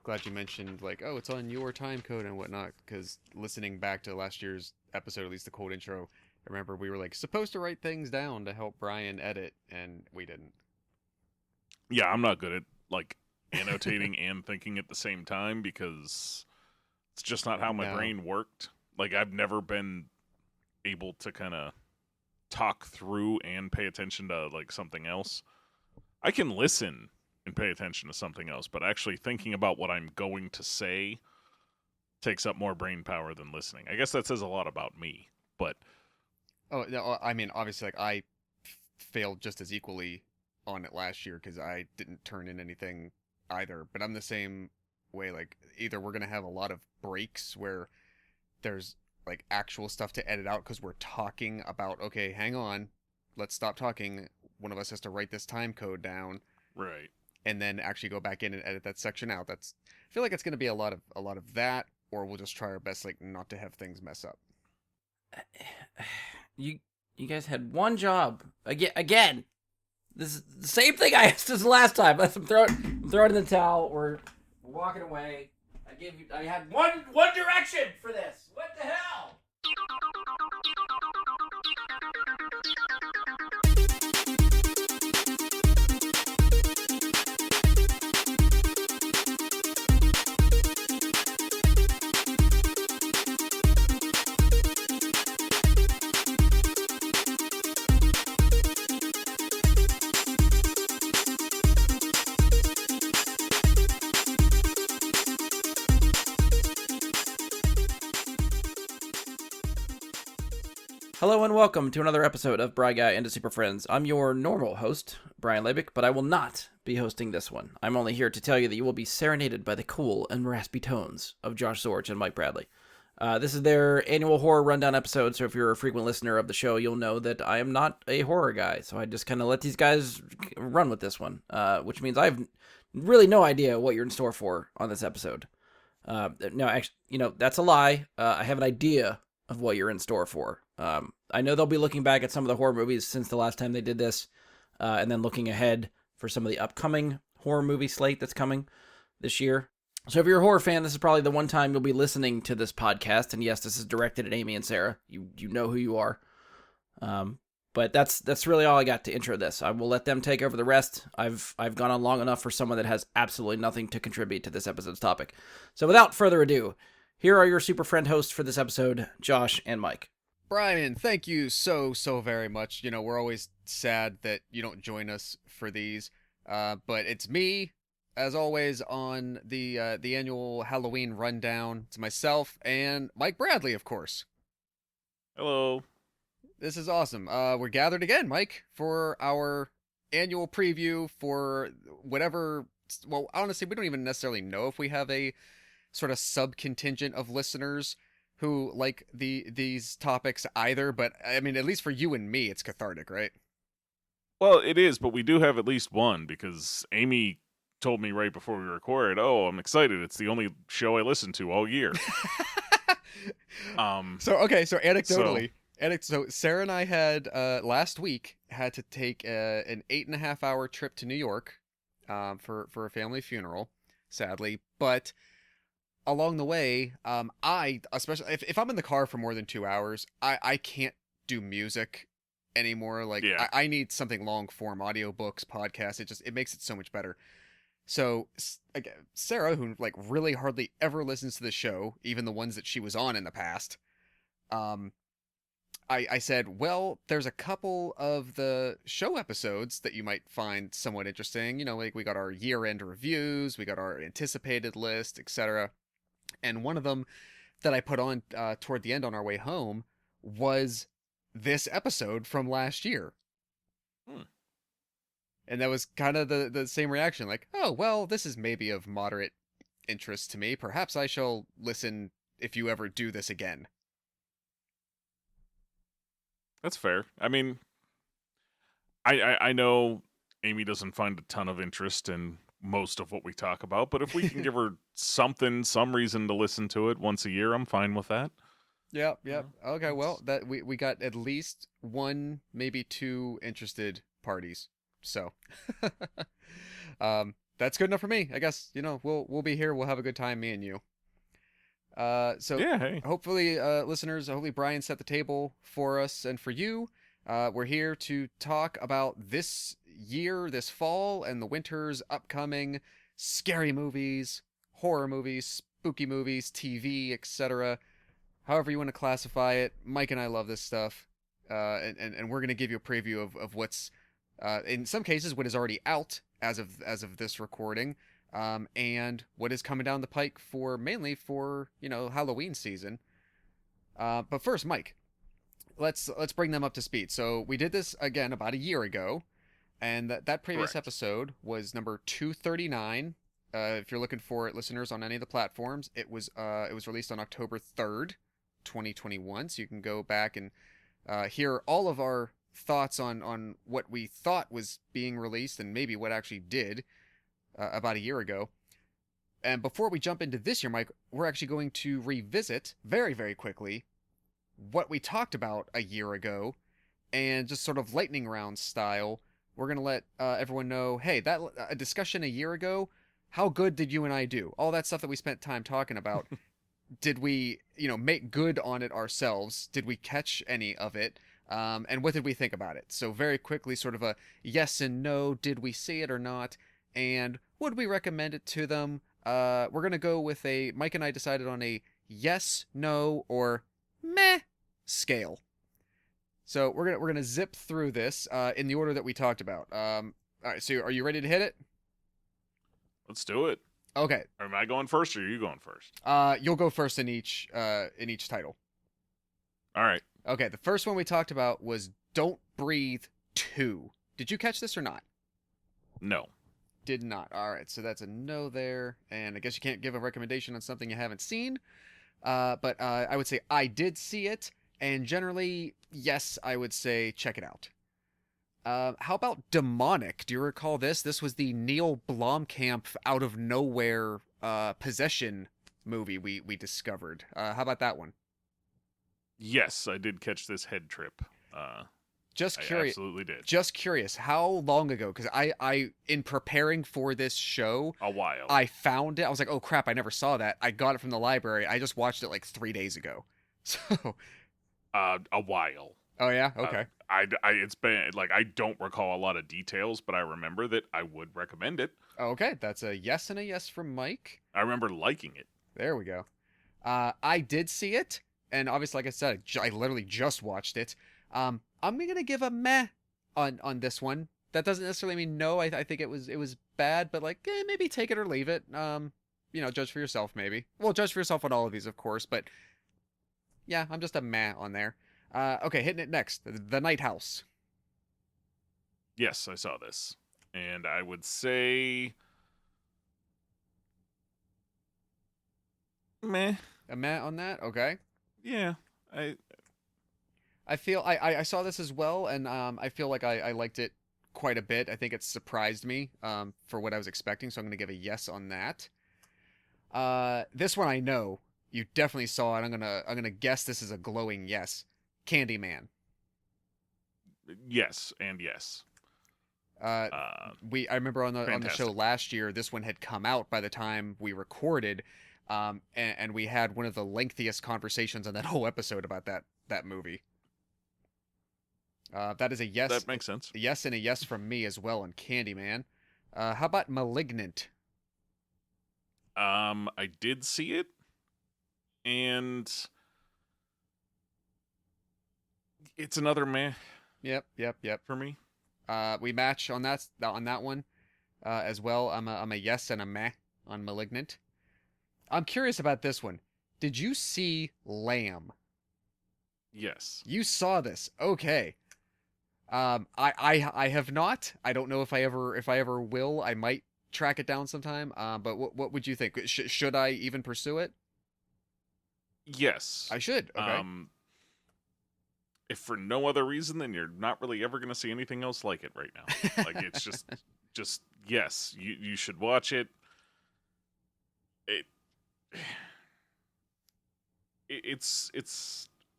glad you mentioned like, oh, it's on your time code and whatnot. Because listening back to last year's episode, at least the cold intro, I remember we were like supposed to write things down to help Brian edit, and we didn't. Yeah, I'm not good at like annotating and thinking at the same time because it's just not how my No. brain worked. Like I've never been able to kind of talk through and pay attention to like something else. I can listen and pay attention to something else, but actually thinking about what I'm going to say takes up more brain power than listening. I guess that says a lot about me, but Oh no, I mean obviously like I failed just as equally on it last year because I didn't turn in anything either. But I'm the same way. Like either we're gonna have a lot of breaks where there's like actual stuff to edit out because we're talking about, okay, hang on, let's stop talking. One of us has to write this time code down right. and then actually go back in and edit that section out. I feel like it's gonna be a lot of that, or we'll just try our best like not to have things mess up. You guys had one job again. This is the same thing I asked us last time. I'm throwing in the towel. We're walking away. I had one direction for this. What the hell? Hello and welcome to another episode of Bry Guy into Super Friends. I'm your normal host, Brian Labick, but I will not be hosting this one. I'm only here to tell you that you will be serenaded by the cool and raspy tones of Josh Zorch and Mike Bradley. This is their annual horror rundown episode, so if you're a frequent listener of the show, you'll know that I am not a horror guy, so I just kind of let these guys run with this one, which means I have really no idea what you're in store for on this episode. No, actually, that's a lie. I have an idea of what you're in store for. I know they'll be looking back at some of the horror movies since the last time they did this, and then looking ahead for some of the upcoming horror movie slate that's coming this year. So if you're a horror fan, this is probably the one time you'll be listening to this podcast. And yes, this is directed at Amy and Sarah. You know who you are. But that's really all I got to intro this. I will let them take over the rest. I've gone on long enough for someone that has absolutely nothing to contribute to this episode's topic. So without further ado, here are your super friend hosts for this episode, Josh and Mike. Brian, thank you so very much. We're always sad that you don't join us for these, but it's me, as always, on the annual Halloween rundown. It's myself and Mike Bradley, of course. Hello. This is awesome. We're gathered again, Mike, for our annual preview for whatever. Well, honestly, we don't even necessarily know if we have a sort of sub-contingent of listeners who like these topics either, but I mean, at least for you and me, it's cathartic, right? Well, it is, but we do have at least one because Amy told me right before we recorded, "Oh, I'm excited. It's the only show I listen to all year." So anecdotally, so Sarah and I had last week had to take an 8.5 hour trip to New York for a family funeral, sadly, but along the way, I especially if I'm in the car for more than 2 hours, I can't do music anymore. Like Yeah. I need something long form, audiobooks, podcasts. It makes it so much better. So again, Sarah, who like really hardly ever listens to the show, even the ones that she was on in the past, I said, well, there's a couple of the show episodes that you might find somewhat interesting. Like we got our year-end reviews, we got our anticipated list, etc. And one of them that I put on toward the end on our way home was this episode from last year. Hmm. And that was kind of the same reaction, like, oh, well, this is maybe of moderate interest to me. Perhaps I shall listen if you ever do this again. That's fair. I mean, I know Amy doesn't find a ton of interest in most of what we talk about, but if we can give her some reason to listen to it once a year, I'm fine with that. Yep. Yeah, Okay, well, that's- that we got at least one, maybe two interested parties. So, That's good enough for me. I guess, we'll be here. We'll have a good time, me and you. So Yeah, hey. hopefully, listeners, hopefully Brian set the table for us and for you. We're here to talk about this year, this fall, and the winter's upcoming scary movies, horror movies, spooky movies, TV, etc. However you want to classify it. Mike and I love this stuff. And we're going to give you a preview of what's, in some cases, what is already out as of this recording, and what is coming down the pike mainly for Halloween season. But first, Mike, let's bring them up to speed. So we did this again about a year ago, and that previous Correct. episode was number 239. If you're looking for it, listeners, on any of the platforms, it was released on October 3rd, 2021. So you can go back and hear all of our thoughts on what we thought was being released and maybe what actually did about a year ago. And before we jump into this year, Mike, we're actually going to revisit very, very quickly what we talked about a year ago, and just sort of lightning round style, we're going to let everyone know, hey, that a discussion a year ago, how good did you and I do? All that stuff that we spent time talking about, did we, make good on it ourselves? Did we catch any of it? And what did we think about it? So very quickly, sort of a yes and no, did we see it or not? And would we recommend it to them? We're going to go with Mike and I decided on a yes, no, or meh scale. So we're gonna zip through this in the order that we talked about. All right, so are you ready to hit it? Let's do it. Okay. Am I going first or are you going first? You'll go first in each title. All right. Okay, the first one we talked about was Don't Breathe 2. Did you catch this or not? No. Did not. All right, so that's a no there, and I guess you can't give a recommendation on something you haven't seen. But I would say I did see it, and generally, yes, I would say check it out. How about Demonic? Do you recall this? This was the Neil Blomkamp out of nowhere possession movie we discovered. How about that one? Yes, I did catch this head trip. Just I curious. absolutely did. Just curious, how long ago? Because I, in preparing for this show, A while. I found it. I was like, oh crap, I never saw that. I got it from the library. I just watched it like 3 days ago. So, A while. oh yeah, okay. It's been like I don't recall a lot of details, but I remember that I would recommend it. Okay, that's a yes and a yes from Mike. I remember liking it. There we go. I did see it, and obviously, like I said, I literally just watched it. I'm gonna give a meh on this one. That doesn't necessarily mean no. I think it was bad, but like maybe take it or leave it. Judge for yourself maybe. Well, judge for yourself on all of these, of course, but yeah, I'm just a meh on there. Okay, hitting it next. The Night House. Yes, I saw this, and I would say meh. A meh on that. Okay. Yeah, I feel I saw this as well, and I feel like I liked it quite a bit. I think it surprised me for what I was expecting, so I'm gonna give a yes on that. This one I know you definitely saw it. I'm gonna guess this is a glowing yes. Candyman. yes, and yes. Uh, I remember on the show Fantastic. last year, this one had come out by the time we recorded, and we had one of the lengthiest conversations on that whole episode about that movie. That is a yes. That makes sense. A yes and a yes from me as well on Candyman. How about Malignant? I did see it, and it's another meh Yep. for me. We match on that one as well. I'm a yes and a meh on Malignant. I'm curious about this one. Did you see Lamb? Yes. You saw this. Okay. I have not. I don't know if I ever will. I might track it down sometime. But what would you think? Should I even pursue it? Yes. I should. Okay. If for no other reason, then you're not really ever going to see anything else like it right now. Like it's just yes, you should watch it. It's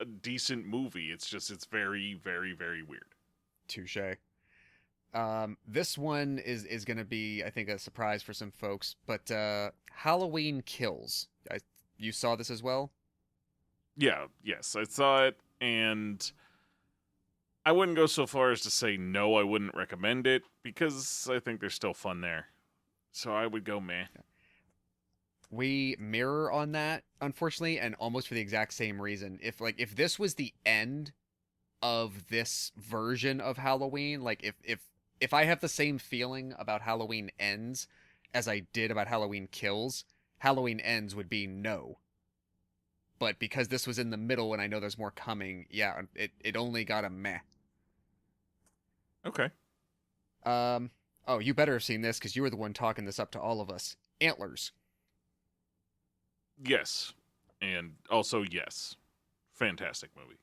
a decent movie. It's very, very, very weird. Touche. This one is going to be, I think, a surprise for some folks, but Halloween Kills. You saw this as well? Yeah, yes, I saw it, and I wouldn't go so far as to say no, I wouldn't recommend it, because I think there's still fun there. So I would go meh. We mirror on that, unfortunately, and almost for the exact same reason. If this was the end of this version of Halloween, like if I have the same feeling about Halloween Ends as I did about Halloween Kills, Halloween Ends would be no. But because this was in the middle and I know there's more coming, yeah, it only got a meh. Okay. Oh, you better have seen this because you were the one talking this up to all of us. Antlers. Yes. And also, yes. Fantastic movie.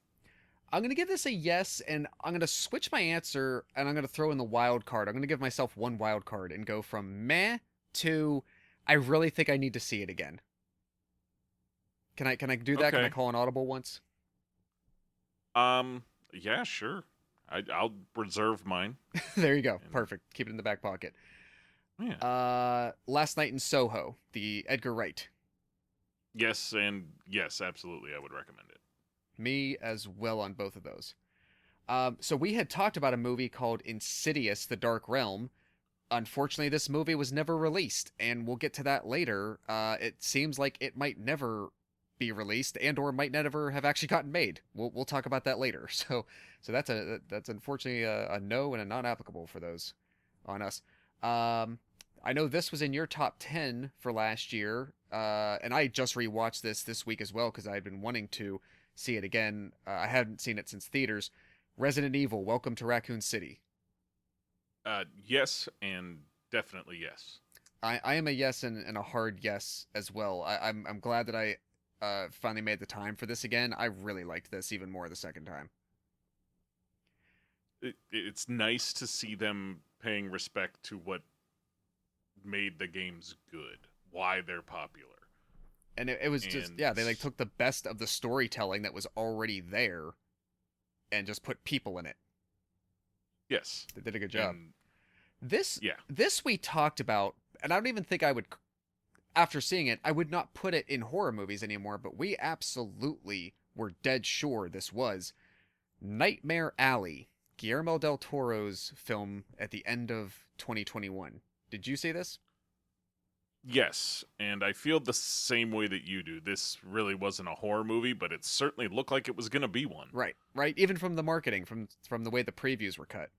I'm going to give this a yes, and I'm going to switch my answer, and I'm going to throw in the wild card. I'm going to give myself one wild card and go from meh to I really think I need to see it again. Can I do that? Can I Okay. call an audible once? Yeah, sure. I'll reserve mine. There you go. And Perfect. Keep it in the back pocket. yeah. Last Night in Soho, the Edgar Wright. Yes, and yes, absolutely, I would recommend it. Me as well on both of those. So we had talked about a movie called Insidious: The Dark Realm. Unfortunately, this movie was never released, and we'll get to that later. It seems like it might never be released, and or might never have actually gotten made. We'll talk about that later. So that's unfortunately a no and a non-applicable for those on us. I know this was in your top 10 for last year, and I just rewatched this week as well because I had been wanting to see it again. I hadn't seen it since theaters. Resident Evil: Welcome to Raccoon City. Yes, and definitely yes. I am a yes and a hard yes as well. I'm glad that I finally made the time for this again. I really liked this even more the second time. It's nice to see them paying respect to what made the games good, why they're popular. And it was just, And yeah, they like took the best of the storytelling that was already there and just put people in it. yes, They did a good job. and This yeah, this we talked about, and I don't even think I would, after seeing it, I would not put it in horror movies anymore, but we absolutely were dead sure this was Nightmare Alley, Guillermo del Toro's film at the end of 2021. Did you see this? yes, and I feel the same way that you do. This really wasn't a horror movie, but it certainly looked like it was going to be one. Right. Even from the marketing, from the way the previews were cut.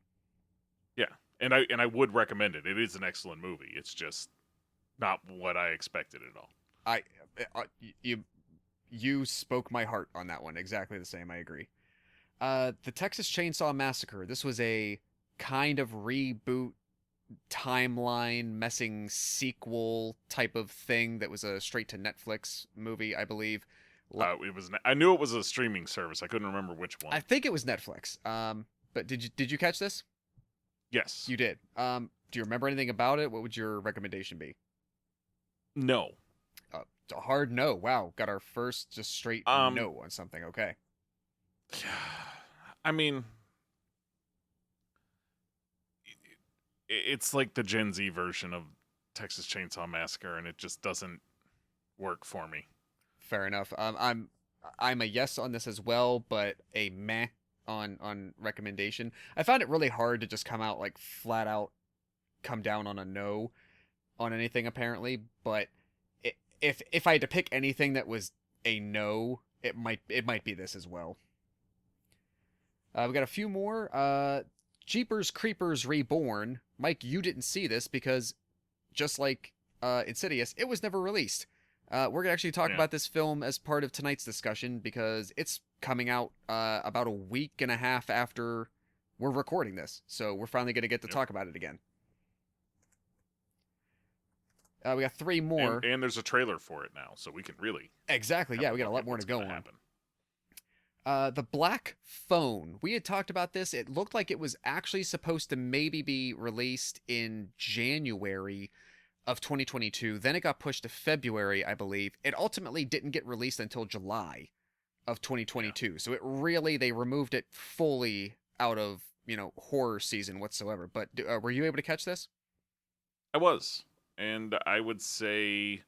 Yeah, and I would recommend it. It is an excellent movie. It's just not what I expected at all. I, you, you spoke my heart on that one. Exactly the same. I agree. The Texas Chainsaw Massacre. This was a kind of reboot timeline messing sequel type of thing that was a straight to Netflix movie, I believe. It was. I knew it was a streaming service. I couldn't remember which one. I think it was Netflix. But did you catch this? Yes. You did. Do you remember anything about it? What would your recommendation be? No. A hard no. Wow, got our first just straight no on something. Okay. I mean, it's like the Gen Z version of Texas Chainsaw Massacre, and it just doesn't work for me. Fair enough. I'm a yes on this as well, but a meh on recommendation. I found it really hard to just come out like flat out come down on a no on anything apparently, but if I had to pick anything that was a no, it might be this as well. We got a few more. Jeepers Creepers Reborn. Mike, you didn't see this because just like Insidious, it was never released. We're going to actually talk about this film as part of tonight's discussion because it's coming out about a week and a half after we're recording this. So we're finally going to get to talk about it again. We got three more. And there's a trailer for it now, so we can really... Exactly, yeah, we got a lot more to go on. The Black Phone. We had talked about this. It looked like it was actually supposed to maybe be released in January of 2022. Then it got pushed to February, I believe. It ultimately didn't get released until July of 2022. Yeah. So it really, they removed it fully out of horror season whatsoever. But were you able to catch this? I was, and I would say,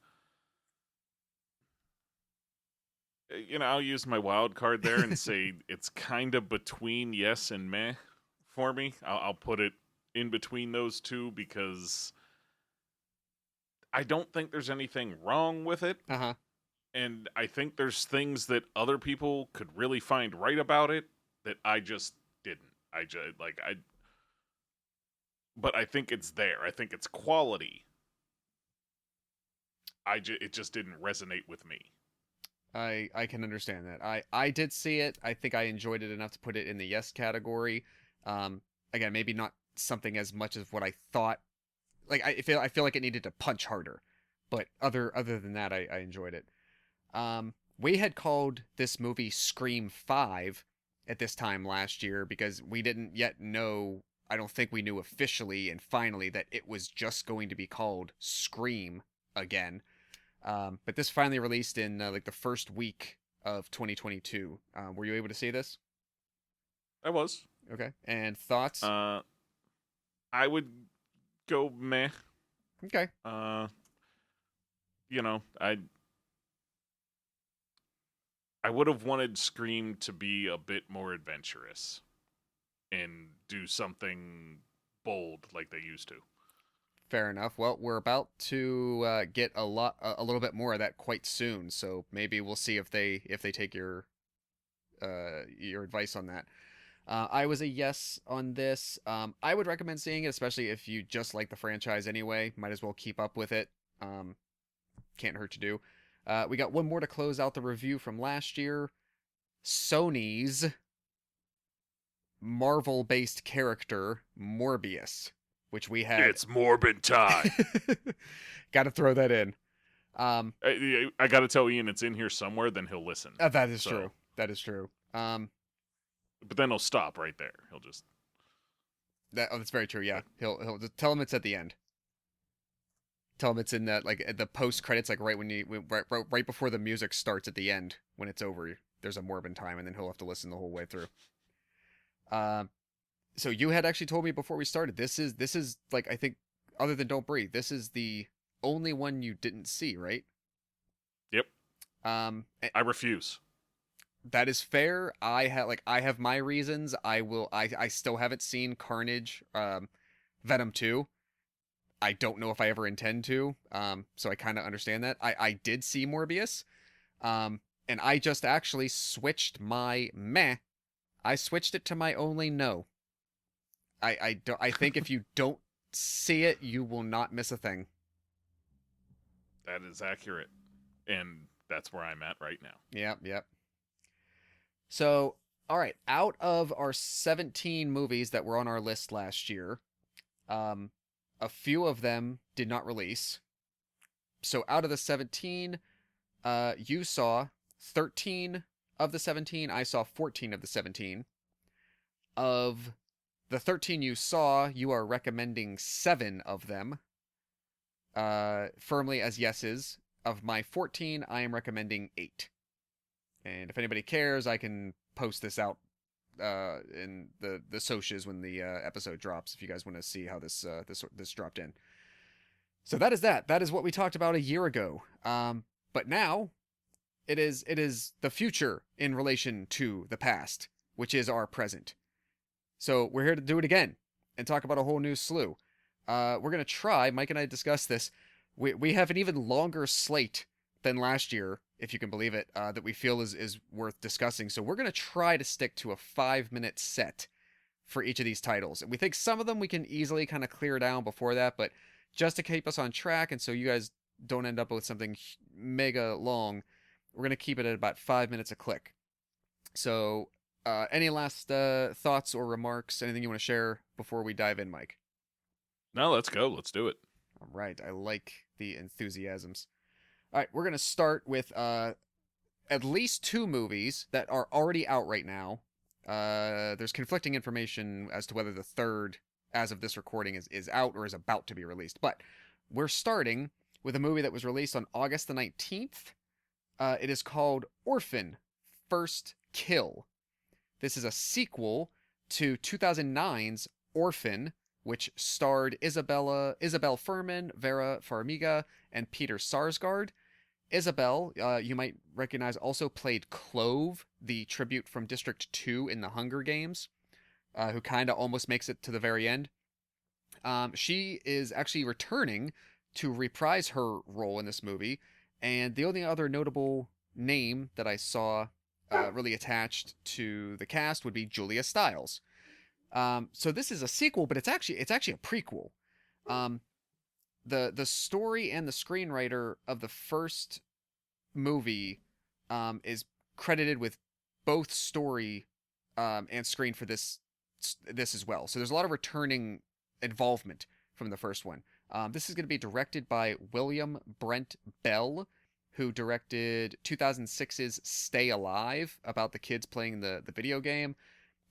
I'll use my wild card there and say it's kind of between yes and meh for me. I'll put it in between those two because I don't think there's anything wrong with it. Uh-huh. And I think there's things that other people could really find right about it that I just didn't. But I think it's there. I think it's quality. It just didn't resonate with me. I can understand that. I did see it. I think I enjoyed it enough to put it in the yes category. Again, maybe not something as much as what I thought. Like I feel like it needed to punch harder, but other than that, I enjoyed it. We had called this movie Scream 5 at this time last year because we didn't yet know. I don't think we knew officially and finally that it was just going to be called Scream again. But this finally released in like the first week of 2022. Were you able to see this? I was. Okay. And thoughts? I would go meh. Okay. I would have wanted Scream to be a bit more adventurous and do something bold like they used to. Fair enough. Well, we're about to get a little bit more of that quite soon, so maybe we'll see if they take your advice on that. I was a yes on this. I would recommend seeing it, especially if you just like the franchise anyway. Might as well keep up with it. Can't hurt to do. We got one more to close out the review from last year. Sony's Marvel-based character, Morbius, which we had... It's Morbin time! Gotta throw that in. I gotta tell Ian it's in here somewhere, then he'll listen. That is true. That is true. But then he'll stop right there. He'll just... That's very true, yeah. He'll just tell him it's at the end. Tell him it's in that, like, at the post credits, like right before the music starts at the end when it's over. There's a Morbin time, and then he'll have to listen the whole way through. So you had actually told me before we started. This is like, I think, other than Don't Breathe, this is the only one you didn't see, right? Yep. I refuse. That is fair. I have my reasons. I still haven't seen Carnage, Venom 2. I don't know if I ever intend to, so I kind of understand that. I did see Morbius, and I just actually switched my meh. I switched it to my only no. I think if you don't see it, you will not miss a thing. That is accurate, and that's where I'm at right now. Yep. So, all right, out of our 17 movies that were on our list last year, a few of them did not release. So out of the 17, you saw 13 of the 17. I saw 14 of the 17. Of the 13 you saw, you are recommending 7 of them firmly as yeses. Of my 14, I am recommending 8. And if anybody cares, I can post this out in the socials when the episode drops, if you guys want to see how this dropped in. So that is what we talked about a year ago. But now it is the future in relation to the past, which is our present. So we're here to do it again and talk about a whole new slew. We're gonna try. Mike and I discussed this. We have an even longer slate than last year, if you can believe it, that we feel is worth discussing. So we're going to try to stick to a 5-minute set for each of these titles. And we think some of them we can easily kind of clear down before that, but just to keep us on track and so you guys don't end up with something mega long, we're going to keep it at about 5 minutes a click. So any last thoughts or remarks, anything you want to share before we dive in, Mike? No, let's go. Let's do it. All right. I like the enthusiasms. All right, we're going to start with at least 2 movies that are already out right now. There's conflicting information as to whether the third, as of this recording, is out or is about to be released. But we're starting with a movie that was released on August the 19th. It is called Orphan: First Kill. This is a sequel to 2009's Orphan, which starred Isabel Furman, Vera Farmiga, and Peter Sarsgaard. Isabel, you might recognize, also played Clove, the tribute from District 2 in the Hunger Games, who kind of almost makes it to the very end. She is actually returning to reprise her role in this movie, and the only other notable name that I saw really attached to the cast would be Julia Stiles. So this is a sequel, but it's actually a prequel. The story and the screenwriter of the first movie is credited with both story and screen for this as well. So there's a lot of returning involvement from the first one. This is going to be directed by William Brent Bell, who directed 2006's Stay Alive, about the kids playing the video game,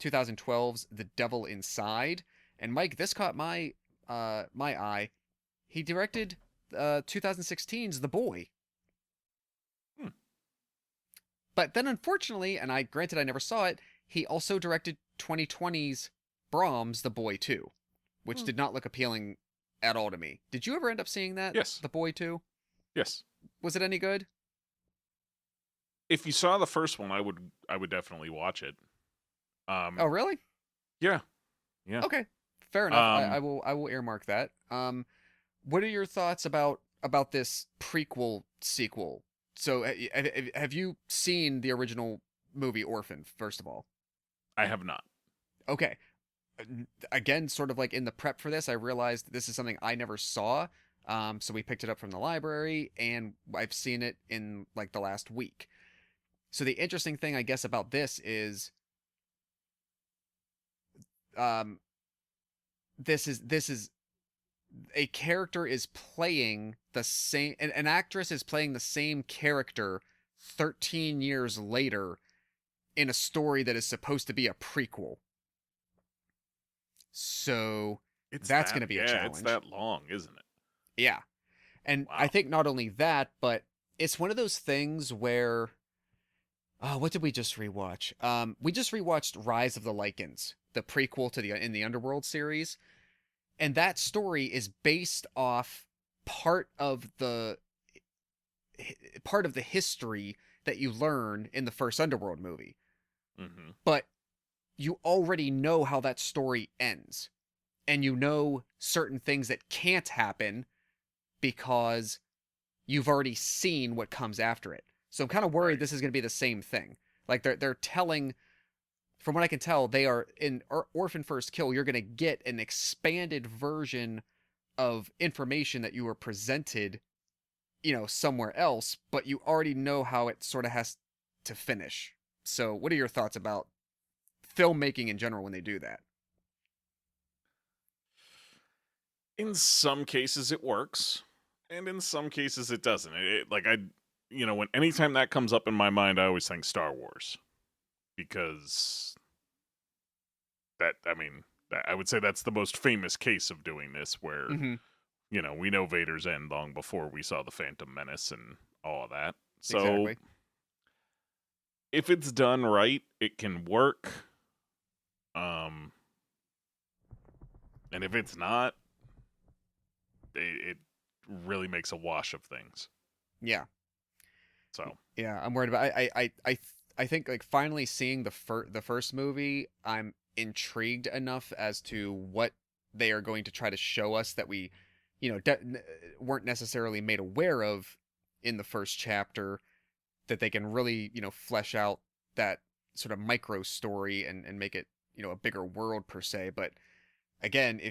2012's The Devil Inside, and Mike, this caught my eye. He directed 2016's The Boy. But then, unfortunately, and I never saw it, he also directed 2020's Brahms' The Boy 2, which did not look appealing at all to me. Did you ever end up seeing that? Yes. The Boy 2? Yes. Was it any good? If you saw the first one, I would definitely watch it. Oh, really? Yeah. Yeah. Okay. Fair enough. I will earmark that. What are your thoughts about this prequel sequel? So, have you seen the original movie Orphan, first of all? I have not. Okay. Again, sort of like in the prep for this, I realized this is something I never saw. So we picked it up from the library, and I've seen it in like the last week. So the interesting thing, I guess, about this is, this is a character is playing the same, an actress is playing the same character 13 years later in a story that is supposed to be a prequel. So that's going to be a challenge. It's that long, isn't it? Yeah. And Wow. I think not only that, but it's one of those things where, what did we just rewatch? We just rewatched Rise of the Lycans, the prequel to in the Underworld series. And that story is based off part of the history that you learn in the first Underworld movie. Mm-hmm. But you already know how that story ends. And you know certain things that can't happen because you've already seen what comes after it. So I'm kind of worried this is going to be the same thing. Like they're telling, from what I can tell, they are in Orphan First Kill, you're going to get an expanded version of information that you were presented, somewhere else, but you already know how it sort of has to finish. So what are your thoughts about filmmaking in general when they do that? In some cases it works, and in some cases it doesn't. Anytime that comes up in my mind, I always think Star Wars, because I would say that's the most famous case of doing this, where we know Vader's end long before we saw the Phantom Menace and all of that. So Exactly. if it's done right, it can work. And if it's not, it really makes a wash of things. Yeah. So Yeah, I'm worried about. I think like finally seeing the first movie, I'm intrigued enough as to what they are going to try to show us that we, weren't necessarily made aware of in the first chapter, that they can really, flesh out that sort of micro story and make it, a bigger world per se. But again,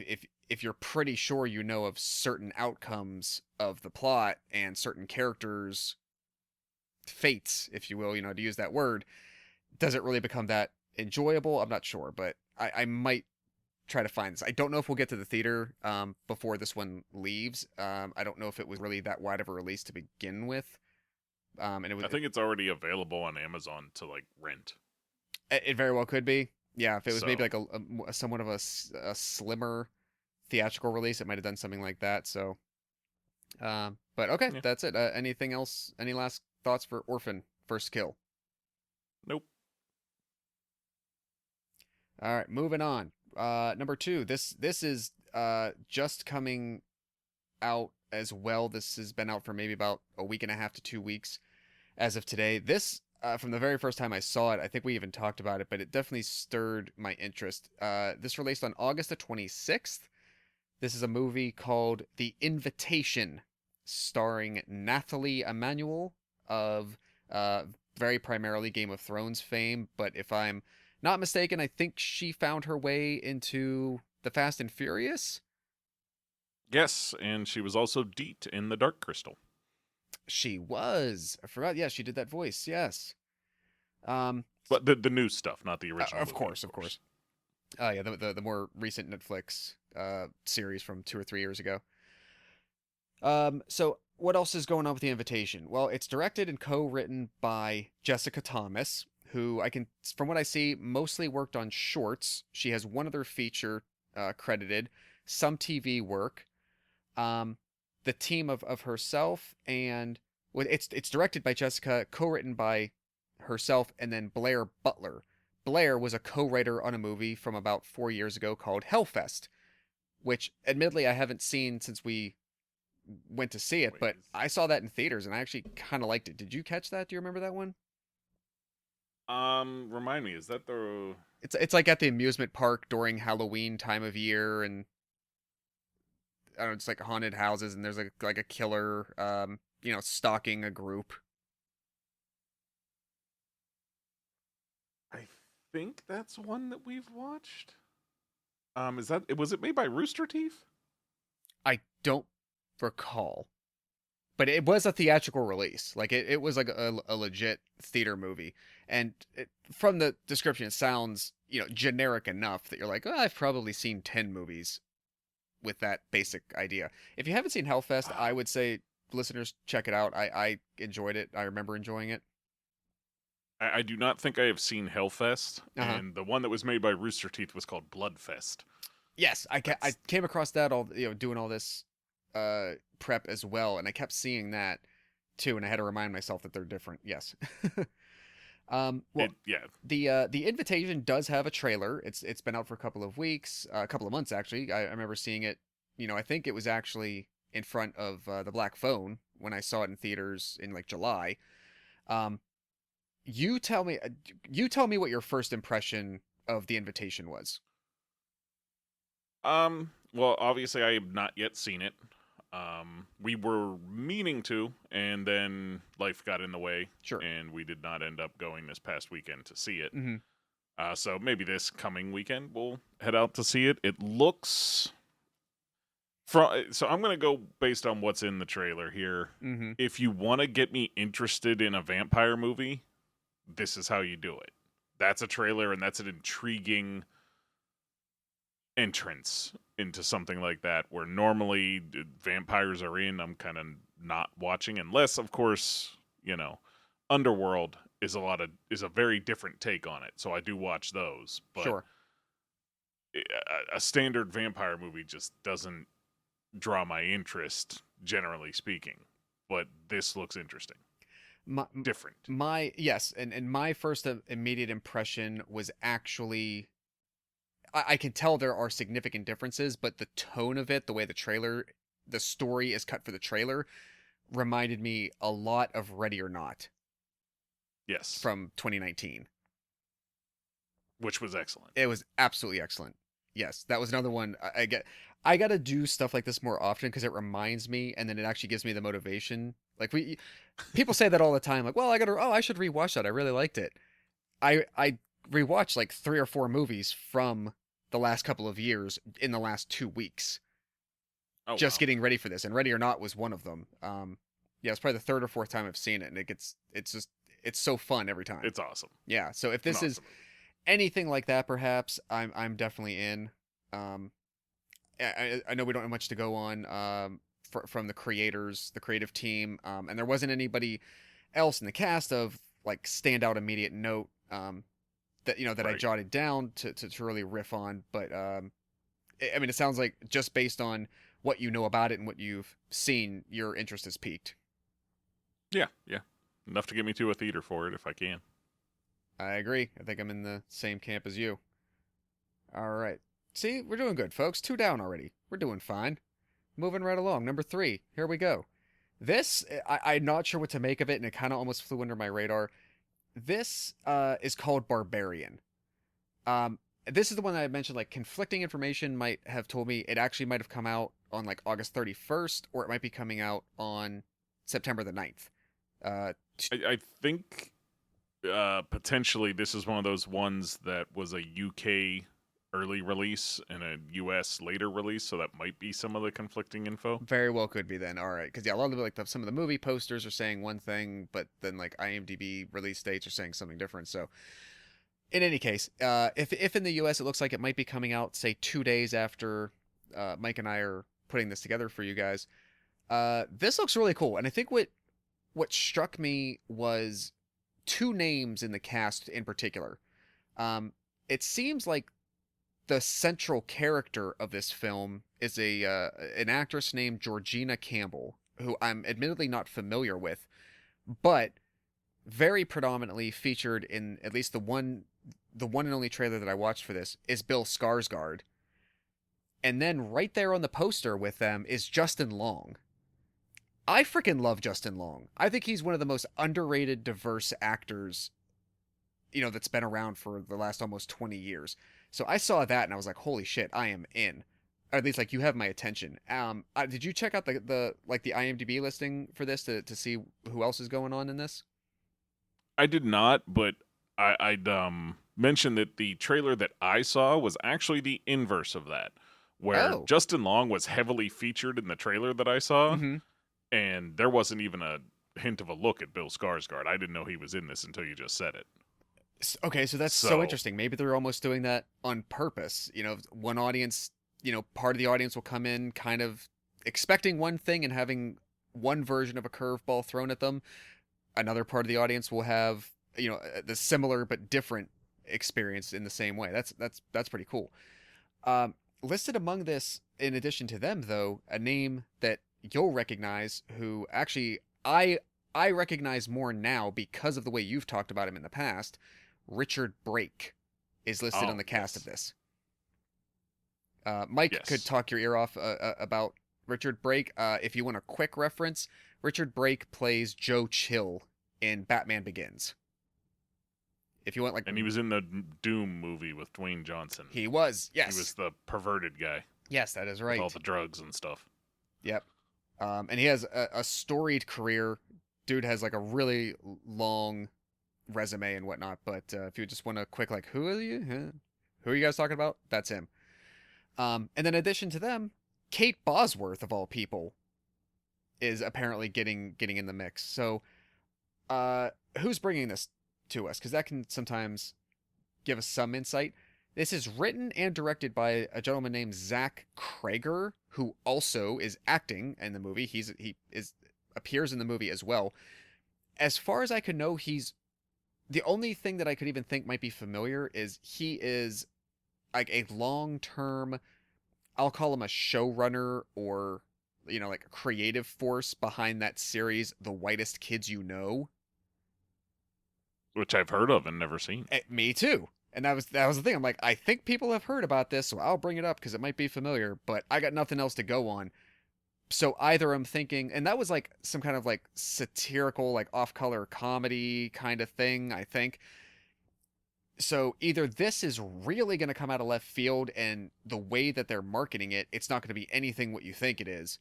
if you're pretty sure of certain outcomes of the plot and certain characters' fates, if you will, to use that word, does it really become that enjoyable? I'm not sure, but I might try to find this. I don't know if we'll get to the theater before this one leaves. I don't know if it was really that wide of a release to begin with. And it was, I think it's already available on Amazon to rent. It very well could be. Yeah, if it was maybe So- like a somewhat of a slimmer theatrical release, it might have done something like that. So, but okay, Yeah. that's it. Anything else? Any last thoughts for Orphan First Kill? Nope. All right, moving on. Number two. This is just coming out as well. This has been out for maybe about a week and a half to 2 weeks as of today. This from the very first time I saw it, I think we even talked about it, but it definitely stirred my interest. This released on August the 26th. This is a movie called The Invitation, starring Nathalie Emmanuel of uh, very primarily Game of Thrones fame. But if I'm not mistaken, I think she found her way into the Fast and Furious. Yes, and she was also Deet in The Dark Crystal. She was. I forgot. Yeah, she did that voice. Yes. Um, But the new stuff, not the original. of movie, course, of course. Yeah, the more recent Netflix series from 2 or 3 years ago. So what else is going on with The Invitation? Well, it's directed and co-written by Jessica Thomas, who I can, from what I see, mostly worked on shorts. She has one other feature credited, some TV work. The team of herself and well, it's directed by Jessica, co-written by herself, and then Blair Butler. Blair was a co-writer on a movie from about 4 years ago called Hellfest, which admittedly I haven't seen since we went to see it, Wait, but I saw that in theaters and I actually kind of liked it. Did you catch that? Do you remember that one? Remind me, is that the? It's like at the amusement park during Halloween time of year, and I don't know, it's like haunted houses, and there's like a killer, stalking a group. I think that's one that we've watched. Is that was it made by Rooster Teeth? I don't recall, but it was a theatrical release. Like it was like a legit theater movie, and from the description, it sounds generic enough that you're like, oh, I've probably seen 10 movies with that basic idea. If you haven't seen Hellfest, I would say listeners check it out. I enjoyed it. I remember enjoying it. I do not think I have seen Hellfest, Uh-huh. and the one that was made by Rooster Teeth was called Bloodfest. Yes, I That's came across that all doing all this prep as well, and I kept seeing that too, and I had to remind myself that they're different. Yes. Well, Yeah. the invitation does have a trailer. It's been out for a couple of weeks, a couple of months actually. I remember seeing it. I think it was actually in front of the Black Phone when I saw it in theaters in like July. Um, you tell me, what your first impression of the invitation was. Well, obviously, I have not yet seen it. We were meaning to, and then life got in the way, Sure. and we did not end up going this past weekend to see it. Mm-hmm. So maybe this coming weekend we'll head out to see it. It looks. So I'm gonna go based on what's in the trailer here. Mm-hmm. If you want to get me interested in a vampire movie, this is how you do it. That's a trailer, and that's an intriguing entrance into something like that, where normally vampires are in. I'm kind of not watching, unless, of course, Underworld is a very different take on it. So I do watch those, but Sure. a standard vampire movie just doesn't draw my interest, generally speaking. But this looks interesting, different. Yes, and my first immediate impression was actually I can tell there are significant differences, but the tone of it, the way the story is cut for the trailer, reminded me a lot of Ready or Not Yes, from 2019. which was excellent. It was absolutely excellent. Yes, that was another one. I got to do stuff like this more often because it reminds me, and then it actually gives me the motivation. Like people say that all the time. Like, well, I should rewatch that. I really liked it. I rewatched like 3 or 4 movies from the last couple of years in the last 2 weeks, Oh, just wow. getting ready for this. And Ready or Not was one of them. Yeah, it's probably the third or fourth time I've seen it, and it's so fun every time. It's awesome. Yeah. So if this An is awesome movie. anything like that, perhaps I'm definitely in. Um, I know we don't have much to go on from the creators, the creative team, and there wasn't anybody else in the cast of like standout immediate note that I Right. jotted down to really riff on. But I mean, it sounds like just based on what you know about it and what you've seen, your interest has peaked. Yeah. Enough to get me to a theater for it if I can. I agree. I think I'm in the same camp as you. All right. See, we're doing good, folks. 2 down already. We're doing fine. Moving right along. Number 3. Here we go. This, I'm not sure what to make of it, and it kind of almost flew under my radar. This is called Barbarian. This is the one that I mentioned, like, conflicting information might have told me it actually might have come out on, like, August 31st, or it might be coming out on September the 9th. I think potentially this is one of those ones that was a UK early release and a US later release, so that might be some of the conflicting info. Very well could be then. All right, because yeah, a lot of like some of the movie posters are saying one thing, but then like IMDb release dates are saying something different. So in any case, if in the US it looks like it might be coming out, say 2 days after Mike and I are putting this together for you guys, this looks really cool. And I think what struck me was 2 names in the cast in particular. It seems like the central character of this film is an actress named Georgina Campbell, who I'm admittedly not familiar with, but very predominantly featured in at least the one and only trailer that I watched for this is Bill Skarsgård. And then right there on the poster with them is Justin Long. I freaking love Justin Long. I think he's one of the most underrated diverse actors, that's been around for the last almost 20 years. So I saw that and I was like, holy shit, I am in. Or at least like you have my attention. Did you check out the IMDb listing for this to see who else is going on in this? I did not, but I'd mention that the trailer that I saw was actually the inverse of that, where Justin Long was heavily featured in the trailer that I saw, and there wasn't even a hint of a look at Bill Skarsgård. I didn't know he was in this until you just said it. Okay, so that's so interesting. Maybe they're almost doing that on purpose. One audience, part of the audience will come in kind of expecting one thing and having one version of a curveball thrown at them. Another part of the audience will have, the similar but different experience in the same way. That's pretty cool. Listed among this, in addition to them, though, a name that you'll recognize, who actually I recognize more now because of the way you've talked about him in the past. Richard Brake is listed on the cast of this. Mike could talk your ear off about Richard Brake. If you want a quick reference, Richard Brake plays Joe Chill in Batman Begins. If you want, and he was in the Doom movie with Dwayne Johnson. He was, yes. He was the perverted guy. Yes, that is right. With all the drugs and stuff. Yep. And he has a storied career. Dude has like a really long resume and whatnot, but if you just want a quick who are you? Who are you guys talking about? That's him. And then in addition to them, Kate Bosworth of all people is apparently getting in the mix. So who's bringing this to us? Because that can sometimes give us some insight. This is written and directed by a gentleman named Zach Krager, who also is acting in the movie. He appears in the movie as well. As far as I could know, he's the only thing that I could even think might be familiar is he is like a long-term, I'll call him a showrunner or, like a creative force behind that series, The Whitest Kids You Know. Which I've heard of and never seen. Me too. And that was the thing. I'm like, I think people have heard about this, so I'll bring it up because it might be familiar, but I got nothing else to go on. So either I'm thinking, and that was like some kind of like satirical, like off-color comedy kind of thing, I think. So either this is really going to come out of left field and the way that they're marketing it, it's not going to be anything what you think it is,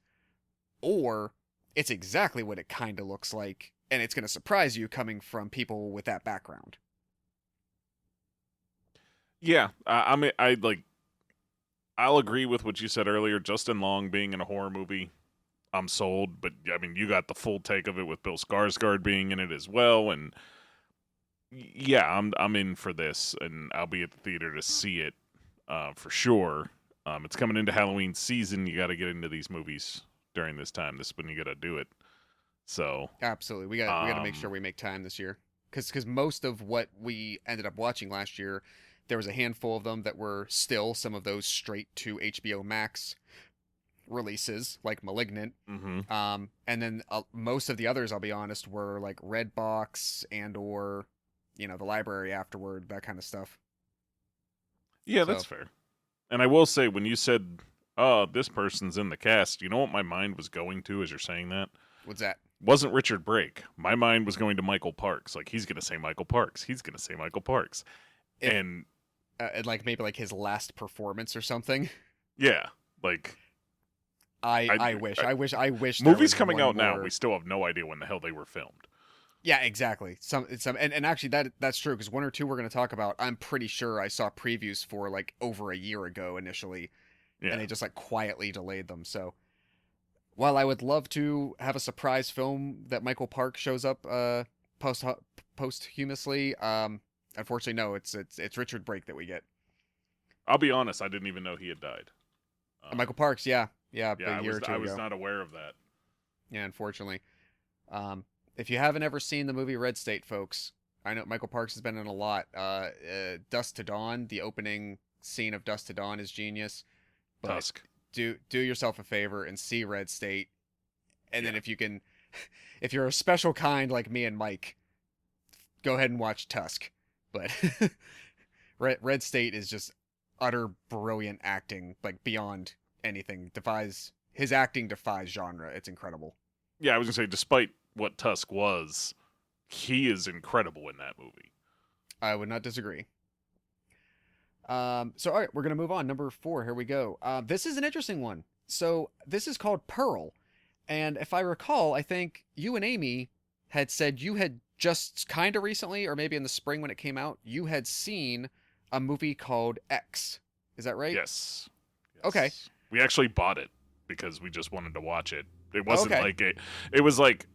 or it's exactly what it kind of looks like, and it's going to surprise you coming from people with that background. Yeah, I'll agree with what you said earlier. Justin Long being in a horror movie, I'm sold. But I mean, you got the full take of it with Bill Skarsgård being in it as well, and yeah, I'm in for this, and I'll be at the theater to see it for sure. It's coming into Halloween season. You got to get into these movies during this time. This is when you got to do it. So absolutely, we got to make sure we make time this year, because most of what we ended up watching last year, there was a handful of them that were still some of those straight to HBO Max releases, like Malignant. Mm-hmm. And then most of the others, I'll be honest, were like Redbox and or the library afterward, that kind of stuff. Yeah, that's fair. And I will say, when you said, "Oh, this person's in the cast," you know what my mind was going to as you're saying that? What's that? Wasn't Richard Brake. My mind was going to Michael Parks. Like, he's gonna say Michael Parks. He's gonna say Michael Parks. If And like maybe like his last performance or something. yeah, like I wish there movies was coming one out now, more- we still have no idea when the hell they were filmed. Yeah, exactly. And actually that's true because one or two we're going to talk about. I'm pretty sure I saw previews for like over a year ago initially, Yeah. and they just like quietly delayed them. So while I would love to have a surprise film that Michael Park shows up posthumously, unfortunately no, it's Richard Brake that we get. I'll be honest, I didn't even know he had died. Michael Parks, yeah, Yeah, a year or two I was ago. not aware of that. Yeah, unfortunately. If you haven't ever seen the movie Red State, folks, I know Michael Parks has been in a lot. Dust to Dawn, the opening scene of Dust to Dawn is genius. But Tusk. do yourself a favor and see Red State, and then Yeah. if you can, if you're a special kind like me and Mike, go ahead and watch Tusk. But Red State is just utter brilliant acting, like beyond anything. His acting defies genre. It's incredible. Yeah, I was gonna say, despite what Tusk was, he is incredible in that movie. I would not disagree. So all right, we're gonna move on. Number 4. Here we go. This is an interesting one. So this is called Pearl, and if I recall, I think you and Amy had said you had just kind of recently, or maybe in the spring when it came out, you had seen a movie called X. Is that right? Yes. Okay. Yes. We actually bought it because we just wanted to watch it. It wasn't Okay. like it was like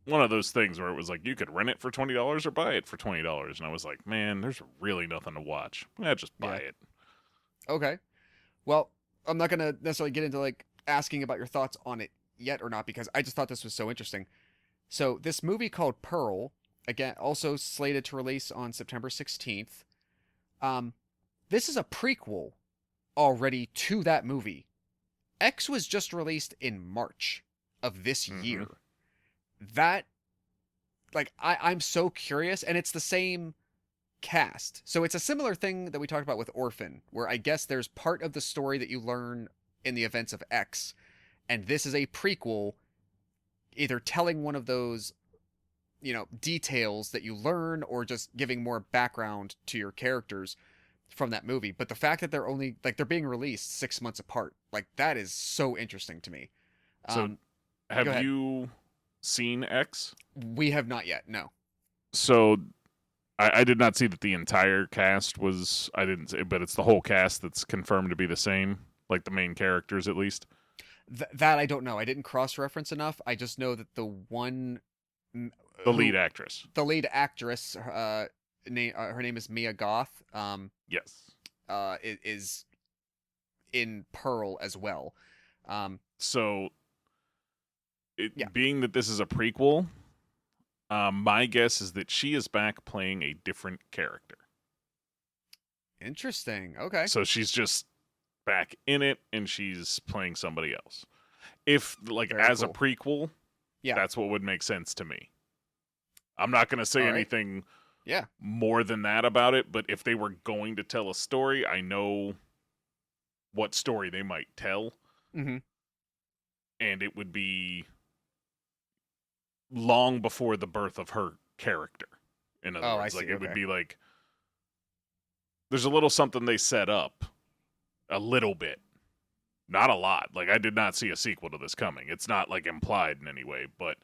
one of those things where it was like you could rent it for $20 or buy it for $20, and I was like, man, there's really nothing to watch. Yeah, just buy Yeah. it. Okay. Well, I'm not gonna necessarily get into like asking about your thoughts on it yet or not because I just thought this was so interesting. So this movie called Pearl, again, also slated to release on September 16th. This is a prequel already to that movie. X was just released in March of this Mhm. year. That, like, I'm so curious, and it's the same cast. So it's a similar thing that we talked about with Orphan, where I guess there's part of the story that you learn in the events of X, and this is a prequel, either telling one of those, details that you learn or just giving more background to your characters from that movie. But the fact that they're being released 6 months apart, like that is so interesting to me. So, Go have ahead. you seen X? We have not yet. No. So, I did not see that the entire cast was. I didn't, but it's the whole cast that's confirmed to be the same, like the main characters at least. That I don't know. I didn't cross-reference enough. I just know that the one, The lead actress. the lead actress, her name is Mia Goth. Yes. Is in Pearl as well. So, Yeah. being that this is a prequel, my guess is that she is back playing a different character. Interesting. Okay. So she's just back in it, and she's playing somebody else. If like Very as cool. a prequel, Yeah. that's what would make sense to me. I'm not going to say All right. anything Yeah. more than that about it, but if they were going to tell a story, I know what story they might tell, Mm-hmm. and it would be long before the birth of her character. In other Oh, I words, like see, it would okay. be like there's a little something they set up, a little bit, not a lot. Like I did not see a sequel to this coming. It's not like implied in any way, but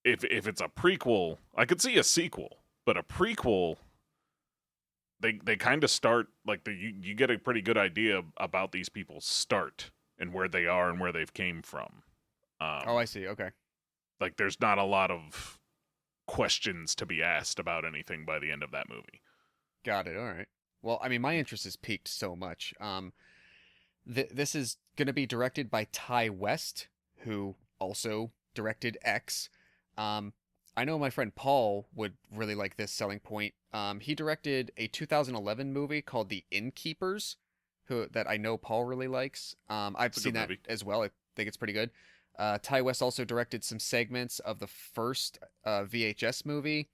if it's a prequel, I could see a sequel, but a prequel. They kind of start like you get a pretty good idea about these people's start and where they are and where they've came from. Oh, I see. Okay. Like there's not a lot of questions to be asked about anything by the end of that movie. Got it. All right. Well, I mean, my interest is piqued so much. This is going to be directed by Ty West, who also directed X. I know my friend Paul would really like this selling point. He directed a 2011 movie called The Innkeepers, that I know Paul really likes. I've It's a seen good that movie. as well. I think it's pretty good. Ty West also directed some segments of the first VHS movie,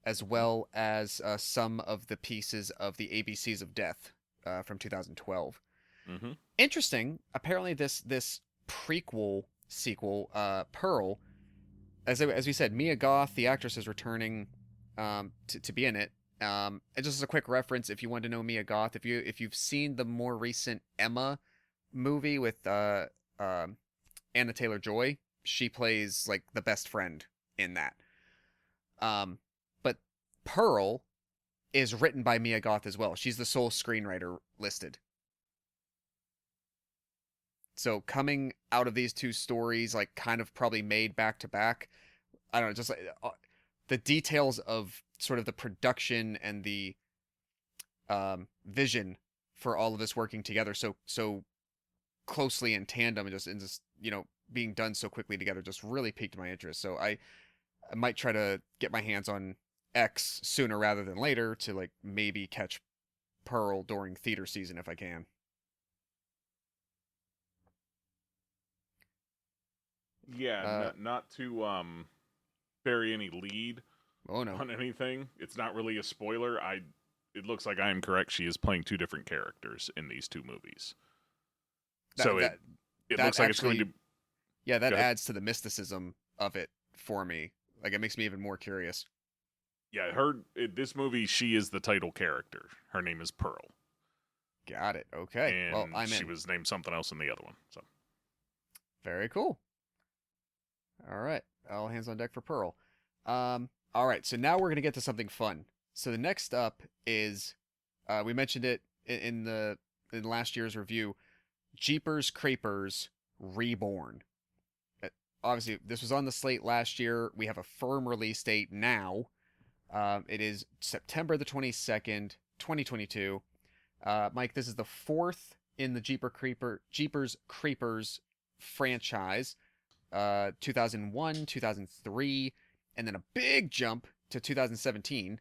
as well as some of the pieces of the ABCs of Death from 2012. Mm-hmm. Interesting. Apparently, this prequel sequel, Pearl, as we said, Mia Goth, the actress, is returning to be in it. And just as a quick reference, if you want to know Mia Goth, if you've seen the more recent Emma movie with Anna Taylor-Joy, she plays like the best friend in that. But Pearl is written by Mia Goth as well. She's the sole screenwriter listed. So coming out of these two stories, like kind of probably made back to back, I don't know, just like the details of sort of the production and the vision for all of this working together so closely in tandem and just being done so quickly together just really piqued my interest. So I might try to get my hands on X sooner rather than later to like maybe catch Pearl during theater season if I can. Yeah, not to bury any lead Oh no. on anything. It's not really a spoiler. It looks like I am correct. She is playing two different characters in these two movies. It looks like it's going to. Yeah, that adds to the mysticism of it for me. Like it makes me even more curious. Yeah, this movie, she is the title character. Her name is Pearl. Got it. Okay. And well, I'm in. she was named something else in the other one. So Very cool. All right. All hands on deck for Pearl. All right. So now we're going to get to something fun. So the next up is, we mentioned it in last year's review, Jeepers Creepers Reborn. Obviously, this was on the slate last year. We have a firm release date now. It is September the 22nd, 2022. Mike, this is the fourth in the Jeepers Creepers franchise. 2001, 2003, and then a big jump to 2017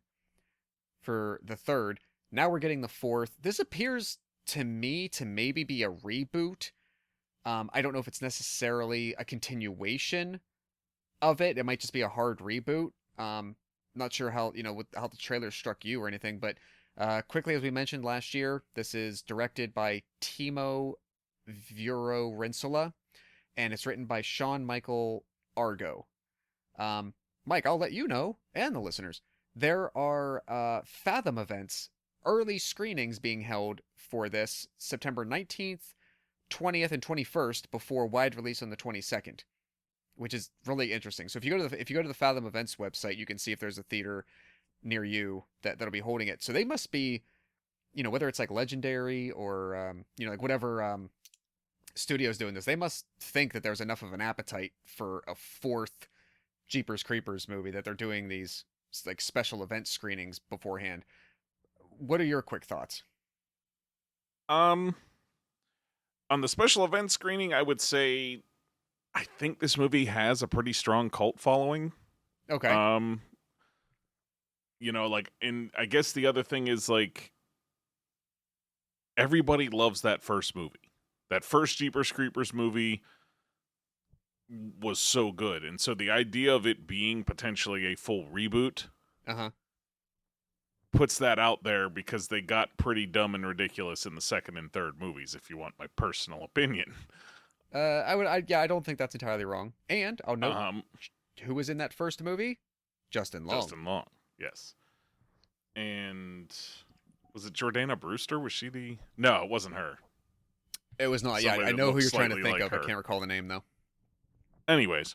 for the third. Now we're getting the fourth. This appears to me to maybe be a reboot. I don't know if it's necessarily a continuation of it. It might just be a hard reboot. Not sure how how the trailer struck you or anything, but quickly, as we mentioned last year, this is directed by Timo Vuorrensola, and it's written by Sean Michael Argo. Mike, I'll let you know, and the listeners, there are Fathom events, early screenings being held for this September 19th, 20th, and 21st before wide release on the 22nd, which is really interesting. So if you go to the Fathom events website, you can see if there's a theater near you that'll be holding it. So they must be, whether it's like Legendary or like whatever studio's doing this, they must think that there's enough of an appetite for a fourth Jeepers Creepers movie that they're doing these like special event screenings beforehand. What are your quick thoughts? On the special event screening, I would say I think this movie has a pretty strong cult following. Okay. And I guess the other thing is like everybody loves that first movie. That first Jeepers Creepers movie was so good. And so the idea of it being potentially a full reboot puts that out there because they got pretty dumb and ridiculous in the second and third movies, if you want my personal opinion. I don't think that's entirely wrong. And I'll note who was in that first movie? Justin Long. Justin Long, yes. And was it Jordana Brewster? Was she the... No, it wasn't her. It was not. Somebody I know who you're trying to think like of. her. I can't recall the name though. Anyways,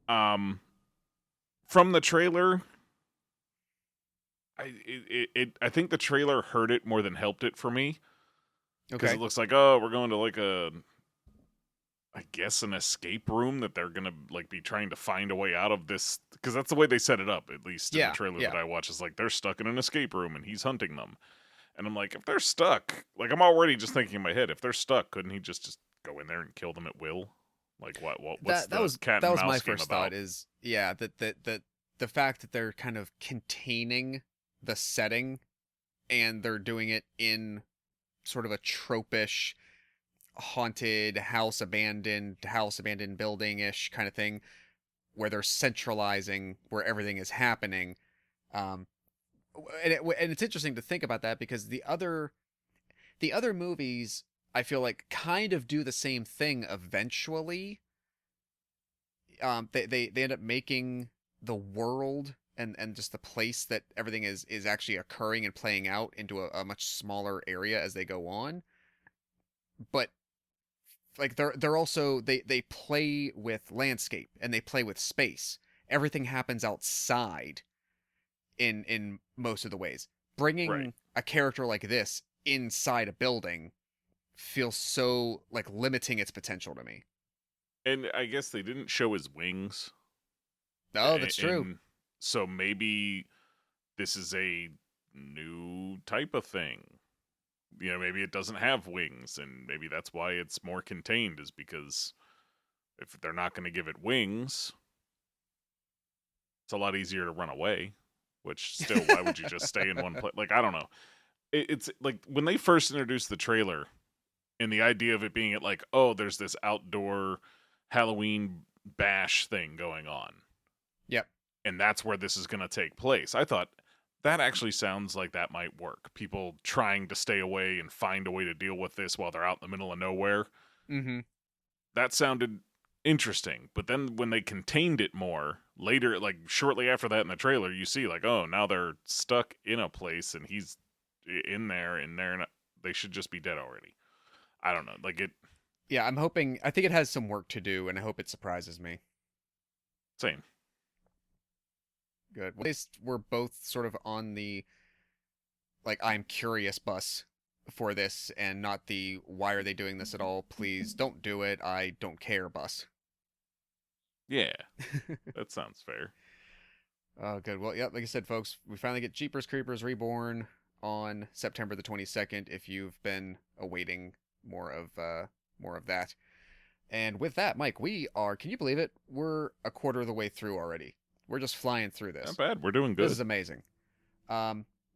from the trailer, I think the trailer hurt it more than helped it for me. Because it looks like, we're going to like I guess an escape room that they're gonna like be trying to find a way out of this. Because that's the way they set it up, at least in the trailer that I watch. Is like they're stuck in an escape room and he's hunting them. And I'm like, if they're stuck, like I'm already just thinking in my head, if they're stuck, couldn't he just go in there and kill them at will? Like what's that was cat and mouse my game first about? thought is that the fact that they're kind of containing the setting and they're doing it in sort of a tropish haunted house abandoned building-ish kind of thing where they're centralizing where everything is happening. And it's interesting to think about that because the other the other movies, I feel like, kind of do the same thing eventually. They end up making the world and just the place that everything is actually occurring and playing out into a much smaller area as they go on. But like they're also they play with landscape and they play with space. Everything happens outside in most of the ways. Bringing Right. a character like this inside a building feels so like limiting its potential to me. And I guess they didn't show his wings. Oh, that's true. And so maybe this is a new type of thing. You know, maybe it doesn't have wings, and maybe that's why it's more contained, is because if they're not going to give it wings, it's a lot easier to run away. Which, still, why would you just stay in one place? Like, I don't know. It's like when they first introduced the trailer, and the idea of it being at like, oh, there's this outdoor Halloween bash thing going on. Yep. And that's where this is going to take place. I thought that actually sounds like that might work. People trying to stay away and find a way to deal with this while they're out in the middle of nowhere. Mm-hmm. That sounded interesting. But then when they contained it more later, like shortly after that in the trailer, you see like, oh, now they're stuck in a place and he's in there and they should just be dead already. I don't know. Like it. Yeah, I'm hoping. I think it has some work to do, and I hope it surprises me. Same. Good. Well, at least we're both sort of on the like I'm curious bus for this, and not the why are they doing this at all? Please don't do it. I don't care bus. Yeah. That sounds fair. Oh, good. Well, yeah, like I said, folks, we finally get Jeepers Creepers Reborn on September the 22nd. If you've been awaiting more of that. And with that, Mike, we are. Can you believe it? We're a quarter of the way through already. We're just flying through this. Not bad. We're doing This good. is amazing.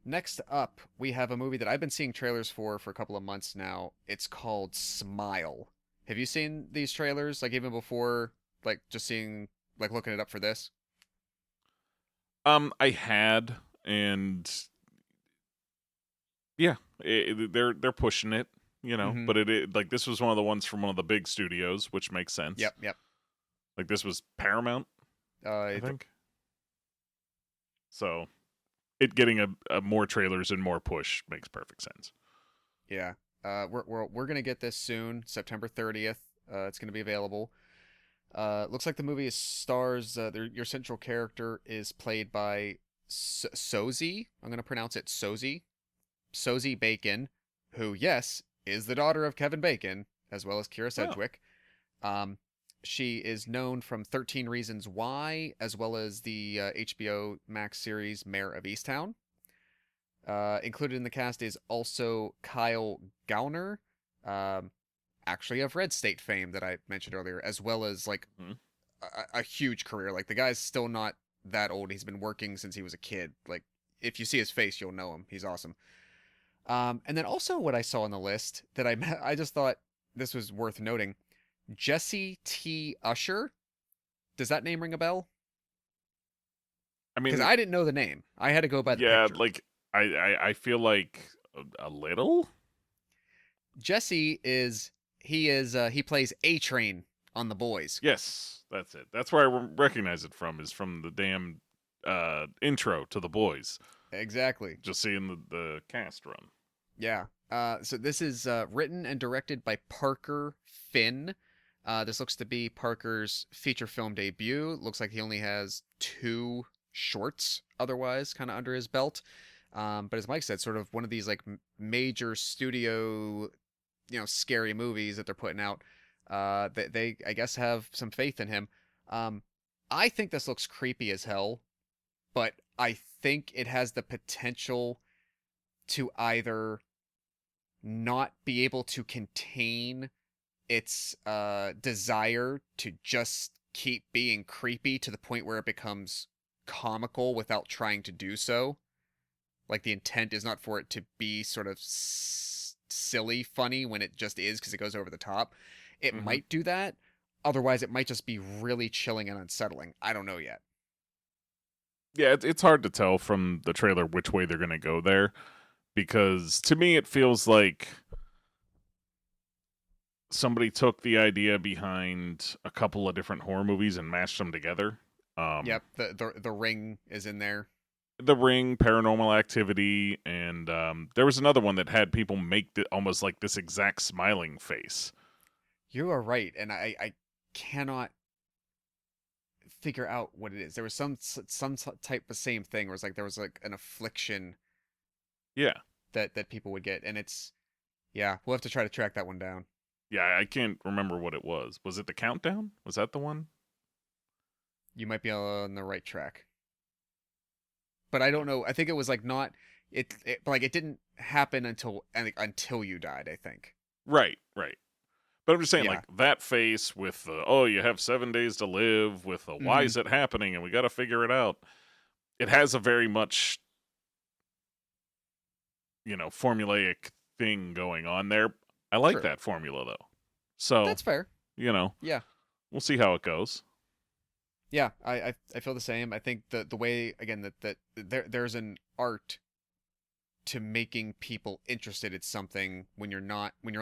Next up, we have a movie that I've been seeing trailers for a couple of months now. It's called Smile. Have you seen these trailers? Like even before, like just seeing, like looking it up for this. I had, and yeah, they're pushing it, you know. Mhm. But like this was one of the ones from one of the big studios, which makes sense. Yep. Like this was Paramount, I I think. So, it getting a more trailers and more push makes perfect sense. Yeah. We're gonna get this soon, September 30th. It's gonna be available. Looks like the movie stars. Your central character is played by Sosie. I'm gonna pronounce it Sosie. Sosie Bacon, who yes is the daughter of Kevin Bacon as well as Kira Sedgwick. She is known from 13 Reasons Why, as well as the HBO Max series Mayor of Easttown. Included in the cast is also Kyle Gauner, actually of Red State fame that I mentioned earlier, as well as like a huge career. Like the guy's still not that old. He's been working since he was a kid. Like if you see his face, you'll know him. He's awesome. And then also what I saw on the list that I just thought this was worth noting. Jesse T. Usher. Does that name ring a bell? I mean, Because I didn't know the name. I had to go by the yeah, picture. like I feel like a little. Jesse he plays A-Train on The Boys. Yes, that's it. That's where I recognize it from. Is from the damn intro to The Boys. Exactly. Just seeing the cast run. Yeah. So this is written and directed by Parker Finn. This looks to be Parker's feature film debut. Looks like he only has 2 shorts otherwise kind of under his belt. But as Mike said, sort of one of these like major studio, scary movies that they're putting out. They I guess have some faith in him. I think this looks creepy as hell, but I think it has the potential to either not be able to contain its desire to just keep being creepy to the point where it becomes comical without trying to do so. Like the intent is not for it to be sort of silly funny when it just is because it goes over the top. It might do that. Otherwise, it might just be really chilling and unsettling. I don't know yet. Yeah, it's hard to tell from the trailer which way they're going to go there, because to me it feels like somebody took the idea behind a couple of different horror movies and mashed them together. Yep, the Ring is in there. The Ring, Paranormal Activity, and there was another one that had people make almost like this exact smiling face. You are right, and I cannot figure out what it is. There was some type of same thing where it's like there was like an affliction Yeah. that people would get, and yeah, we'll have to try to track that one down. Yeah, I can't remember what it was. Was it The Countdown? Was that the one? You might be on the right track, but I don't know. I think it was like not like it didn't happen until you died, I think. Right. But I'm just saying, Yeah. like, that face with the, oh, you have 7 days to live, with the, why is it happening, and we got to figure it out. It has a very much, formulaic thing going on there. I like True. that formula, though. So, That's fair. Yeah. We'll see how it goes. Yeah, I feel the same. I think the way, again, that there's an art to making people interested in something when you're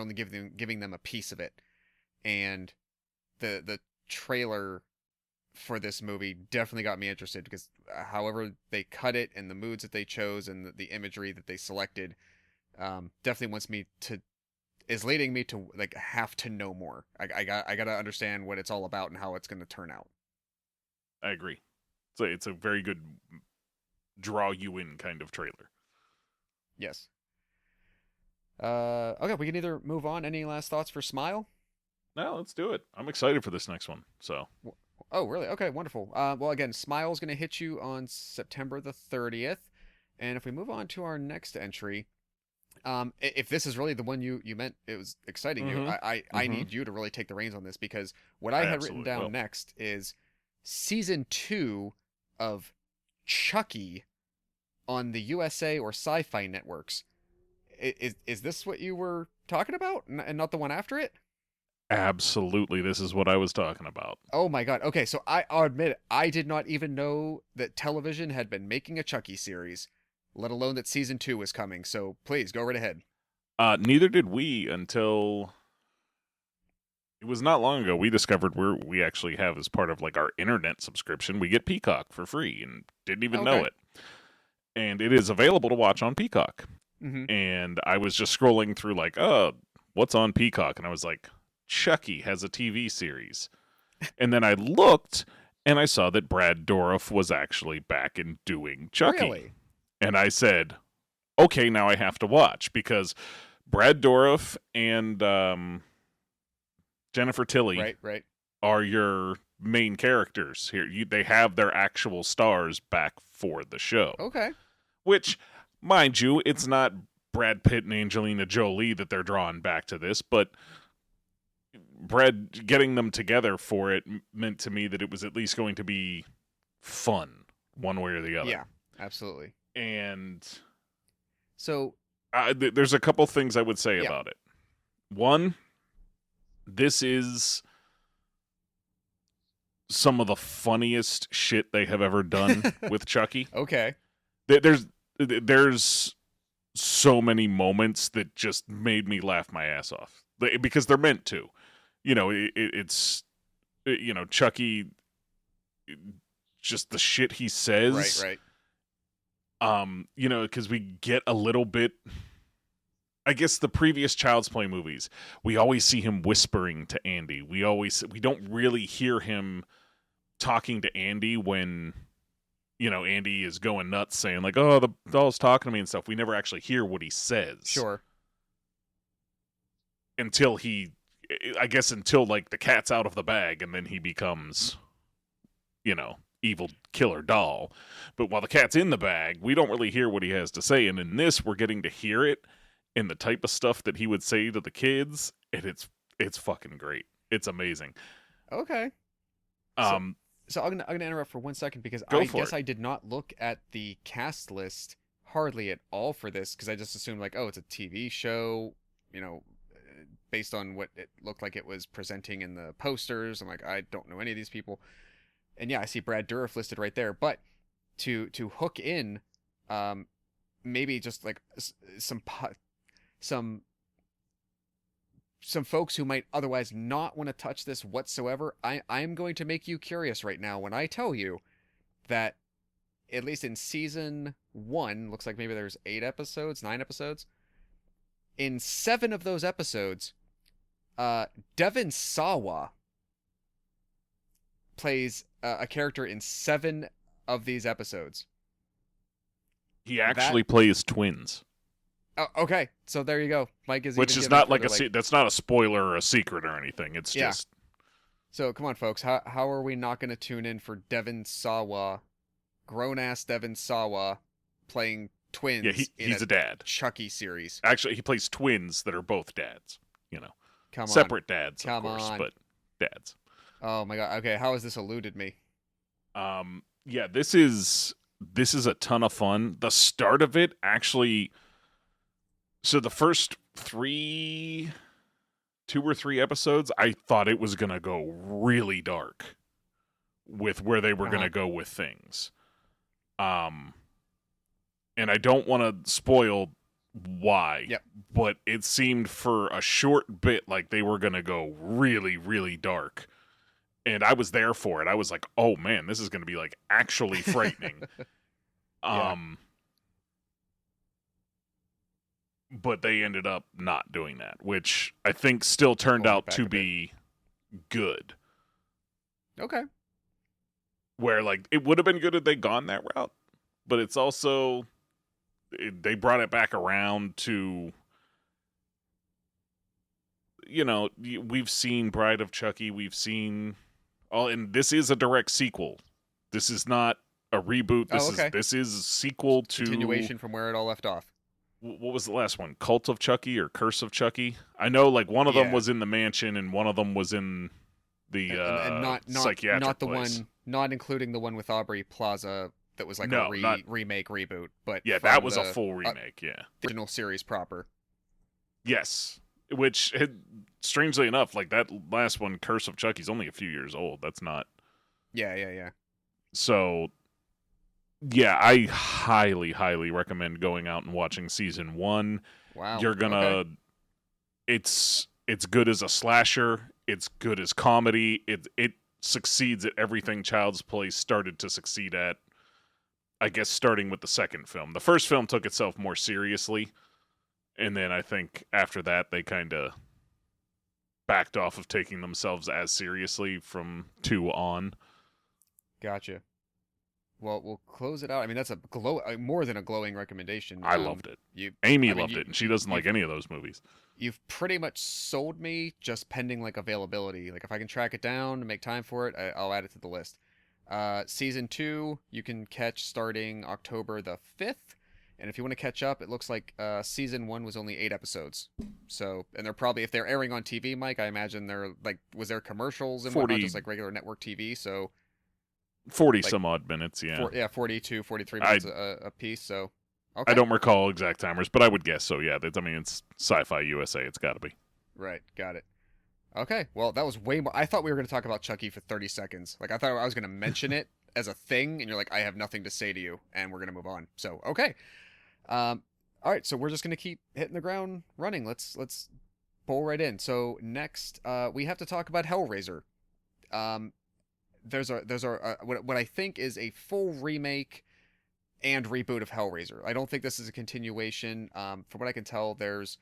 only giving them a piece of it. And the trailer for this movie definitely got me interested because however they cut it and the moods that they chose and the imagery that they selected definitely is leading me to like have to know more. I got to understand what it's all about and how it's going to turn out. I agree. So it's a very good draw you in kind of trailer. Yes. Okay, we can either move on. Any last thoughts for Smile? No, let's do it. I'm excited for this next one. So. Oh, really? Okay, wonderful. Well, again, Smile is going to hit you on September the 30th. And if we move on to our next entry, if this is really the one you meant it was exciting you, I need you to really take the reins on this because what I had written down next is season 2 of Chucky on the USA or Sci-Fi networks. Is this what you were talking about and not the one after it? Absolutely, this is what I was talking about. Oh my god. Okay, so I'll admit it, I did not even know that television had been making a Chucky series, let alone that season 2 was coming. So please go right ahead. Neither did we until it was not long ago. We discovered we actually have as part of like our internet subscription, we get Peacock for free and didn't even know it. And it is available to watch on Peacock. Mm-hmm. And I was just scrolling through like, what's on Peacock? And I was like, Chucky has a TV series. And then I looked and I saw that Brad Dourif was actually back and doing Chucky. Really? And I said, okay, now I have to watch because Brad Dourif and Jennifer Tilly right. are your main characters here. They have their actual stars back for the show. Okay. Which, mind you, it's not Brad Pitt and Angelina Jolie that they're drawing back to this, but Brad getting them together for it meant to me that it was at least going to be fun, one way or the other. Yeah, absolutely. And so there's a couple things I would say about it. One, this is some of the funniest shit they have ever done with Chucky. Okay. There's so many moments that just made me laugh my ass off because they're meant to. It's Chucky, just the shit he says. Right. Because we get a little bit. I guess the previous Child's Play movies, we always see him whispering to Andy. We don't really hear him talking to Andy when, Andy is going nuts saying like, oh, the doll's talking to me and stuff. We never actually hear what he says. Sure. Until like the cat's out of the bag and then he becomes, evil killer doll. But while the cat's in the bag, we don't really hear what he has to say. And in this, we're getting to hear it in the type of stuff that he would say to the kids. And it's fucking great. It's amazing. Okay. So I'm gonna interrupt for 1 second because I guess I did not look at the cast list hardly at all for this because I just assumed like, oh, it's a TV show, based on what it looked like it was presenting in the posters. I'm like, I don't know any of these people. And yeah, I see Brad Dourif listed right there. But to hook in, maybe just like some some folks who might otherwise not want to touch this whatsoever, I'm going to make you curious right now when I tell you that at least in season 1, looks like maybe there's 8 episodes, 9 episodes. In 7 of those episodes, Devon Sawa plays a character in 7 of these episodes. He actually plays twins. Oh, okay, so there you go. Mike is which even is giving not it like further, that's not a spoiler or a secret or anything. It's Yeah. just So come on, folks. How are we not going to tune in for Devon Sawa, grown ass Devon Sawa, playing twins? yeah. in He's a dad. Chucky series. Actually, he plays twins that are both dads. You know, Come on. separate dads, Come of course, on. but dads. Oh my god. Okay, how has this eluded me? Yeah. This is a ton of fun. The start of it actually. So the first 2 or 3 episodes, I thought it was gonna go really dark with where they were gonna go with things. And I don't want to spoil why. Yep. But it seemed for a short bit like they were gonna go really, really dark. And I was there for it. I was like, oh man, this is gonna be like actually frightening. Yeah. But they ended up not doing that, which I think still turned Pulling it out back to a bit. be good. Okay. Where, like, it would have been good if they'd gone that route, but it's also... they brought it back around to... You know, we've seen Bride of Chucky, we've seen... and this is a direct sequel. This is not a reboot. This is a sequel to... Continuation from where it all left off. What was the last one? Cult of Chucky or Curse of Chucky? I know, like, one of them Yeah. was in the mansion and one of them was in the and not psychiatric not the place. one, not including the one with Aubrey Plaza that was like No, a not- remake reboot, but Yeah, from that was the a full remake, yeah. original series proper. Yes. Which, strangely enough, like, that last one, Curse of Chucky's only a few years old. That's not... Yeah. So... Yeah, I highly, highly recommend going out and watching season 1. Wow. You're gonna... Okay. It's good as a slasher. It's good as comedy. It succeeds at everything Child's Play started to succeed at. I guess starting with the second film. The first film took itself more seriously, and then I think after that they kind of backed off of taking themselves as seriously from 2 on. Gotcha. Well, we'll close it out. I mean, that's a more than a glowing recommendation. I loved it. I Amy mean, loved it, and she doesn't like any of those movies. You've pretty much sold me, just pending like availability. Like if I can track it down and make time for it, I'll add it to the list. Season 2 you can catch starting October the 5th, and if you want to catch up, it looks like season 1 was only 8 episodes. So, and they're probably, if they're airing on TV, Mike, I imagine they're like, was there commercials and whatnot, 40 just like regular network TV? So 40 Like, some odd minutes, yeah. 42, 43 minutes a piece. So, okay. I don't recall exact timers, but I would guess so, yeah. I mean, it's Sci-Fi USA. It's got to be. Right, got it. Okay, well, that was way more. I thought we were going to talk about Chucky for 30 seconds. Like, I thought I was going to mention it as a thing, and you're like, I have nothing to say to you, and we're going to move on. So, okay. All right, so we're just going to keep hitting the ground running. Let's pull right in. So, next, we have to talk about Hellraiser. There's what I think is a full remake and reboot of Hellraiser. I don't think this is a continuation. From what I can tell, there's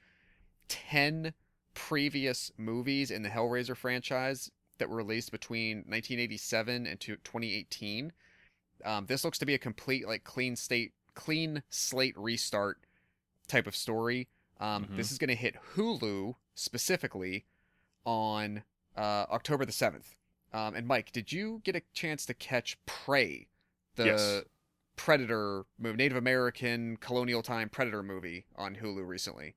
10 previous movies in the Hellraiser franchise that were released between 1987 and 2018. This looks to be a complete, like, clean slate restart type of story. This is going to hit Hulu specifically on October the 7th. And Mike, did you get a chance to catch Prey, the Yes. Predator movie, Native American colonial time Predator movie on Hulu recently?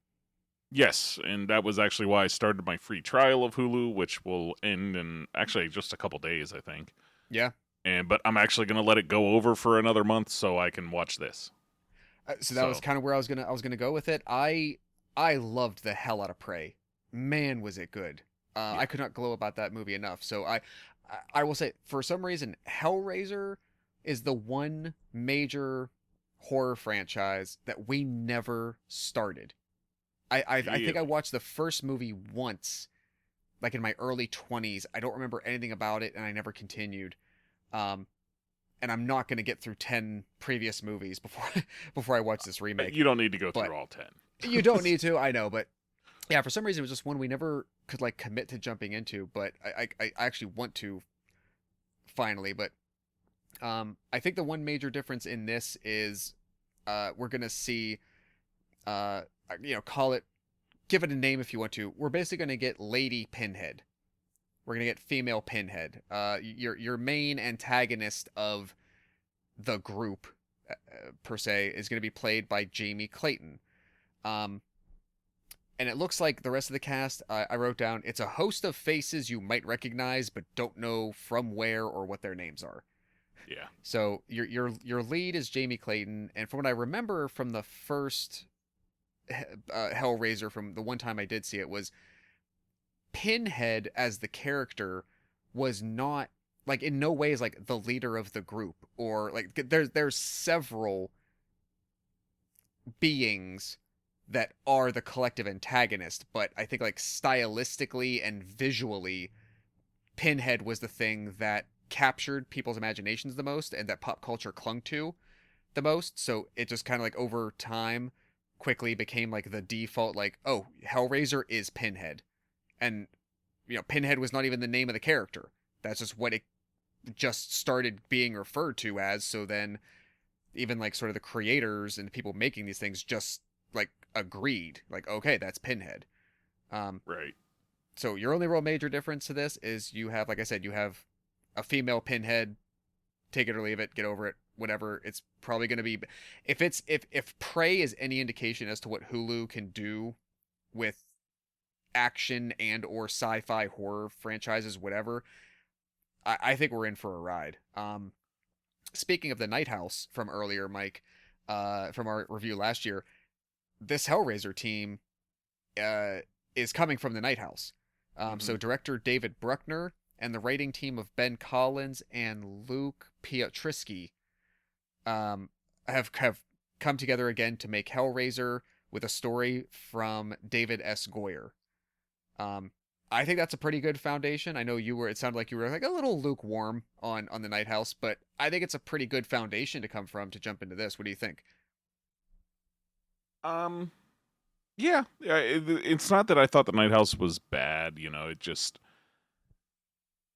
Yes, and that was actually why I started my free trial of Hulu, which will end in actually just a couple days, I think. Yeah. But I'm actually going to let it go over for another month so I can watch this. So that was kind of where I was gonna go with it. I loved the hell out of Prey. Man, was it good. Yeah. I could not glow about that movie enough. So I will say, for some reason, Hellraiser is the one major horror franchise that we never started. I think I Really? watched the first movie once, like in my early 20s. I don't remember anything about it, and I never continued. Um, and I'm not going to get through 10 previous movies before before I watch this remake. You don't need to go But through all 10. you don't need to, I know, but yeah, for some reason it was just one we never could like commit to jumping into, but I actually want to finally. But I think the one major difference in this is we're gonna see call it, give it a name if you want to. We're basically gonna get Lady Pinhead. We're gonna get female Pinhead. Your main antagonist of the group per se is gonna be played by Jamie Clayton. Um, and it looks like the rest of the cast, I wrote down, it's a host of faces you might recognize but don't know from where or what their names are. Yeah. So your lead is Jamie Clayton, and from what I remember from the first Hellraiser, from the one time I did see it, was Pinhead as the character was not, like, in no way is like the leader of the group, or like there's several beings that are the collective antagonist, but I think like stylistically and visually, Pinhead was the thing that captured people's imaginations the most and that pop culture clung to the most. So it just kind of like over time quickly became like the default, like, oh, Hellraiser is Pinhead. And Pinhead was not even the name of the character. That's just what it just started being referred to as. So then even like sort of the creators and the people making these things just like agreed, like, okay, that's Pinhead. Right. So your only real major difference to this is you have, like I said, you have a female Pinhead. Take it or leave it, get over it, whatever. It's probably going to be, if Prey is any indication as to what Hulu can do with action and or sci-fi horror franchises, whatever, I think we're in for a ride. Speaking of the Night House from earlier, Mike, from our review last year, this Hellraiser team is coming from the Night House. So director David Bruckner and the writing team of Ben Collins and Luke Piotrowski have come together again to make Hellraiser with a story from David S. Goyer. I think that's a pretty good foundation. I know it sounded like you were like a little lukewarm on the Night House, but I think it's a pretty good foundation to come from to jump into this. What do you think? Yeah. It's not that I thought the Night House was bad, it just,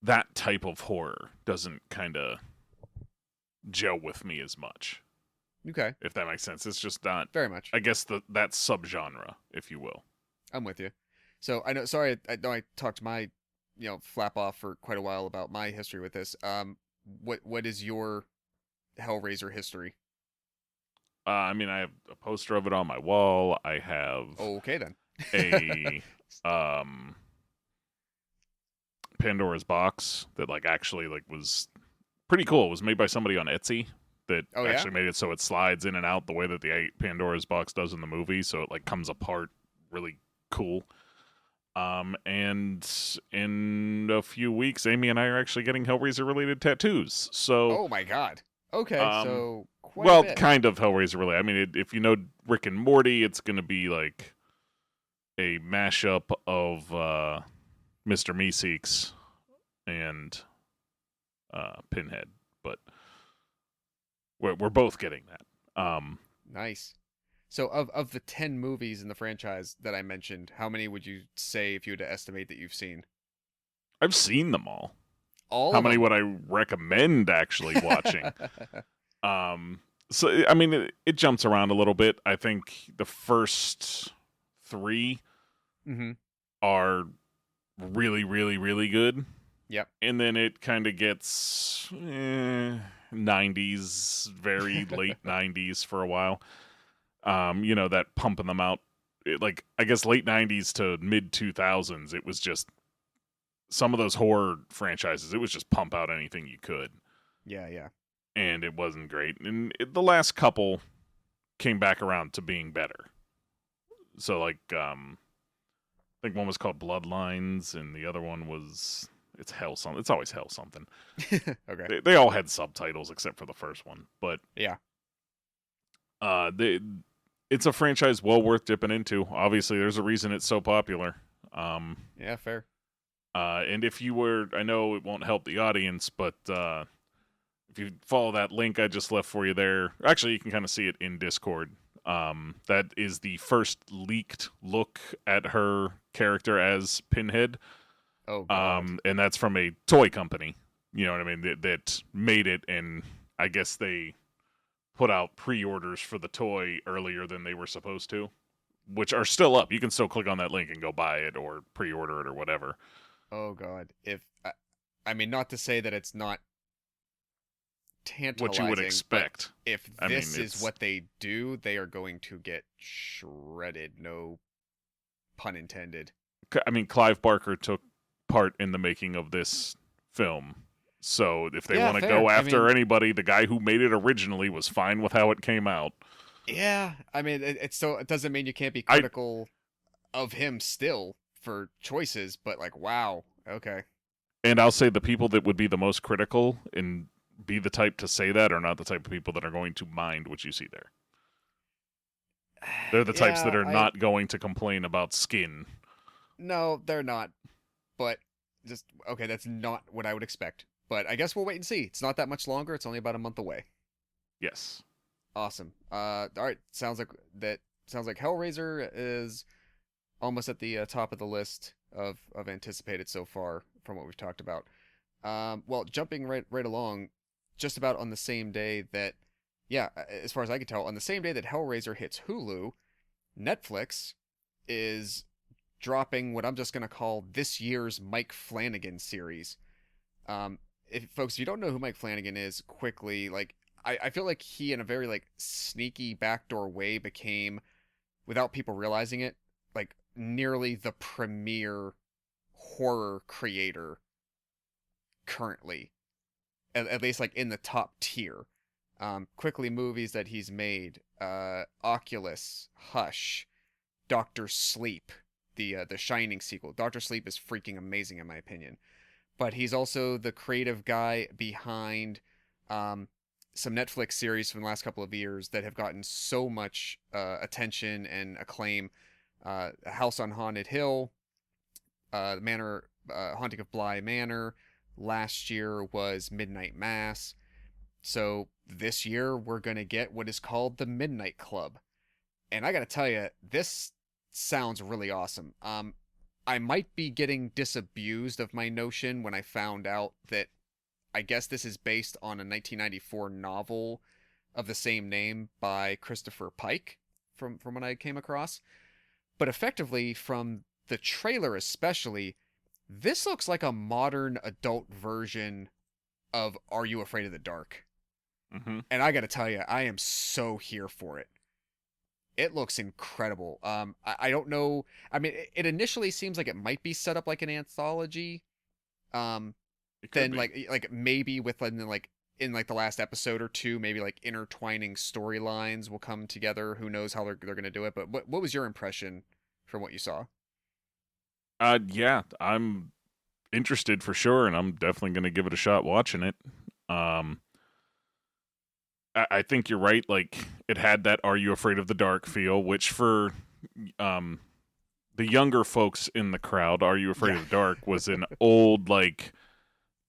that type of horror doesn't kind of gel with me as much. Okay. If that makes sense. It's just not, Very much. I guess, that subgenre, if you will. I'm with you. So I know, sorry, I know I talked my, flap off for quite a while about my history with this. What is your Hellraiser history? I have a poster of it on my wall. I have Okay then. a Pandora's box that actually was pretty cool. It was made by somebody on Etsy that actually made it so it slides in and out the way that the Pandora's box does in the movie, so it comes apart really cool. And in a few weeks, Amy and I are actually getting Hellraiser related tattoos. So oh my god. Okay, so quite well, a bit. kind of Hellraiser related. If you know Rick and Morty, it's going to be like a mashup of Mr. Meeseeks and Pinhead, but we're both getting that. Nice. So of the 10 movies in the franchise that I mentioned, how many would you say, if you had to estimate, that you've seen? I've seen them all. All How of many them? would I recommend actually watching? So it jumps around a little bit. I think the first 3 Mm-hmm. are really, really, really good. Yep. And then it kind of gets 90s, very late 90s for a while. That pumping them out. I guess late 90s to mid 2000s, it was just some of those horror franchises. It was just pump out anything you could. Yeah. And it wasn't great. And the last couple came back around to being better. So I think one was called Bloodlines, and the other one was it's Hell something. It's always Hell something. Okay. They all had subtitles except for the first one, but Yeah. it's a franchise well worth dipping into. Obviously, there's a reason it's so popular. Yeah, fair. And if you were, I know it won't help the audience, but if you follow that link I just left for you there, actually, you can kind of see it in Discord. That is the first leaked look at her character as Pinhead. Oh, God. And that's from a toy company. You know what I mean? That made it, and I guess they put out pre-orders for the toy earlier than they were supposed to, which are still up. You can still click on that link and go buy it or pre-order it or whatever. Oh, God. I mean, not to say that it's not tantalizing, What you would but expect. if I mean, this is it's- what they do, they are going to get shredded. No pun intended. I mean, Clive Barker took part in the making of this film. So if they Yeah, want to fair. go I after mean- anybody, the guy who made it originally was fine with how it came out. Yeah, I mean, it still it doesn't mean you can't be I- critical of him still for choices, but like, wow, okay. And I'll say the people that would be the most critical and be the type to say that are not the type of people that are going to mind what you see there. They're the types that Yeah, are not going to complain about skin. No, they're not. But just okay, that's not what I would expect. But I guess we'll wait and see. It's not that much longer. It's only about a month away. Yes. Awesome. All right. Sounds like Hellraiser is almost at the top of the list of anticipated so far from what we've talked about. Well, jumping right along, just about on the same day that, yeah, as far as I can tell, on the same day that Hellraiser hits Hulu, Netflix is dropping what I'm just gonna call this year's Mike Flanagan series. If you don't know who Mike Flanagan is, quickly, like I feel like he, in a very like sneaky backdoor way, became, without people realizing it, like nearly the premier horror creator currently, at least like in the top tier. Quickly, movies that he's made: Oculus, Hush, Doctor Sleep, the Shining sequel. Doctor Sleep is freaking amazing in my opinion. But he's also the creative guy behind some Netflix series from the last couple of years that have gotten so much attention and acclaim. House on Haunted Hill, the Manor, Haunting of Bly Manor. Last year was Midnight Mass. So this year we're gonna get what is called the Midnight Club, and I gotta tell you, this sounds really awesome. I might be getting disabused of my notion when I found out that I guess this is based on a 1994 novel of the same name by Christopher Pike, from what I came across. But effectively, from the trailer especially, this looks like a modern adult version of Are You Afraid of the Dark? Mm-hmm. And I gotta tell you, I am so here for it. It looks incredible. I don't know. I mean, it initially seems like it might be set up like an anthology. Then like maybe within like in like the last episode or two, maybe like intertwining storylines will come together. Who knows how they're gonna do it? But what was your impression from what you saw? Yeah, I'm interested for sure, and I'm definitely going to give it a shot watching it. I think you're right. Like, it had that "Are You Afraid of the Dark" feel, which for the younger folks in the crowd, "Are You Afraid of the Dark" was an old like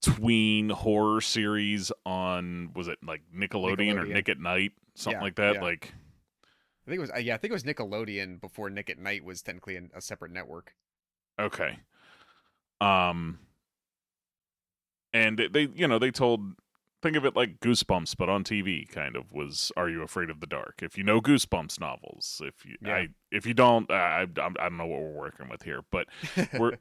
tween horror series on, was it like Nickelodeon or Nickelodeon. Nick at Night, something Yeah, like that. yeah. Like, I think it was I think it was Nickelodeon before Nick at Night was technically a separate network. okay, and they told. Think of it like Goosebumps, but on TV. Kind of was "Are You Afraid of the Dark?" If you know Goosebumps novels, if you don't, I don't know what we're working with here, but we're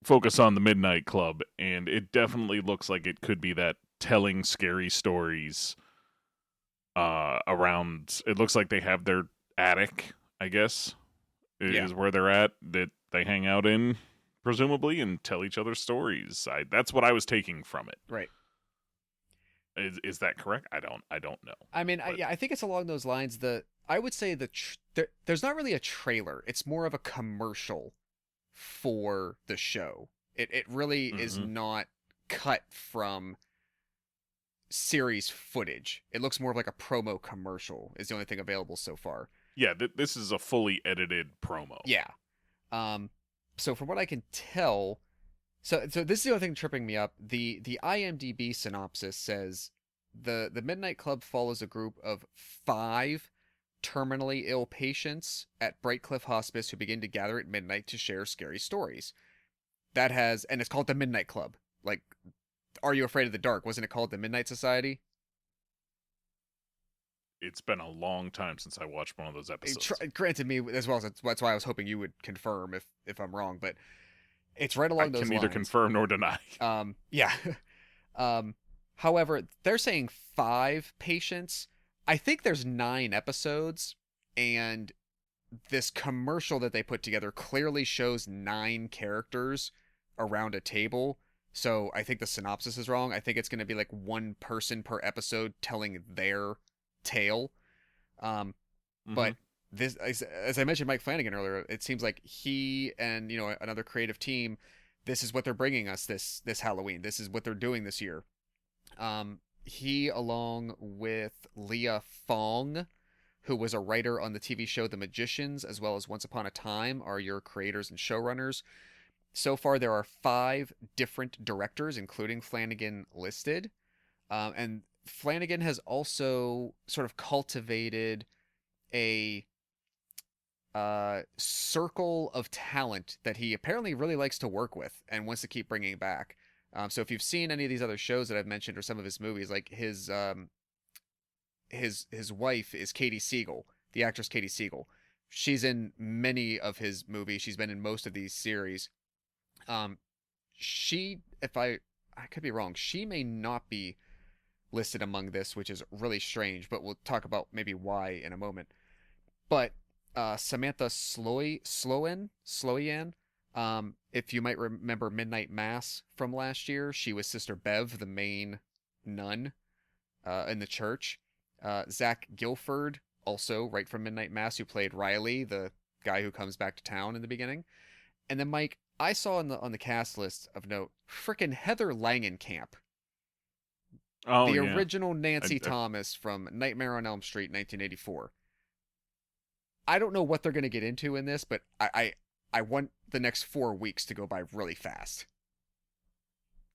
focus on the Midnight Club, and it definitely looks like it could be that telling scary stories. Around, it looks like they have their attic, I guess, is where they're at, that they hang out in, presumably, and tell each other stories. That's what I was taking from it. Right. Is that correct? I don't know. I mean, I think it's along those lines. I would say there's not really a trailer. It's more of a commercial for the show. It really is Mhm. not cut from series footage. It looks more of like a promo commercial. Is the only thing available so far. Yeah, this is a fully edited promo. Yeah. So from what I can tell, so this is the only thing tripping me up. The IMDb synopsis says the Midnight Club follows a group of 5 terminally ill patients at Brightcliff Hospice who begin to gather at midnight to share scary stories. And it's called the Midnight Club. Like, Are You Afraid of the Dark? Wasn't it called the Midnight Society? It's been a long time since I watched one of those episodes. Granted, me as well. That's why I was hoping you would confirm if I'm wrong, but it's right along those lines. I can neither confirm nor deny. Yeah. However, they're saying 5 patients. I think there's 9 episodes, and this commercial that they put together clearly shows 9 characters around a table. So I think the synopsis is wrong. I think it's going to be like 1 person per episode telling their tale. But this, as I mentioned Mike Flanagan earlier, it seems like he and another creative team, this is what they're bringing us this Halloween. This is what they're doing this year. He, along with Leah Fong, who was a writer on the TV show The Magicians, as well as Once Upon a Time, are your creators and showrunners. So far, there are 5 different directors, including Flanagan, listed. And Flanagan has also sort of cultivated a circle of talent that he apparently really likes to work with and wants to keep bringing back. So if you've seen any of these other shows that I've mentioned or some of his movies, like his wife is Katie Siegel, the actress Katie Siegel. She's in many of his movies. She's been in most of these series. If I could be wrong, she may not be listed among this, which is really strange, but we'll talk about maybe why in a moment. But Samantha Sloyan, if you might remember Midnight Mass from last year, she was Sister Bev, the main nun in the church. Zach Gilford, also right from Midnight Mass, who played Riley, the guy who comes back to town in the beginning. And then Mike, I saw on the cast list of note, frickin' Heather Langenkamp. Oh, the yeah. original Nancy Thomas from Nightmare on Elm Street, 1984. I don't know what they're going to get into in this, but I want the next 4 weeks to go by really fast.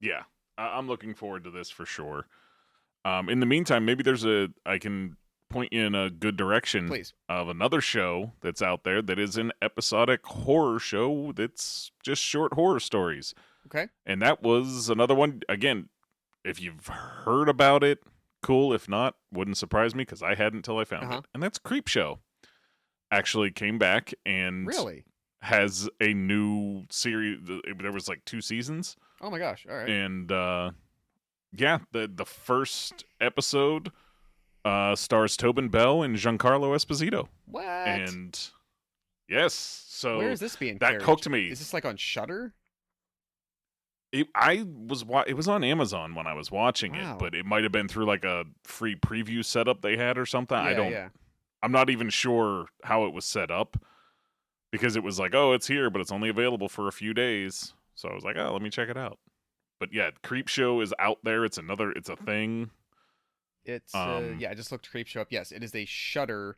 Yeah, I'm looking forward to this for sure. In the meantime, maybe I can point you in a good direction. Please. Of another show that's out there that is an episodic horror show that's just short horror stories. Okay. And that was another one. Again, if you've heard about it, cool. If not, wouldn't surprise me because I hadn't until I found it. And that's Creepshow. Actually came back and really has a new series. There was like 2 seasons. Oh my gosh. All right. And yeah, the first episode stars Tobin Bell and Giancarlo Esposito. What? And yes, so where is this being that carried? hooked me. Is this like on Shudder? It was on Amazon when I was watching it, but it might have been through like a free preview setup they had or something. Yeah. I'm not even sure how it was set up because it was like, oh, it's here, but it's only available for a few days. So I was like, oh, let me check it out. But yeah, Creepshow is out there. It's a thing. It's I just looked Creepshow up. Yes, it is a Shudder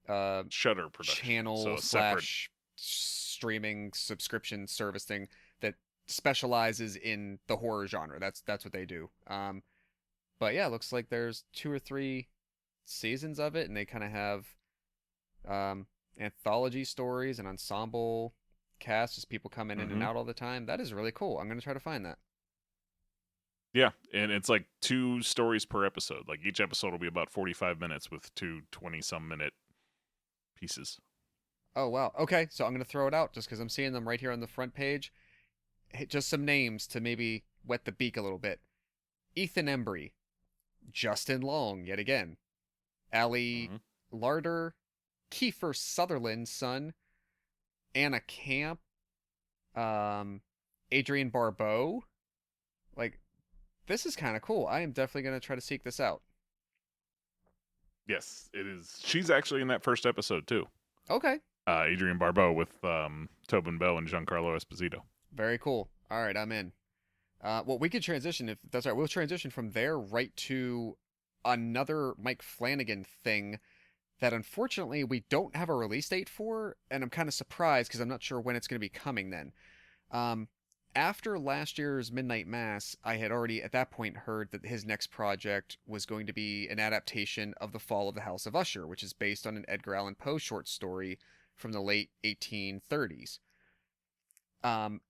production channel so / streaming subscription service thing that specializes in the horror genre. That's what they do. But yeah, it looks like there's 2 or 3 seasons of it, and they kind of have anthology stories and ensemble cast, just people coming in and out all the time. That is really cool. I'm gonna try to find that. Yeah, and it's like 2 stories per episode. Like each episode will be about 45 minutes with 2 20-some minute pieces. Oh wow. Okay, so I'm gonna throw it out just because I'm seeing them right here on the front page. Just some names to maybe wet the beak a little bit. Ethan Embry, Justin Long, yet again, Ali Larder, Kiefer Sutherland's son, Anna Camp, Adrian Barbeau. Like, this is kind of cool. I am definitely going to try to seek this out. Yes, it is. She's actually in that first episode, too. Okay. Adrian Barbeau with Tobin Bell and Giancarlo Esposito. Very cool. All right, I'm in. Well, we could transition if that's right. We'll transition from there right to another Mike Flanagan thing that unfortunately we don't have a release date for, and I'm kind of surprised because I'm not sure when it's going to be coming then. Um, After last year's Midnight Mass, I had already at that point heard that his next project was going to be an adaptation of The Fall of the House of Usher, which is based on an Edgar Allan Poe short story from the late 1830s.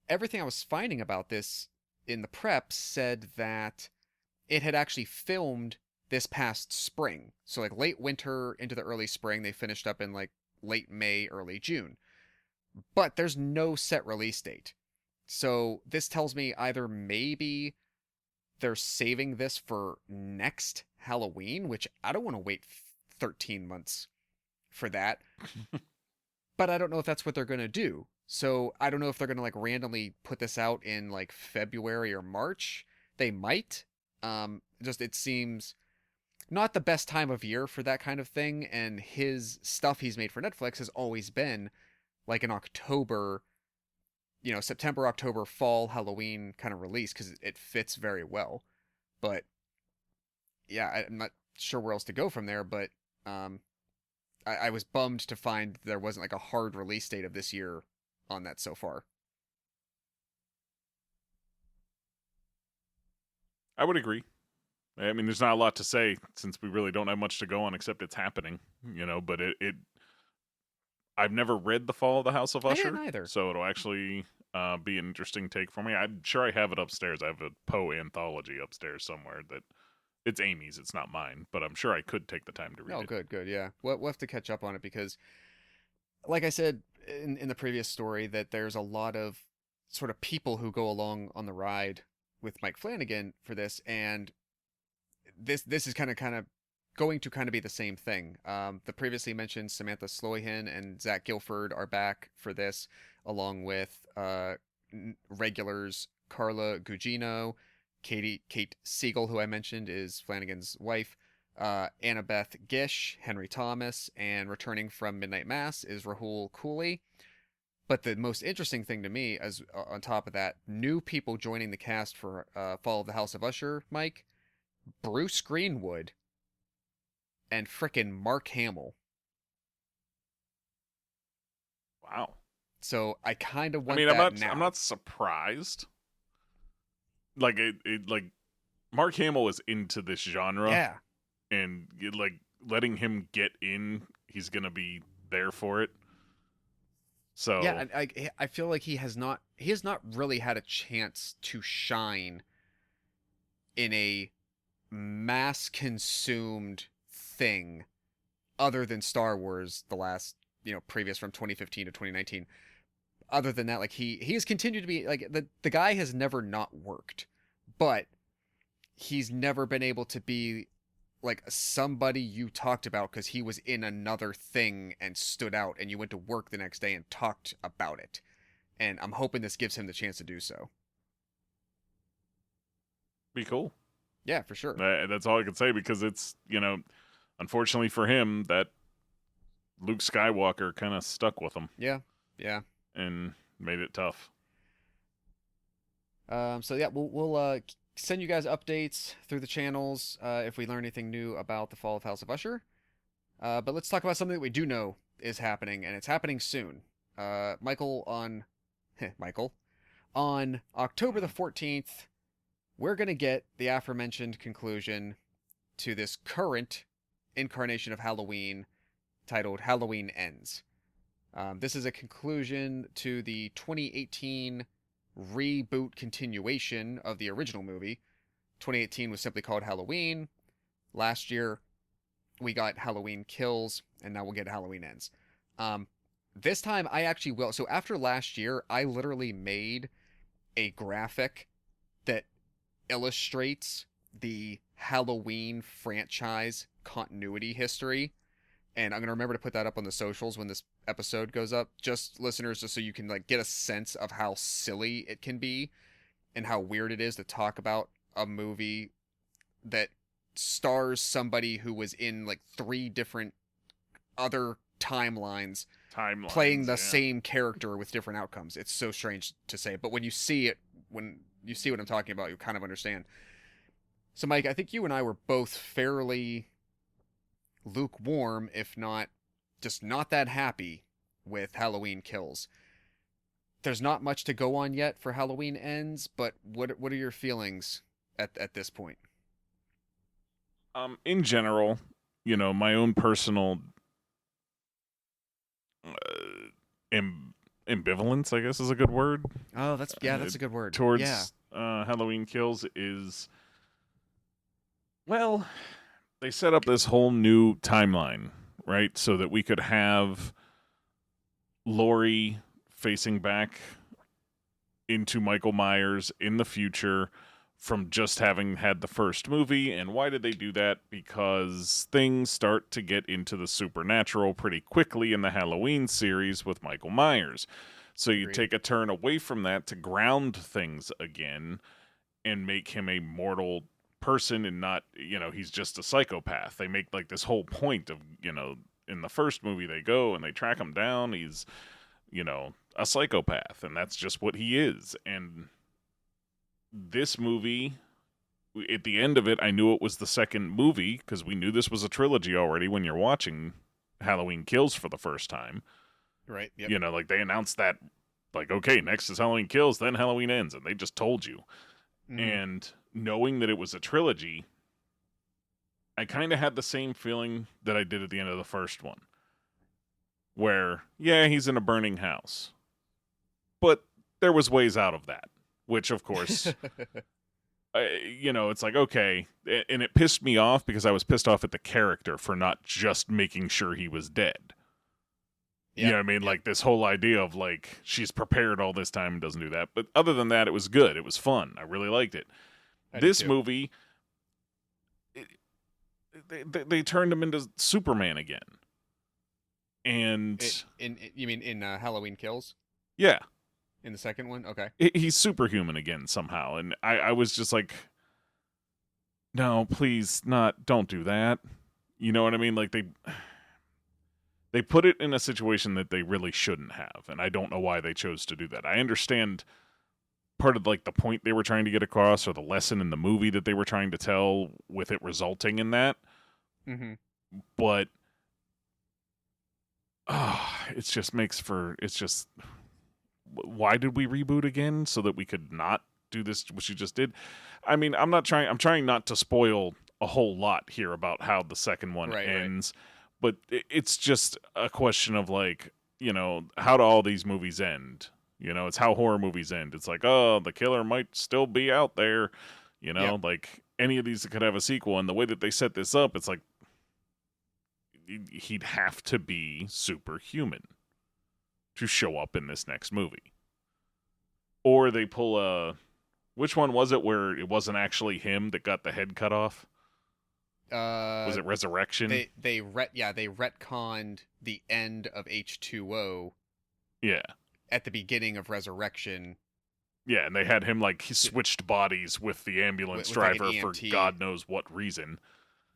Everything I was finding about this in the prep said that it had actually filmed this past spring. So like late winter into the early spring, they finished up in like late May, early June. But there's no set release date. So this tells me either maybe they're saving this for next Halloween, which I don't want to wait 13 months for that. But I don't know if that's what they're going to do. So I don't know if they're going to like randomly put this out in like February or March. They might. Just it seems not the best time of year for that kind of thing, and his stuff he's made for Netflix has always been like an October, September, October, fall, Halloween kind of release because it fits very well. But yeah, I'm not sure where else to go from there, but I was bummed to find there wasn't like a hard release date of this year on that so far. I would agree. I mean, there's not a lot to say since we really don't have much to go on except it's happening, but I've never read The Fall of the House of I Usher. hadn't either. So it'll actually be an interesting take for me. I'm sure I have it upstairs. I have a Poe anthology upstairs somewhere that it's Amy's, it's not mine, but I'm sure I could take the time to read it. Oh, good, yeah. We'll have to catch up on it because, like I said in the previous story, that there's a lot of sort of people who go along on the ride with Mike Flanagan for this, and this is kind of going to kind of be the same thing. The previously mentioned Samantha Sloyan and Zach Gilford are back for this, along with regulars Carla Gugino, Kate Siegel, who I mentioned is Flanagan's wife, Annabeth Gish, Henry Thomas, and returning from Midnight Mass is Rahul Cooley. But the most interesting thing to me, as on top of that, new people joining the cast for Fall of the House of Usher, Mike, Bruce Greenwood, and frickin' Mark Hamill. Wow. So I kind of want I'm not surprised. Like like Mark Hamill is into this genre. Yeah. And like letting him get in, he's gonna be there for it. So yeah, I feel like he has not really had a chance to shine in a mass consumed thing other than Star Wars, the last, previous from 2015 to 2019. Other than that, like he has continued to be like the guy has never not worked, but he's never been able to be like somebody you talked about because he was in another thing and stood out, and you went to work the next day and talked about it. And I'm hoping this gives him the chance to do so. Be cool. Yeah, for sure. That's all I can say, because it's, unfortunately for him, that Luke Skywalker kind of stuck with him. Yeah. And made it tough. So yeah, we'll send you guys updates through the channels if we learn anything new about the Fall of House of Usher. But let's talk about something that we do know is happening, and it's happening soon. Michael, on October the 14th, we're going to get the aforementioned conclusion to this current incarnation of Halloween titled Halloween Ends. This is a conclusion to the 2018 reboot continuation of the original movie. 2018 was simply called Halloween. Last year, we got Halloween Kills, and now we'll get Halloween Ends. This time, I actually will. So after last year, I literally made a graphic that illustrates the Halloween franchise continuity history. And I'm going to remember to put that up on the socials when this episode goes up. Just listeners, just so you can like get a sense of how silly it can be and how weird it is to talk about a movie that stars somebody who was in like 3 different other timelines playing the same character with different outcomes. It's so strange to say, but when you see it, when you see what I'm talking about, you kind of understand. So, Mike, I think you and I were both fairly lukewarm, if not just not that happy with Halloween Kills. There's not much to go on yet for Halloween Ends, but what are your feelings at this point? In general, my own personal ambivalence, I guess is a good word, Oh, that's a good word. towards Yeah. Halloween Kills is, well, they set up this whole new timeline, right? So that we could have Laurie facing back into Michael Myers in the future from just having had the first movie. And why did they do that? Because things start to get into the supernatural pretty quickly in the Halloween series with Michael Myers. So you Agreed. take a turn away from that to ground things again and make him a mortal person and not, he's just a psychopath. They make like this whole point of, in the first movie they go and they track him down. He's, a psychopath, and that's just what he is. And this movie, at the end of it, I knew it was the second movie because we knew this was a trilogy already when you're watching Halloween Kills for the first time. Right. Yep. Like they announced that, like, okay, next is Halloween Kills, then Halloween Ends, and they just told you. Mhm. And knowing that it was a trilogy, I kind of had the same feeling that I did at the end of the first one. Where, yeah, he's in a burning house. But there was ways out of that. Which, of course, it's like, okay. And it pissed me off because I was pissed off at the character for not just making sure he was dead. You know what I mean? Yep. Like this whole idea of like, she's prepared all this time and doesn't do that. But other than that, it was good. It was fun. I really liked it. I did This too. movie, they turned him into Superman again. And You mean in Halloween Kills? yeah, In the second one? Okay. he's superhuman again somehow. And I was just like, no, please, don't do that. You know what I mean? Like they put it in a situation that they really shouldn't have, and I don't know why they chose to do that. I understand part of like the point they were trying to get across or the lesson in the movie that they were trying to tell with it resulting in that, Mm-hmm. but it's just why did we reboot again so that we could not do this what you just did? I mean, I'm trying not to spoil a whole lot here about how the second one ends. But it's just a question of like, how do all these movies end? It's how horror movies end. It's like, oh, the killer might still be out there. Yep. Like any of these could have a sequel. And the way that they set this up, it's like he'd have to be superhuman to show up in this next movie. Or they pull which one was it where it wasn't actually him that got the head cut off? Was it Resurrection? They retconned the end of H2O. Yeah. At the beginning of Resurrection. Yeah, and they had him like he switched bodies with the ambulance with like driver an for EMT. God knows what reason.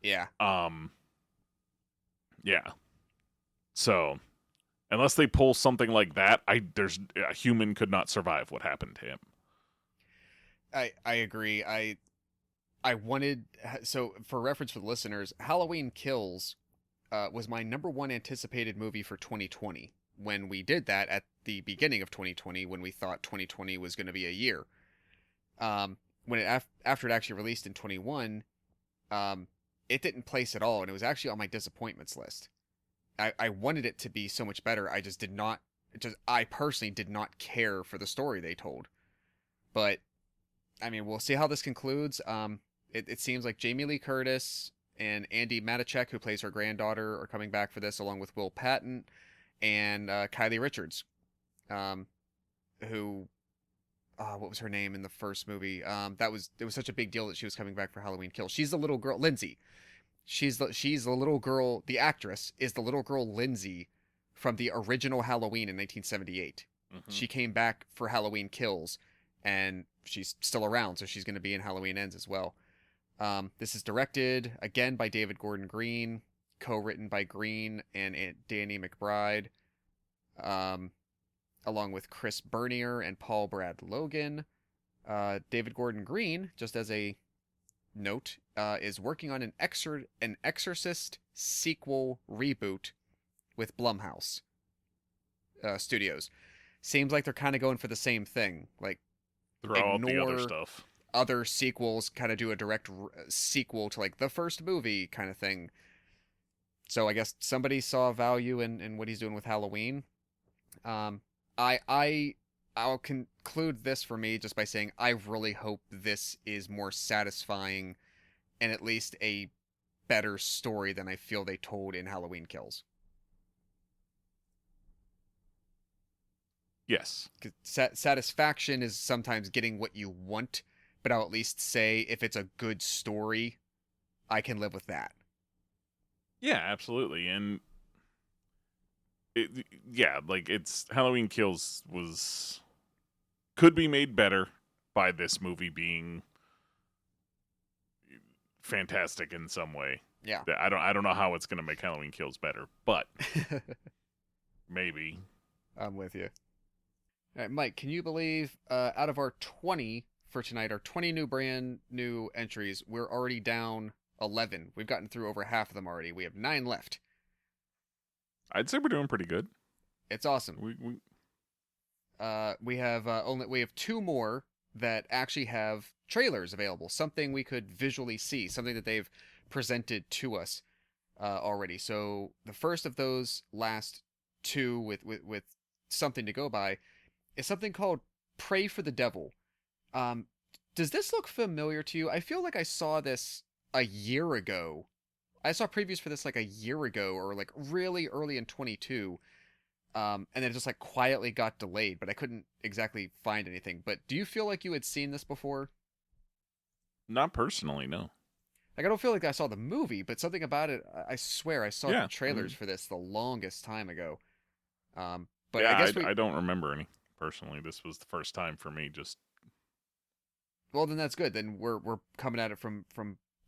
Yeah. Yeah. So, unless they pull something like that, there's a human could not survive what happened to him. I agree. I wanted, so for reference for the listeners, Halloween Kills was my number one anticipated movie for 2020 when we did that at the beginning of 2020 when we thought 2020 was going to be a year. When after it actually released in 21, it didn't place at all, and it was actually on my disappointments list. I wanted it to be so much better. I personally did not care for the story they told. But I mean, we'll see how this concludes. It seems like Jamie Lee Curtis and Andy Matichak, who plays her granddaughter, are coming back for this, along with Will Patton and Kylie Richards, who, what was her name in the first movie? It was such a big deal that she was coming back for Halloween Kills. She's the little girl, Lindsay. She's the little girl. The actress is the little girl Lindsay from the original Halloween in 1978. Mm-hmm. She came back for Halloween Kills, and she's still around, so she's going to be in Halloween Ends as well. This is directed again by David Gordon Green, co-written by Green and Danny McBride, along with Chris Bernier and Paul Brad Logan. David Gordon Green, just as a note, is working on an Exorcist sequel reboot with Blumhouse Studios. Seems like they're kind of going for the same thing. Like, Throw out the other ignore stuff. other sequels, kind of do a direct sequel to like the first movie kind of thing. So I guess somebody saw value in what he's doing with Halloween. Um, I'll conclude this for me just by saying I really hope this is more satisfying and at least a better story than I feel they told in Halloween Kills. Yes. 'Cause satisfaction is sometimes getting what you want, but I'll at least say if it's a good story, I can live with that. Yeah, absolutely. And yeah, like it's Halloween Kills could be made better by this movie being fantastic in some way. Yeah. I don't know how it's going to make Halloween Kills better, but maybe. I'm with you. All right, Mike, can you believe out of our 20 for tonight, our 20 brand new entries, we're already down 11. We've gotten through over half of them already. We have 9 left. I'd say we're doing pretty good. It's awesome. We have 2 more that actually have trailers available, something we could visually see, something that they've presented to us already. So the first of those last 2 with something to go by is something called Pray for the Devil. Does this look familiar to you? I feel like I saw this a year ago. I saw previews for this like a year ago or like really early in 22. And then it just like quietly got delayed, but I couldn't exactly find anything. But do you feel like you had seen this before? Not personally, no. Like I don't feel like I saw the movie, but something about it, I swear I saw Yeah, the trailers mm. for this the longest time ago. But Yeah, I guess I don't remember any personally. This was the first time for me. Just well, then that's good. Then we're coming at it from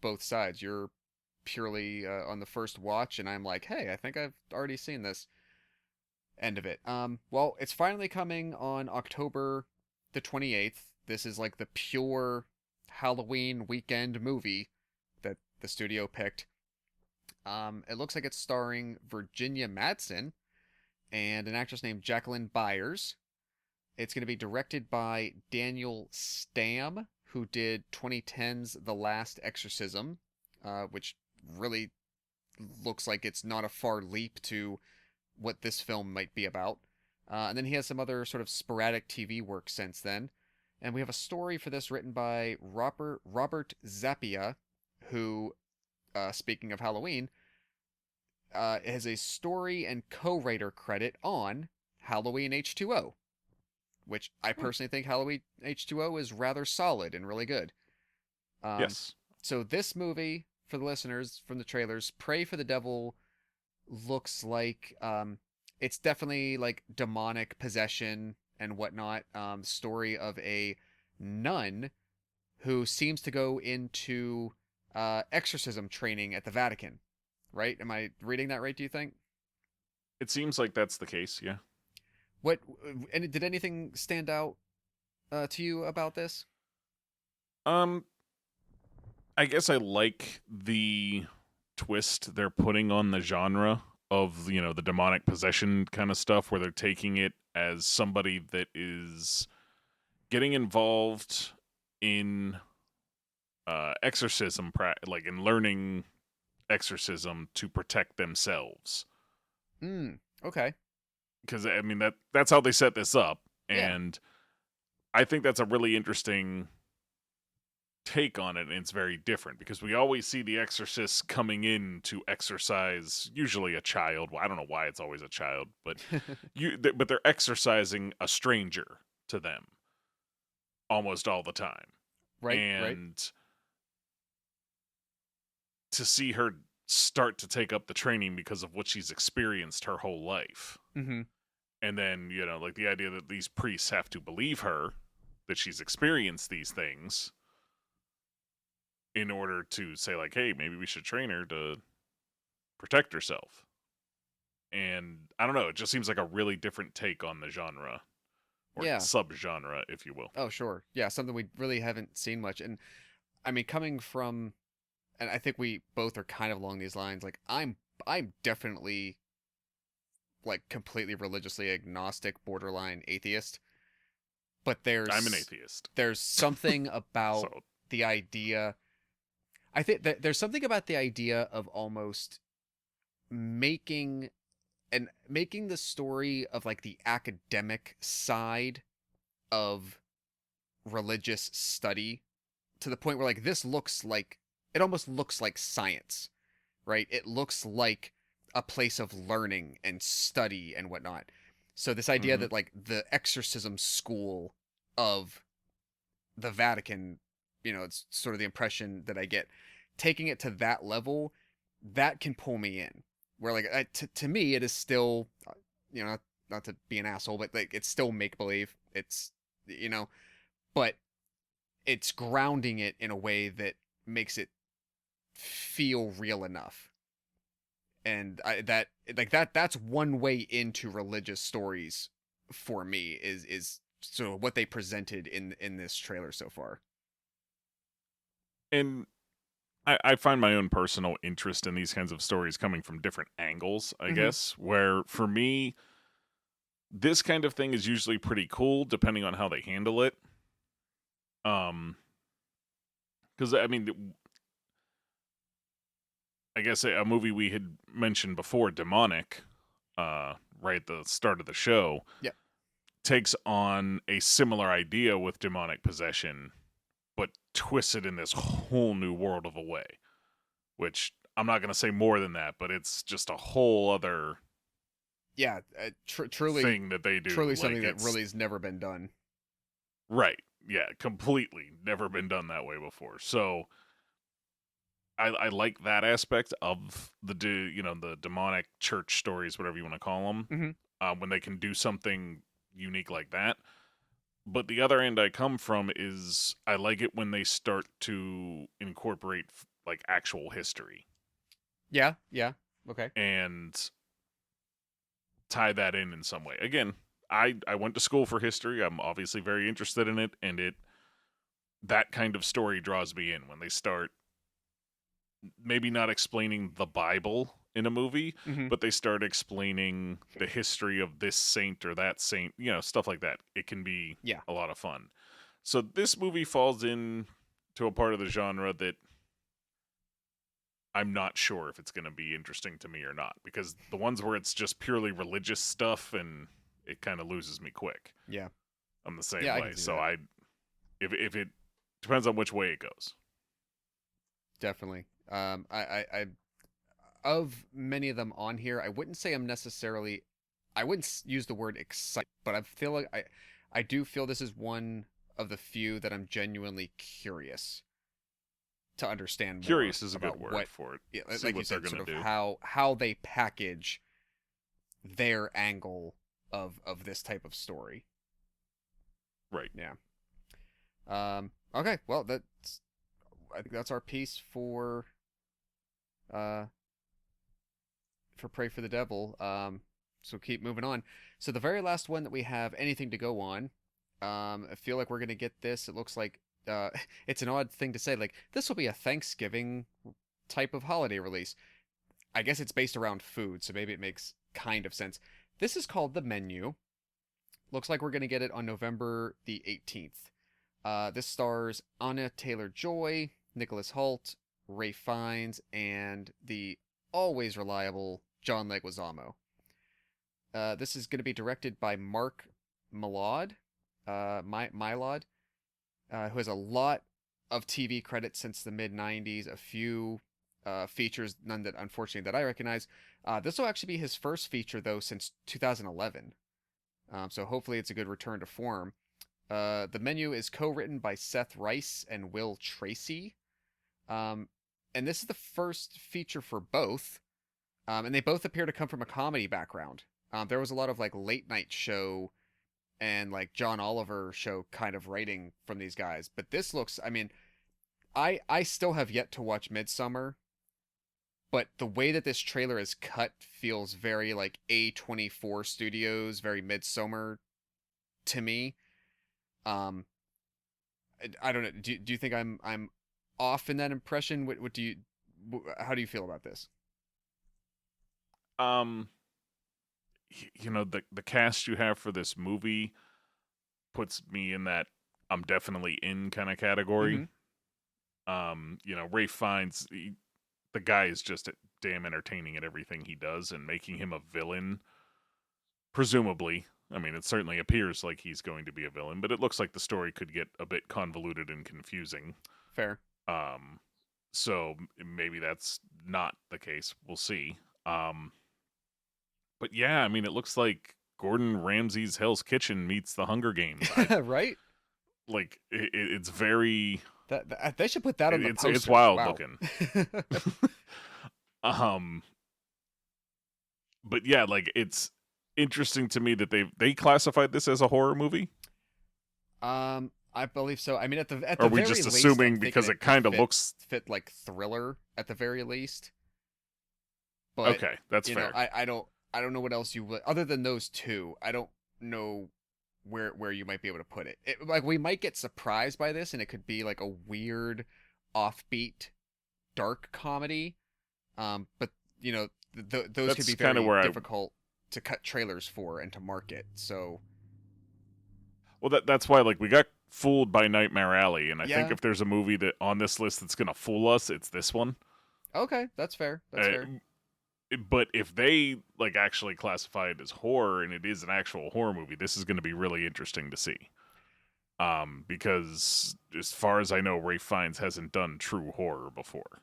both sides. You're purely on the first watch, and I'm like, hey, I think I've already seen this. End of it. Well, it's finally coming on October the 28th. This is like the pure Halloween weekend movie that the studio picked. It looks like it's starring Virginia Madsen and an actress named Jacqueline Byers. It's going to be directed by Daniel Stamm, who did 2010's The Last Exorcism, which really looks like it's not a far leap to what this film might be about. And then he has some other sort of sporadic TV work since then. And we have a story for this written by Robert Zappia, who, speaking of Halloween, has a story and co-writer credit on Halloween H2O, which I personally think Halloween H2O is rather solid and really good. yes. So this movie, for the listeners from the trailers, Pray for the Devil looks like it's definitely like demonic possession and whatnot. Story of a nun who seems to go into exorcism training at the Vatican. Right? Am I reading that right, do you think? It seems like that's the case, yeah. What and did anything stand out to you about this? I guess I like the twist they're putting on the genre of, you know, the demonic possession kind of stuff, where they're taking it as somebody that is getting involved in exorcism, like in learning exorcism to protect themselves. Okay. Because I mean that's how they set this up, Yeah. and I think that's a really interesting take on it, and it's very different because we always see the exorcists coming in to exorcise usually a child. Well, I don't know why it's always a child, but but they're exorcising a stranger to them almost all the time. Right. And to see her start to take up the training because of what she's experienced her whole life. Mm-hmm. And then, you know, like the idea that these priests have to believe her, that she's experienced these things in order to say, like, hey, maybe we should train her to protect herself. And I don't know, it just seems like a really different take on the genre or Yeah. subgenre, if you will. Oh, sure. Yeah, something we really haven't seen much. And I mean, coming from, and I think we both are kind of along these lines. Like, I'm definitely like completely religiously agnostic, borderline atheist. But I'm an atheist, there's something about so the idea. I think that there's something about the idea of almost making making the story of like the academic side of religious study to the point where like this looks like it almost looks like science, right? It looks like a place of learning and study and whatnot. So this idea Mhm. that like the exorcism school of the Vatican, it's sort of the impression that I get. Taking it to that level, that can pull me in. Where like to me, it is still, not to be an asshole, but like it's still make believe. It's but it's grounding it in a way that makes it feel real enough. And that's one way into religious stories for me is sort of what they presented in this trailer so far. and I find my own personal interest in these kinds of stories coming from different angles, I Mhm. guess. Where for me, this kind of thing is usually pretty cool, depending on how they handle it. Because I mean, I guess a movie we had mentioned before, Demonic, right at the start of the show, Yeah. takes on a similar idea with demonic possession, but twists it in this whole new world of a way. Which I'm not going to say more than that, but it's just a whole other Yeah, truly thing that they do. truly Like, something that it's- really has never been done. right. Yeah, completely never been done that way before. So I like that aspect of the the demonic church stories, whatever you want to call them, Mhm. when they can do something unique like that. But the other end I come from is I like it when they start to incorporate like actual history Yeah, okay. and tie that in some way. Again, I went to school for history. I'm obviously very interested in it, and that kind of story draws me in when they start maybe not explaining the Bible in a movie, Mhm. but they start explaining the history of this saint or that saint, stuff like that. It can be Yeah. a lot of fun. So this movie falls in to a part of the genre that I'm not sure if it's going to be interesting to me or not, because the ones where it's just purely religious stuff and it kind of loses me quick. Yeah. I'm the same Yeah, I way. can see So that. if it depends on which way it goes. Definitely. I of many of them on here, I wouldn't say I'm necessarily I wouldn't use the word excited, but I feel like I do feel this is one of the few that I'm genuinely curious to understand more Curious is a good about word what, for it. yeah, See like you what they're said, sort going to of do. how they package their angle of this type of story. Right. Yeah. Okay. Well, I think that's our piece uh for Pray for the Devil. So keep moving on. So the very last one that we have anything to go on. I feel like we're gonna get this. It looks like it's an odd thing to say. Like this will be a Thanksgiving type of holiday release. I guess it's based around food, so maybe it makes kind of sense. This is called The Menu. Looks like we're gonna get it on November the 18th. This stars Anna Taylor-Joy, Nicholas Hoult, Ray Fiennes, and the always reliable John Leguizamo. This is going to be directed by Mark Mylod, who has a lot of TV credits since the mid '90s. A few features, none that unfortunately that I recognize. This will actually be his first feature though since 2011. So hopefully it's a good return to form. The Menu is co-written by Seth Rice and Will Tracy. Um, and this is the first feature for both. And they both appear to come from a comedy background. There was a lot of like late night show and like John Oliver show kind of writing from these guys. But this looks, I mean, I still have yet to watch Midsummer, but the way that this trailer is cut feels very like A24 Studios, very Midsummer to me. I don't know. Do you think I'm off in that impression? What do you how do you feel about this? Um, the cast you have for this movie puts me in that I'm definitely in kind of category. Ray Fiennes, the guy is just damn entertaining at everything he does, and making him a villain, presumably. I mean, it certainly appears like he's going to be a villain, but it looks like the story could get a bit convoluted and confusing. Fair. So maybe that's not the case. We'll see. But yeah, I mean, it looks like Gordon Ramsay's Hell's Kitchen meets the Hunger Games. Right? Like it's very. That they should put that on the poster. It's wild Wow. looking. But yeah, like it's interesting to me that they classified this as a horror movie. I believe so. I mean, at the or are we very just least, assuming I'm because thinking it kind of fit- looks fit like thriller at the very least. But okay? That's fair. I don't know what else you would other than those two. I don't know where you might be able to put it. Like we might get surprised by this, and it could be like a weird, offbeat, dark comedy. But those That's could be kinda very where difficult to cut trailers for and to market. So Well, that's why like we got fooled by Nightmare Alley, and I think Yeah. if there's a movie that on this list that's gonna fool us, it's this one. okay, that's fair. That's fair. But if they like actually classify it as horror and it is an actual horror movie, this is going to be really interesting to see. Because as far as I know, Ray Fiennes hasn't done true horror before.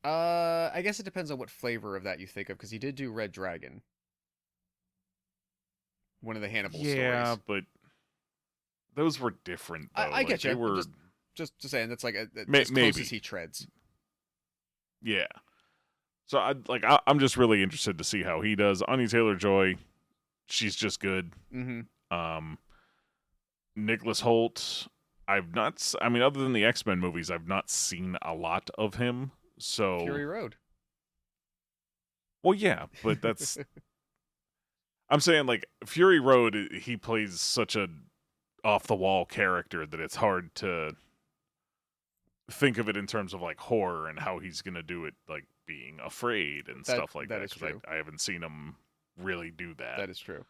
I guess it depends on what flavor of that you think of, because he did do Red Dragon, one of the Hannibal Yeah, stories. but those were different. Though. I get They you. were, Just saying that's like as Maybe. close as he treads. yeah. So I'm just really interested to see how he does. Anya Taylor-Joy, she's just good. Mm-hmm. Nicholas Hoult, I've not. I mean, other than the X-Men movies, I've not seen a lot of him. So Fury Road. Well, yeah, but that's. I'm saying like Fury Road, he plays such a off the wall character that it's hard to think of it in terms of like horror and how he's gonna do it, like being afraid and stuff like that that. is 'cause true. I haven't seen him really do that. That is true.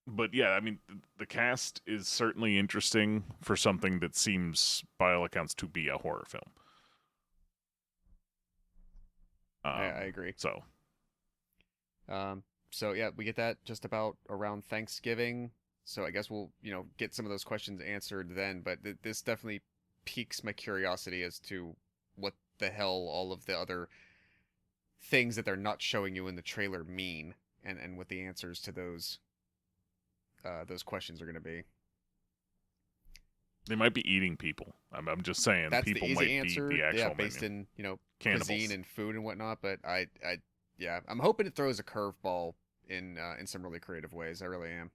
But yeah, I mean, the cast is certainly interesting for something that seems, by all accounts, to be a horror film. I agree. So, So yeah, we get that just about around Thanksgiving. So I guess we'll get some of those questions answered then. But this definitely piques my curiosity as to what the hell all of the other things that they're not showing you in the trailer mean, and what the answers to those questions are going to be. they might be eating people. I'm just saying, That's people the easy might answer. be the actual Yeah, based menu. in Cannibals. cuisine and food and whatnot. But I'm hoping it throws a curveball in some really creative ways. I really am.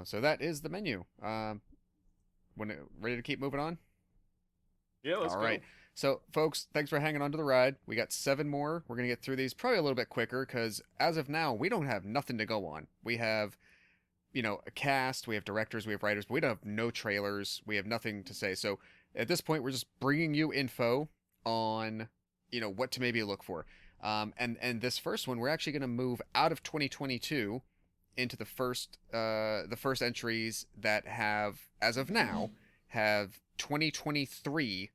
So that is the menu. Ready to keep moving on? Yeah, let's All go. right. So, folks, thanks for hanging on to the ride. We got 7 more. We're going to get through these probably a little bit quicker because as of now, we don't have nothing to go on. We have, a cast, we have directors, we have writers, but we don't have no trailers. We have nothing to say. So, at this point, we're just bringing you info on, what to maybe look for. And this first one, we're actually going to move out of 2022 into the first entries that have, as of now, have 2023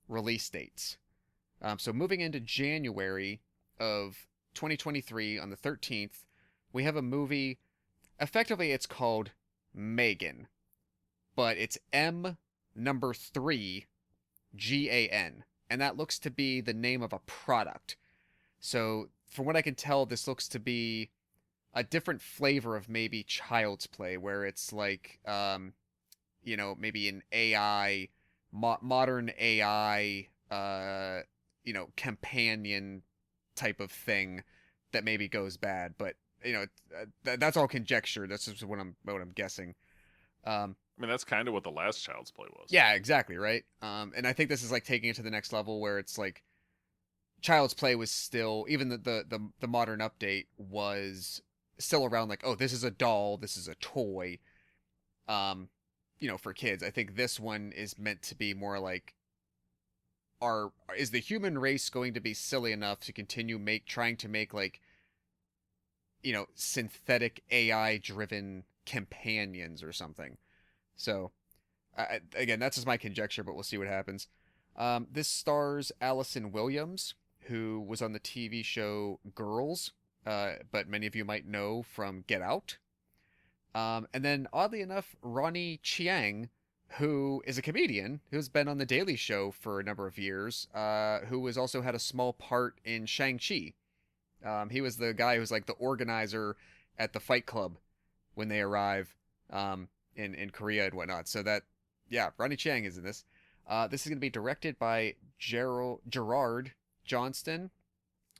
release dates. So moving into January of 2023 on the 13th, we have a movie. Effectively, it's called Megan, but it's M number 3 GAN, and that looks to be the name of a product. So from what I can tell, this looks to be a different flavor of maybe Child's Play, where it's like, maybe an AI, modern AI, companion type of thing that maybe goes bad. But that's all conjecture. That's just what I'm guessing. I mean, that's kind of what the last Child's Play was. Yeah, exactly, right. And I think this is like taking it to the next level where it's like Child's Play was still, even the modern update was still around, like, oh, this is a doll, this is a toy, for kids. I think this one is meant to be more like, is the human race going to be silly enough to continue trying to make, like, synthetic AI driven companions or something. So again, that's just my conjecture, but we'll see what happens. This stars Allison Williams, who was on the TV show Girls, but many of you might know from Get Out. And then, oddly enough, Ronnie Chiang, who is a comedian who's been on The Daily Show for a number of years, who has also had a small part in Shang-Chi. He was the guy who's like the organizer at the Fight Club when they arrive in Korea and whatnot. So Ronnie Chiang is in this. This is going to be directed by Gerard Johnston,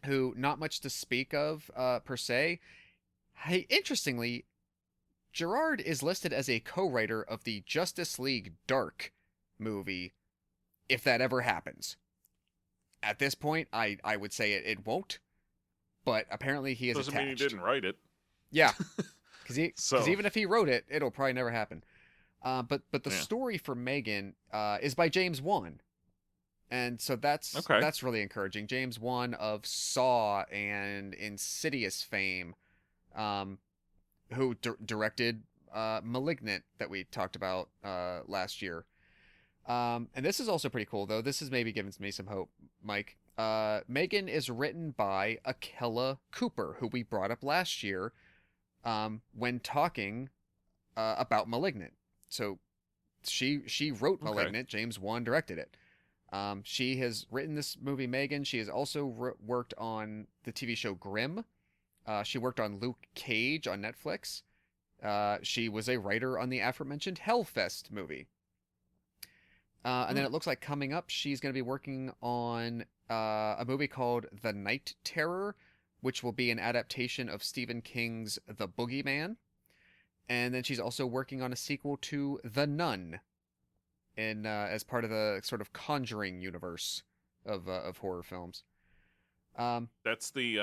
who not much to speak of per se. Hey, interestingly, Gerard is listed as a co-writer of the Justice League Dark movie, if that ever happens. At this point, I would say it won't, but apparently he is Doesn't attached. mean he didn't write it. Yeah, because even if he wrote it, it'll probably never happen. But the story for Megan is by James Wan. And so that's really encouraging. James Wan of Saw and Insidious fame, who directed Malignant that we talked about last year. And this is also pretty cool, though. This has maybe given me some hope, Mike. Megan is written by Akela Cooper, who we brought up last year when talking about Malignant. So she wrote Malignant. James Wan directed it. She has written this movie, Megan. She has also worked on the TV show Grimm. She worked on Luke Cage on Netflix. She was a writer on the aforementioned Hellfest movie. And then it looks like coming up, she's going to be working on a movie called The Night Terror, which will be an adaptation of Stephen King's The Boogeyman. And then she's also working on a sequel to The Nun, as part of the sort of Conjuring universe of horror films. That's the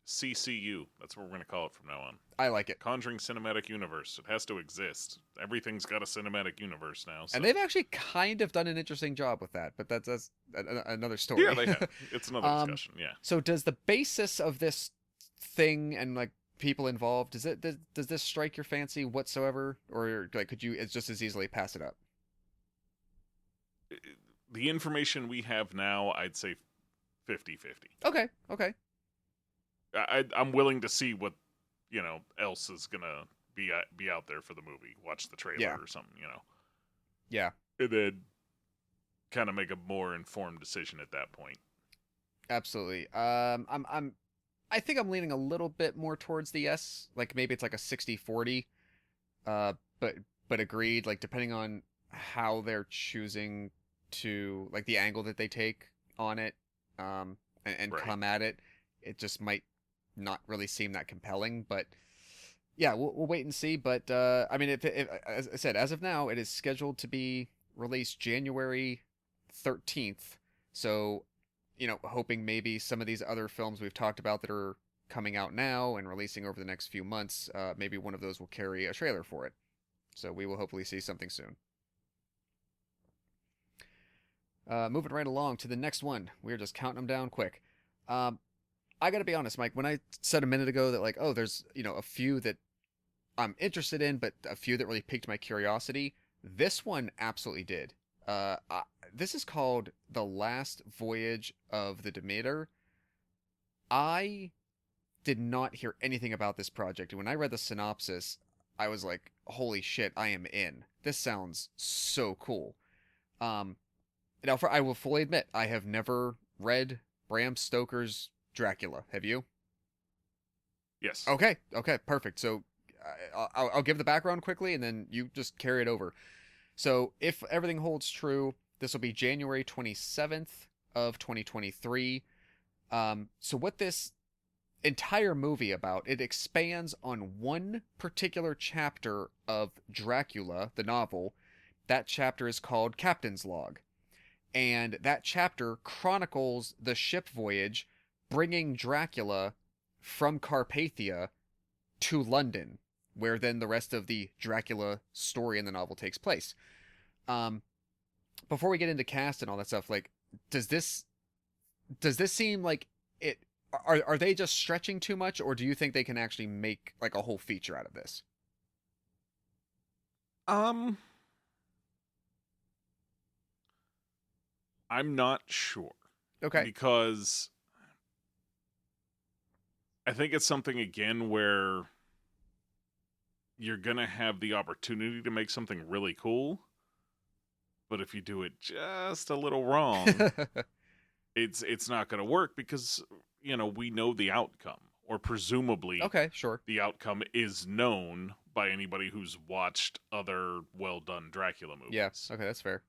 CCU. That's what we're going to call it from now on. I like it. Conjuring Cinematic Universe. It has to exist. Everything's got a cinematic universe now. So. And they've actually kind of done an interesting job with that, but that's another story. Yeah, they have. It's another discussion, yeah. So does the basis of this thing and, like, people involved, does this strike your fancy whatsoever? Or, like, could you just as easily pass it up? The information we have now, I'd say 50-50. Okay. I'm willing to see what, else is gonna be out there for the movie. Watch the trailer or something, Yeah. And then kind of make a more informed decision at that point. Absolutely. I think I'm leaning a little bit more towards the yes. Like, maybe it's like a 60-40. But agreed, like, depending on how they're choosing to, like, the angle that they take on it, and right. come at it, it just might not really seem that compelling. But yeah, we'll wait and see. But I mean, if as I said, as of now, it is scheduled to be released January 13th. So, hoping maybe some of these other films we've talked about that are coming out now and releasing over the next few months, maybe one of those will carry a trailer for it. So we will hopefully see something soon. Moving right along to the next one. We're just counting them down quick. I gotta be honest, Mike, when I said a minute ago that, like, oh, there's, a few that I'm interested in, but a few that really piqued my curiosity, this one absolutely did. This is called The Last Voyage of the Demeter. I did not hear anything about this project, and when I read the synopsis, I was like, holy shit, I am in. This sounds so cool. Now, I will fully admit, I have never read Bram Stoker's Dracula. Have you? Yes. Okay, perfect. So I'll give the background quickly, and then you just carry it over. So if everything holds true, this will be January 27th of 2023. So what this entire movie about, it expands on one particular chapter of Dracula, the novel. That chapter is called Captain's Log. and that chapter chronicles the ship voyage bringing Dracula from Carpathia to London, where then the rest of the Dracula story in the novel takes place. Um, Before we get into cast and all that stuff, like, does this seem like it? Are they just stretching too much, or do you think they can actually make like a whole feature out of this? I'm not sure Okay. because I think it's something again where you're gonna have the opportunity to make something really cool, but if you do it just a little wrong, it's not gonna work because we know the outcome, or presumably Okay, sure. the outcome is known by anybody who's watched other well done Dracula movies. Yeah. Okay, that's fair.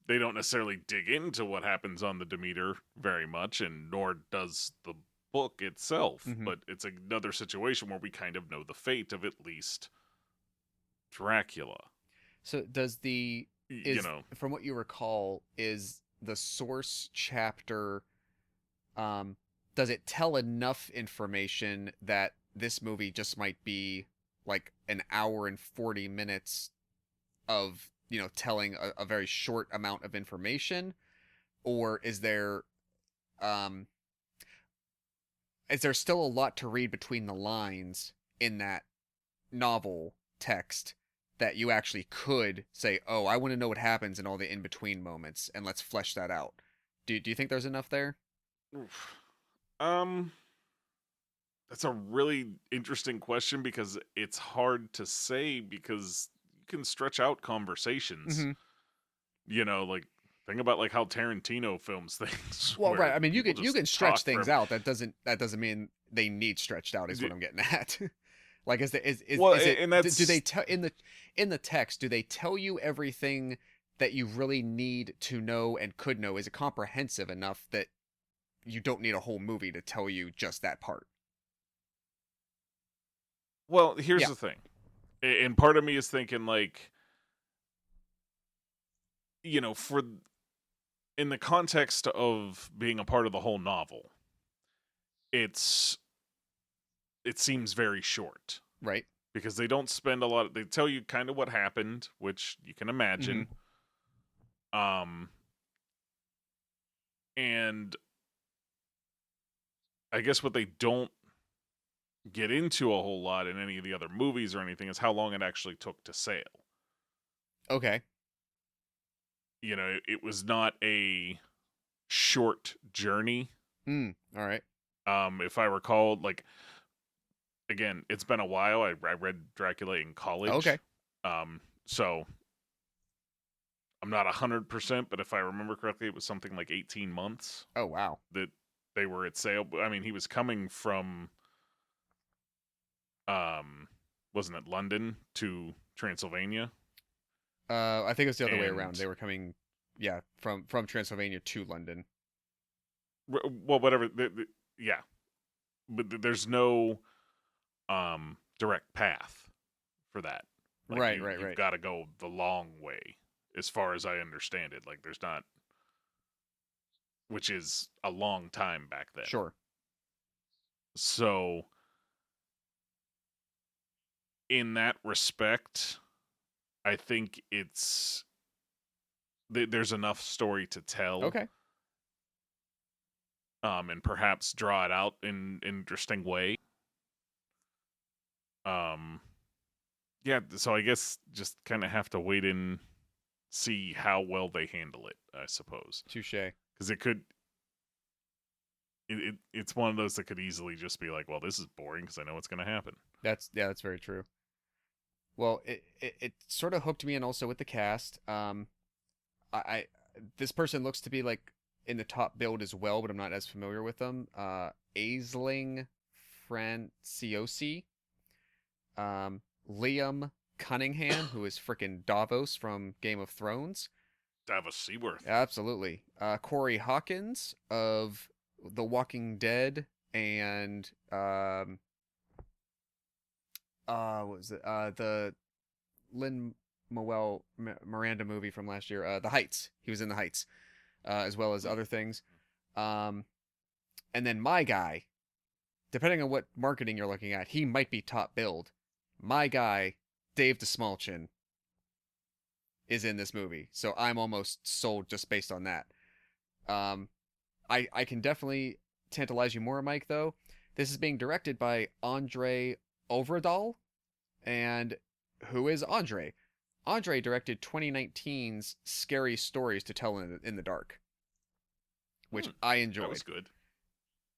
They don't necessarily dig into what happens on the Demeter very much, and nor does the book itself. Mhm. But it's another situation where we kind of know the fate of at least Dracula. So does You know, from what you recall, is the source chapter, does it tell enough information that this movie just might be like an hour and 40 minutes of, telling a very short amount of information? Or um, is there still a lot to read between the lines in that novel text that you actually could say, oh, I want to know what happens in all the in-between moments, and let's flesh that out? Do you think there's enough there? oof. That's a really interesting question because it's hard to say because you can stretch out conversations. Mhm. Like think about like how Tarantino films things. Well, where right. I mean, you people can just stretch talk things for- out. That doesn't mean they need stretched out. Is what I'm getting at. Like, Well, is it? and Do they that's tell in the text? Do they tell you everything that you really need to know and could know? Is it comprehensive enough that you don't need a whole movie to tell you just that part? well. Here's Yeah. the thing, and part of me is thinking like, for in the context of being a part of the whole novel, it seems very short Right. because they don't spend a lot. They tell you kind of what happened, which you can imagine. And I guess what they don't get into a whole lot in any of the other movies or anything is how long it actually took to sail. Okay. It was not a short journey. All right. If I recall, like, again, it's been a while. I read Dracula in college. Okay. So I'm not 100%, but if I remember correctly, it was something like 18 months Oh wow. that they were at sail. I mean, he was coming from, wasn't it London to Transylvania? I think it's the other way around. And- They were coming, yeah, from Transylvania to London. Well, whatever. Yeah, but there's no direct path for that. Like, Right, you've right. got to go the long way, as far as I understand it. Like, there's not, which is a long time back then. Sure. So, in that respect, I think there's enough story to tell. Okay. And perhaps draw it out in an interesting way. Yeah, so I guess just kind of have to wait and see how well they handle it, I suppose. Touche. Because it's one of those that could easily just be like, well, this is boring because I know what's going to happen. That's very true. Well, it sort of hooked me in also with the cast. I this person looks to be like in the top build as well, but I'm not as familiar with them. Aisling Franciosi, Liam Cunningham, who is freaking Davos from Game of Thrones. Davos Seaworth. Absolutely. Corey Hawkins of The Walking Dead and what was it? The Miranda movie from last year, The Heights. He was in The Heights, as well as other things. Um, and then my guy, depending on what marketing you're looking at, he might be top billed. My guy, Dave DeSmallchin, is in this movie, so I'm almost sold just based on that. Um, I can definitely tantalize you more, Mike. Though this is being directed by Andre Ovredal, and who is Andre? Andre directed 2019's Scary Stories to Tell in the Dark, which I enjoyed. That was good.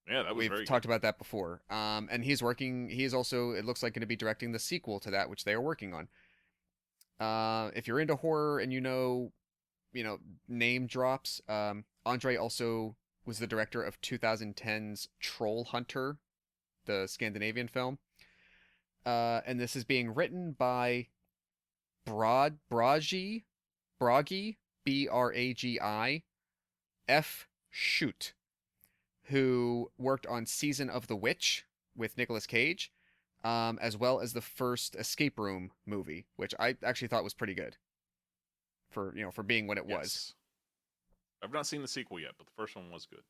Yeah, that was We've very talked about that before. And he's working. He is also, it looks like, going to be directing the sequel to that, which they are working on. If you're into horror and you know, name drops. Andre also was the director of 2010's Troll Hunter, the Scandinavian film. And this is being written by Bragi, Bragi, F. Shoot, who worked on Season of the Witch with Nicolas Cage, as well as the first Escape Room movie, which I actually thought was pretty good for being what it was. Yes. I've not seen the sequel yet, but the first one was good.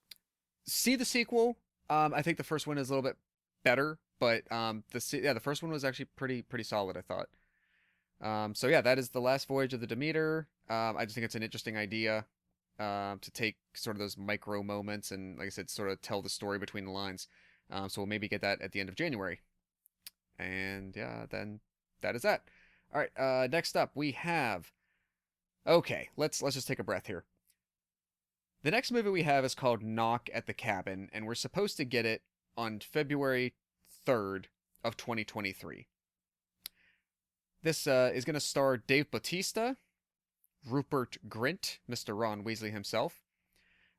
See the sequel. I think the first one is a little bit better, but the first one was actually pretty solid, I thought. So yeah, that is The Last Voyage of the Demeter. I just think it's an interesting idea to take sort of those micro moments and, like I said, sort of tell the story between the lines. So we'll maybe get that at the end of January. And yeah, then that is that. All right, next up we have. Okay, let's just take a breath here. The next movie we have is called Knock at the Cabin, and we're supposed to get it on February 3rd of 2023. This is going to star Dave Bautista, Rupert Grint, Mr. Ron Weasley himself,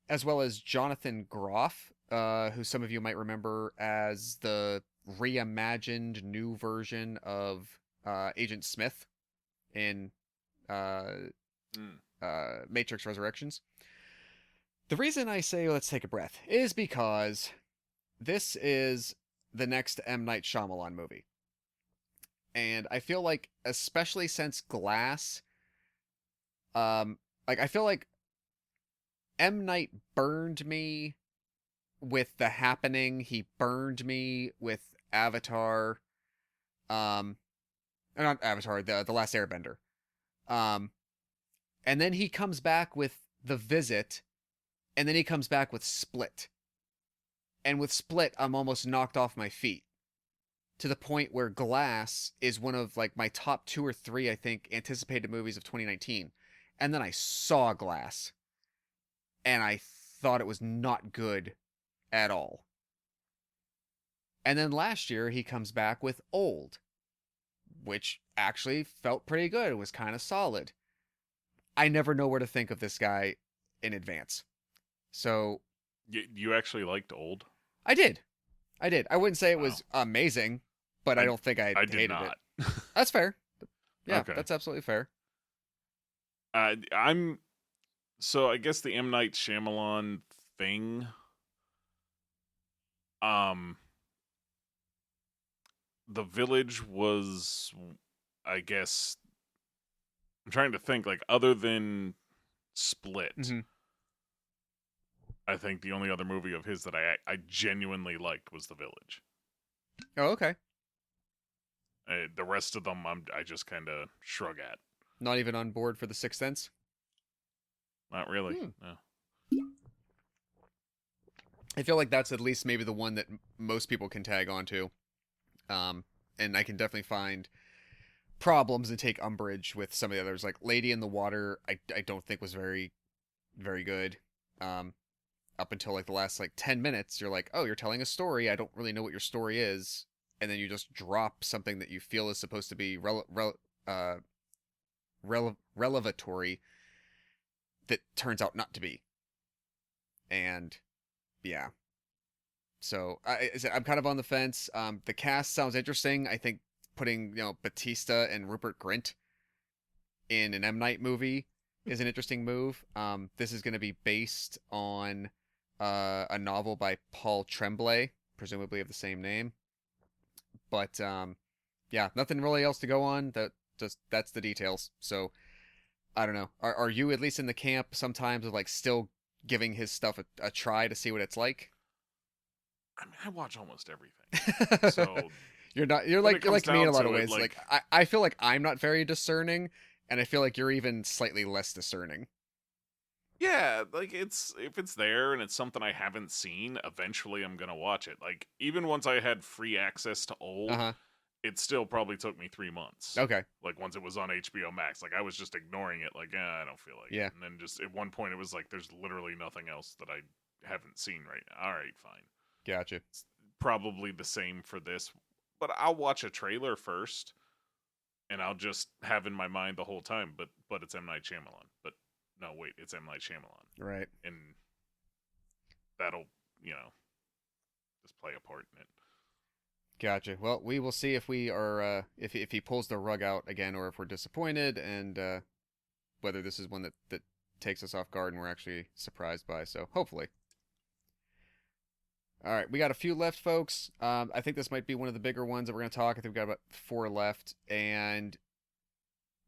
as well as Jonathan Groff, who some of you might remember as the reimagined new version of Agent Smith in Matrix Resurrections. The reason I say let's take a breath is because this is the next M. Night Shyamalan movie. And I feel like, especially since Glass, I feel like M. Night burned me with The Happening. He burned me with Avatar. Not Avatar, the Last Airbender. And then he comes back with The Visit, and then he comes back with Split. And with Split, I'm almost knocked off my feet. To the point where Glass is one of like my top 2 or 3, I think, anticipated movies of 2019. And then I saw Glass. And I thought it was not good at all. And then last year, he comes back with Old, which actually felt pretty good. It was kind of solid. I never know where to think of this guy in advance. So You actually liked Old? I did. I wouldn't say it was amazing, but I don't think I did hated not. it. That's fair. Yeah, Okay. That's absolutely fair. So I guess the M. Night Shyamalan thing. The Village was, I guess, I'm trying to think, like, other than Split. Mm-hmm. I think the only other movie of his that I genuinely liked was The Village. Oh, okay. The rest of them, I just kind of shrug at. Not even on board for The Sixth Sense? Not really. No. I feel like that's at least maybe the one that most people can tag onto. And I can definitely find problems and take umbrage with some of the others. Like Lady in the Water, I don't think was very, very good. Up until like the last like 10 minutes, you're like, oh, you're telling a story. I don't really know what your story is. And then you just drop something that you feel is supposed to be relevatory that turns out not to be. And yeah. So I'm kind of on the fence. The cast sounds interesting. I think putting, Batista and Rupert Grint in an M. Night movie is an interesting move. This is going to be based on a novel by Paul Tremblay, presumably of the same name. But yeah, nothing really else to go on. just that's the details. So I don't know. Are you at least in the camp sometimes of like still giving his stuff a try to see what it's like? I mean, I watch almost everything. So You're not. You're when like it you're comes like me in a down lot to of it, ways. Like I feel like I'm not very discerning, and I feel like you're even slightly less discerning. yeah, like if it's there and it's something I haven't seen, eventually I'm gonna watch it. Like even once I had free access to Uh old, huh. it still probably took me 3 months. Okay. Like once it was on HBO Max, like I was just ignoring it. Like I don't feel like Yeah. it. And then just at one point it was like there's literally nothing else that I haven't seen right now. All right, fine. Gotcha. It's probably the same for this, but I'll watch a trailer first, and I'll just have in my mind the whole time. But it's M Night Shyamalan. But no, wait, it's M Night Shyamalan, Right. and that'll just play a part in it. Gotcha. Well, we will see if we are if he pulls the rug out again, or if we're disappointed, and whether this is one that takes us off guard and we're actually surprised by. So hopefully. All right, we got a few left, folks. I think this might be one of the bigger ones that we're going to talk. I think we've got about 4 left, and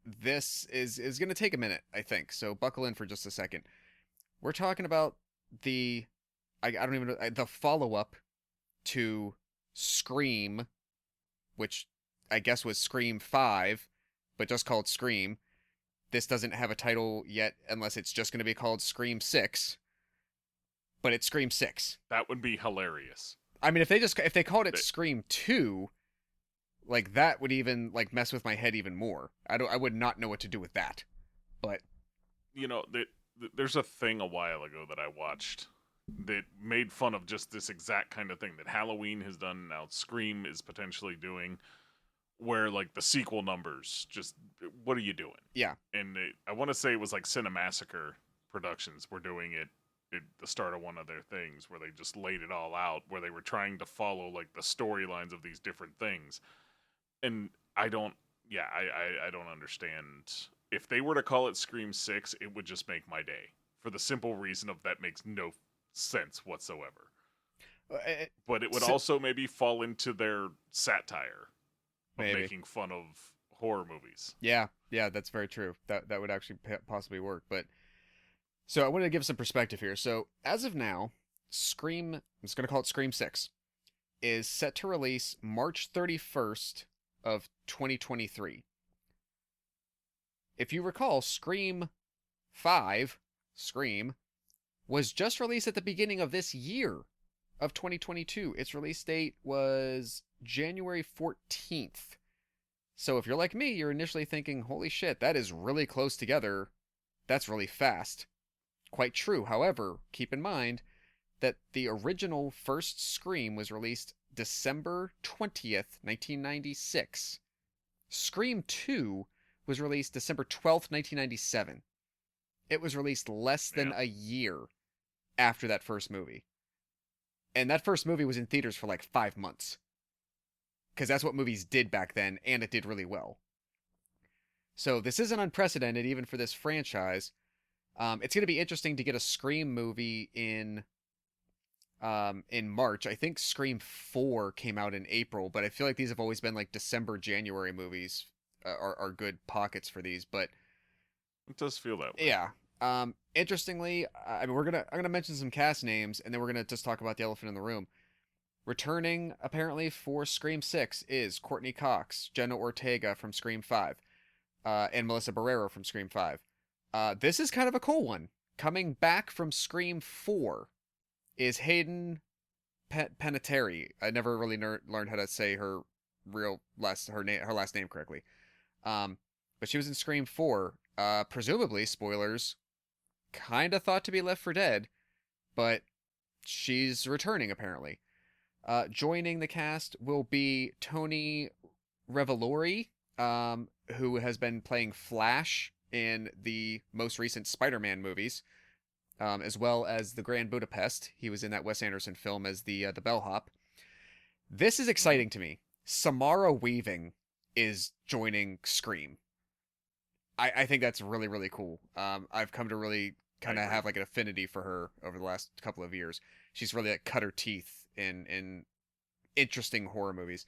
this is going to take a minute, I think. So buckle in for just a second. We're talking about I don't even know the follow up to Scream, which I guess was Scream 5, but just called Scream. This doesn't have a title yet, unless it's just going to be called Scream 6. But it's Scream 6. That would be hilarious. I mean, if they called it Scream 2, like that would even like mess with my head even more. I would not know what to do with that. But there's a thing a while ago that I watched that made fun of just this exact kind of thing that Halloween has done, now Scream is potentially doing, where like the sequel numbers just, what are you doing? yeah, And I want to say it was like Cinemassacre Productions were doing it at the start of one of their things, where they just laid it all out, where they were trying to follow like the storylines of these different things. And I don't understand. If they were to call it Scream 6, it would just make my day, for the simple reason of that makes no sense whatsoever. But it would also maybe fall into their satire of maybe. making fun of horror movies. Yeah, that's very true. That would actually possibly work. But so I wanted to give some perspective here. So as of now, Scream, I'm just going to call it Scream 6, is set to release March 31st of 2023. If you recall, Scream 5, Scream, was just released at the beginning of this year of 2022. Its release date was January 14th. So if you're like me, you're initially thinking, holy shit, that is really close together. That's really fast. Quite true. However, keep in mind that the original first Scream was released December 20th, 1996. Scream 2 was released December 12th, 1997. It was released less than a year after that first movie. And that first movie was in theaters for like 5 months. Because that's what movies did back then, and it did really well. So this isn't unprecedented, even for this franchise. It's going to be interesting to get a Scream movie in March. I think Scream 4 came out in April, but I feel like these have always been like December, January movies are good pockets for these. But it does feel that way. Yeah. Interestingly, I mean, I'm gonna mention some cast names, and then we're gonna just talk about the elephant in the room. Returning apparently for Scream 6 is Courtney Cox, Jenna Ortega from Scream 5, and Melissa Barrera from Scream 5. This is kind of a cool one. Coming back from Scream 4 is Hayden Panettiere. I never really learned how to say her last name correctly. But she was in Scream 4. Presumably, spoilers, kind of thought to be left for dead, but she's returning apparently. Joining the cast will be Tony Revolori, who has been playing Flash in the most recent Spider-Man movies, as well as the Grand Budapest. He was in that Wes Anderson film as the bellhop. This is exciting to me. Samara Weaving is joining Scream. I think that's really, really cool. I've come to really kind of have like an affinity for her over the last couple of years. She's really like cut her teeth in interesting horror movies.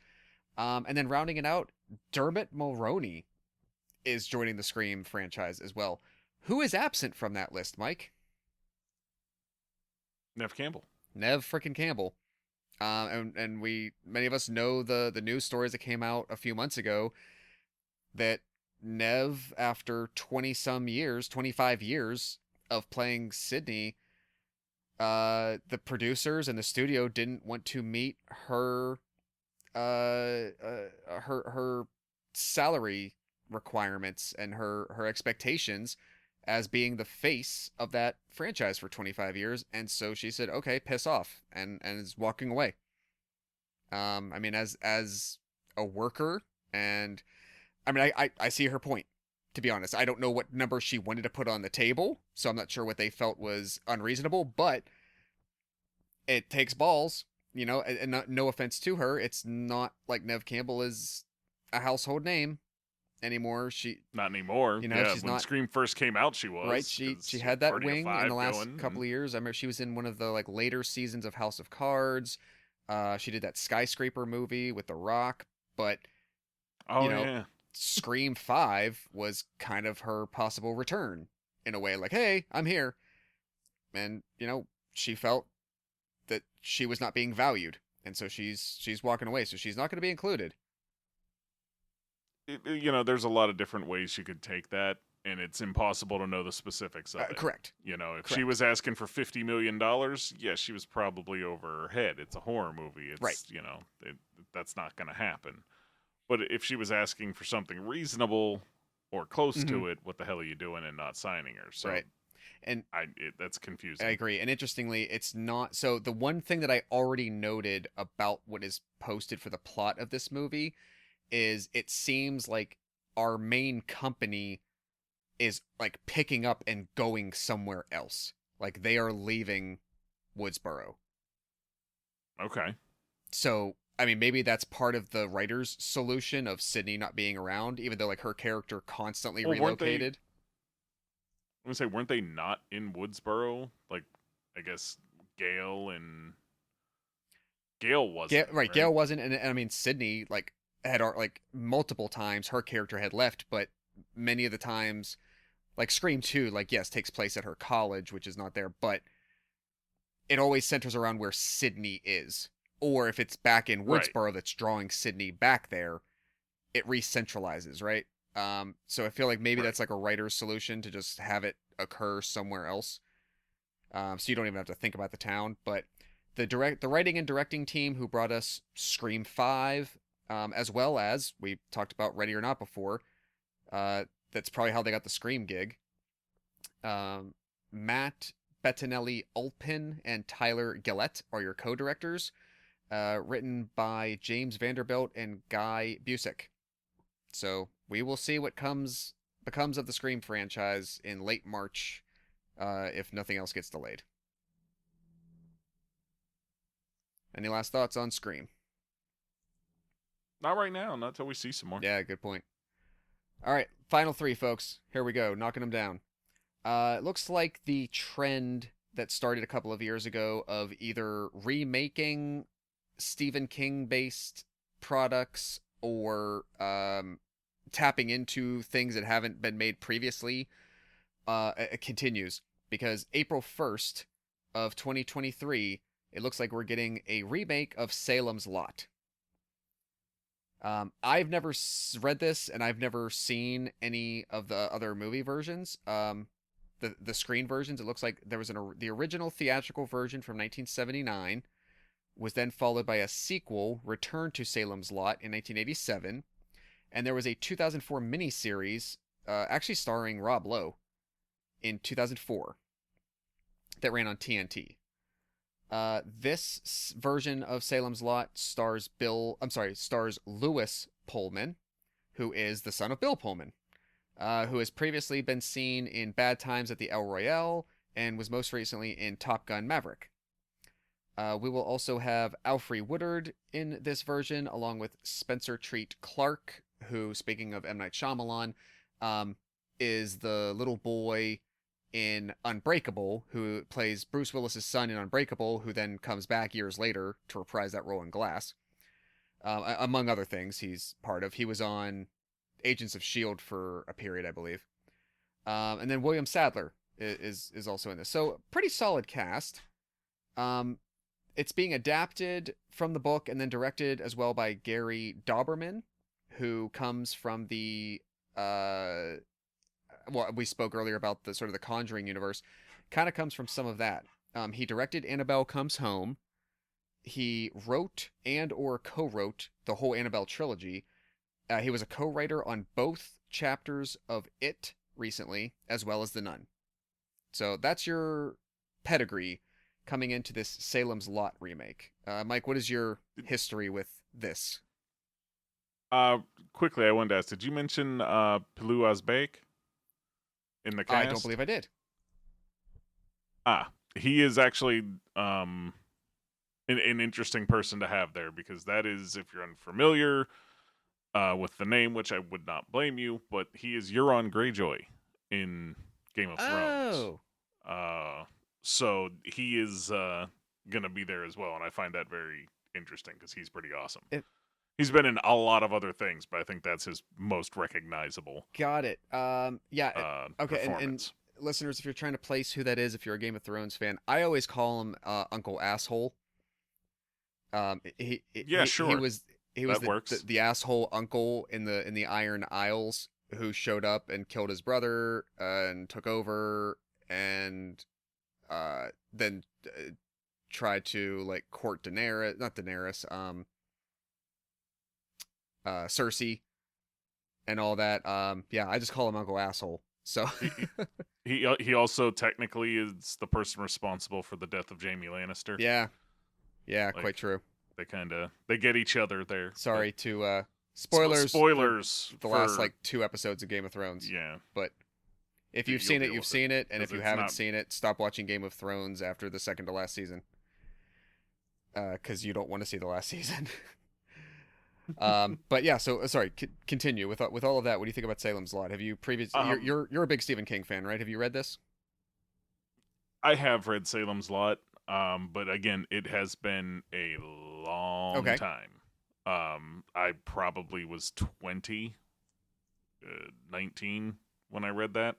And then rounding it out, Dermot Mulroney is joining the Scream franchise as well. Who is absent from that list, Mike? Nev Campbell. Nev frickin' Campbell. And many of us know the news stories that came out a few months ago that Nev, after 25 years of playing Sidney, the producers and the studio didn't want to meet her her salary requirements and her expectations as being the face of that franchise for 25 years, and so she said, "Okay, piss off," and is walking away. I mean, as a worker, and I mean, I see her point. To be honest, I don't know what number she wanted to put on the table, so I'm not sure what they felt was unreasonable, but it takes balls, you know. And no offense to her, it's not like Nev Campbell is a household name anymore. Not anymore. You know, yeah, she's when not Scream first came out, she was right. She 'cause had that Party of wing in Five the last going, couple of years. I remember she was in one of the like later seasons of House of Cards. She did that Skyscraper movie with The Rock, but Oh you know, yeah. Scream 5 was kind of her possible return in a way, like, hey, I'm here. And, you know, she felt that she was not being valued. And so she's walking away. So she's not going to be included. You know, there's a lot of different ways you could take that, and it's impossible to know the specifics of it. Correct. You know, if she Correct. was asking for $50 million, yeah, she was probably over her head. It's a horror movie. It's, Right. you know, that's not going to happen. But if she was asking for something reasonable or close to it, what the hell are you doing and not signing her? So Right. And that's confusing. I agree. And interestingly, it's not. So the one thing that I already noted about what is posted for the plot of this movie is it seems like our main company is like picking up and going somewhere else. Like they are leaving Woodsboro. Okay. So, I mean, maybe that's part of the writer's solution of Sydney not being around, even though like her character constantly Well, weren't they- relocated. I'm going to say, weren't they not in Woodsboro? Like, I guess Gail wasn't. Right, Gail wasn't, and I mean Sydney like had like multiple times her character had left, but many of the times, like Scream 2, like yes, takes place at her college, which is not there, but it always centers around where Sydney is, or if it's back in Right. Woodsboro that's drawing Sydney back there, it re-centralizes, right? So I feel like maybe Right. that's like a writer's solution to just have it occur somewhere else, so you don't even have to think about the town, but. The writing and directing team who brought us Scream 5, as well as we talked about Ready or Not before, that's probably how they got the Scream gig. Matt Bettinelli-Olpin and Tyler Gillette are your co-directors, written by James Vanderbilt and Guy Busick. So we will see what becomes of the Scream franchise in late March, if nothing else gets delayed. Any last thoughts on Scream? Not right now. Not till we see some more. Yeah, good point. All right, final three, folks. Here we go, knocking them down. It looks like the trend that started a couple of years ago of either remaking Stephen King-based products or tapping into things that haven't been made previously it continues, because April 1st of 2023, it looks like we're getting a remake of Salem's Lot. I've never read this, and I've never seen any of the other movie versions. The screen versions, it looks like there was the original theatrical version from 1979, was then followed by a sequel, Return to Salem's Lot, in 1987, and there was a 2004 miniseries, actually starring Rob Lowe, in 2004, that ran on TNT. This version of Salem's Lot stars Lewis Pullman, who is the son of Bill Pullman, who has previously been seen in Bad Times at the El Royale and was most recently in Top Gun Maverick. We will also have Alfre Woodard in this version, along with Spencer Treat Clark, who, speaking of M. Night Shyamalan, is the little boy in Unbreakable, who plays Bruce Willis's son in Unbreakable, who then comes back years later to reprise that role in Glass. Among other things he's part of. He was on Agents of Shield for a period, I believe. And then William Sadler is also in this. So pretty solid cast. It's being adapted from the book and then directed as well by Gary Dauberman, who comes from the well, we spoke earlier about the sort of the Conjuring universe, kind of comes from some of that. He directed Annabelle Comes Home. He wrote and or co-wrote the whole Annabelle trilogy. He was a co-writer on both chapters of It recently, as well as The Nun. So that's your pedigree coming into this Salem's Lot remake. Mike, what is your history with this? Quickly, I wanted to ask, did you mention Pilou Asbæk in the cast? I don't believe I did. He is actually an interesting person to have there, because that is, if you're unfamiliar with the name, which I would not blame you, but he is Euron Greyjoy in Game of Thrones. So he is gonna be there as well, and I find that very interesting because he's pretty awesome. He's been in a lot of other things, but I think that's his most recognizable. Got it. Yeah. Okay. And performance. Listeners, if you're trying to place who that is, if you're a Game of Thrones fan, I always call him Uncle Asshole. Sure. He was That works. the asshole uncle in the Iron Isles who showed up and killed his brother and took over and then tried to like court Cersei and all that. Yeah, I just call him Uncle Asshole. So he also technically is the person responsible for the death of Jaime Lannister. yeah, Like, quite true. They get each other there. Sorry to spoilers. Spoilers. For the last like 2 episodes of Game of Thrones. Yeah. But if You'll you've seen it, deal you've with seen it, and if 'cause you it's haven't not- seen it, stop watching Game of Thrones after the second to last season. Because you don't want to see the last season. But yeah, so sorry. Continue with all of that. What do you think about Salem's Lot? Have you you're a big Stephen King fan, right? Have you read this? I have read Salem's Lot, but again, it has been a long time. I probably was 20, 19 when I read that.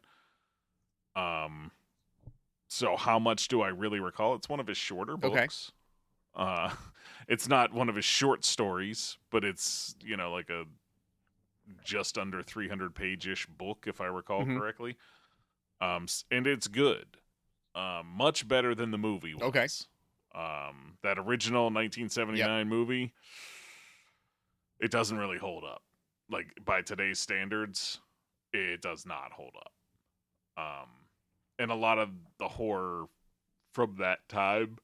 So how much do I really recall? It's one of his shorter books. It's not one of his short stories, but it's, like a just under 300-page-ish book, if I recall correctly. And it's good. Much better than the movie was. Okay. That original 1979 movie, it doesn't really hold up. Like, by today's standards, it does not hold up. And a lot of the horror from that time,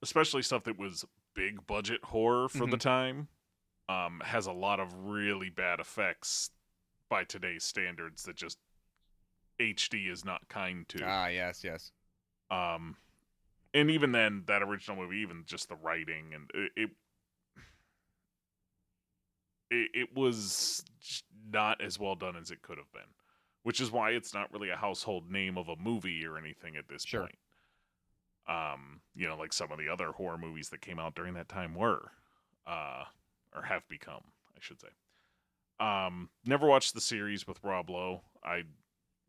especially stuff that was big budget horror for the time, has a lot of really bad effects by today's standards that just HD is not kind to. Yes. And even then, that original movie, even just the writing, and it was not as well done as it could have been, which is why it's not really a household name of a movie or anything at this point. Like some of the other horror movies that came out during that time were, or have become, I should say. Never watched the series with Rob Lowe. I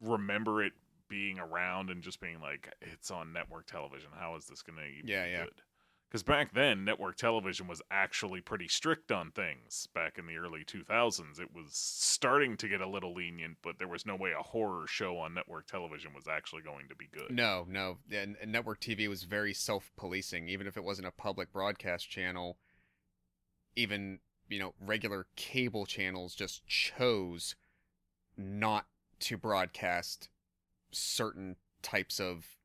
remember it being around and just being like, it's on network television. How is this going to even be good? Because back then, network television was actually pretty strict on things. Back in the early 2000s, it was starting to get a little lenient, but there was no way a horror show on network television was actually going to be good. No. And network TV was very self-policing. Even if it wasn't a public broadcast channel, even, regular cable channels just chose not to broadcast certain types of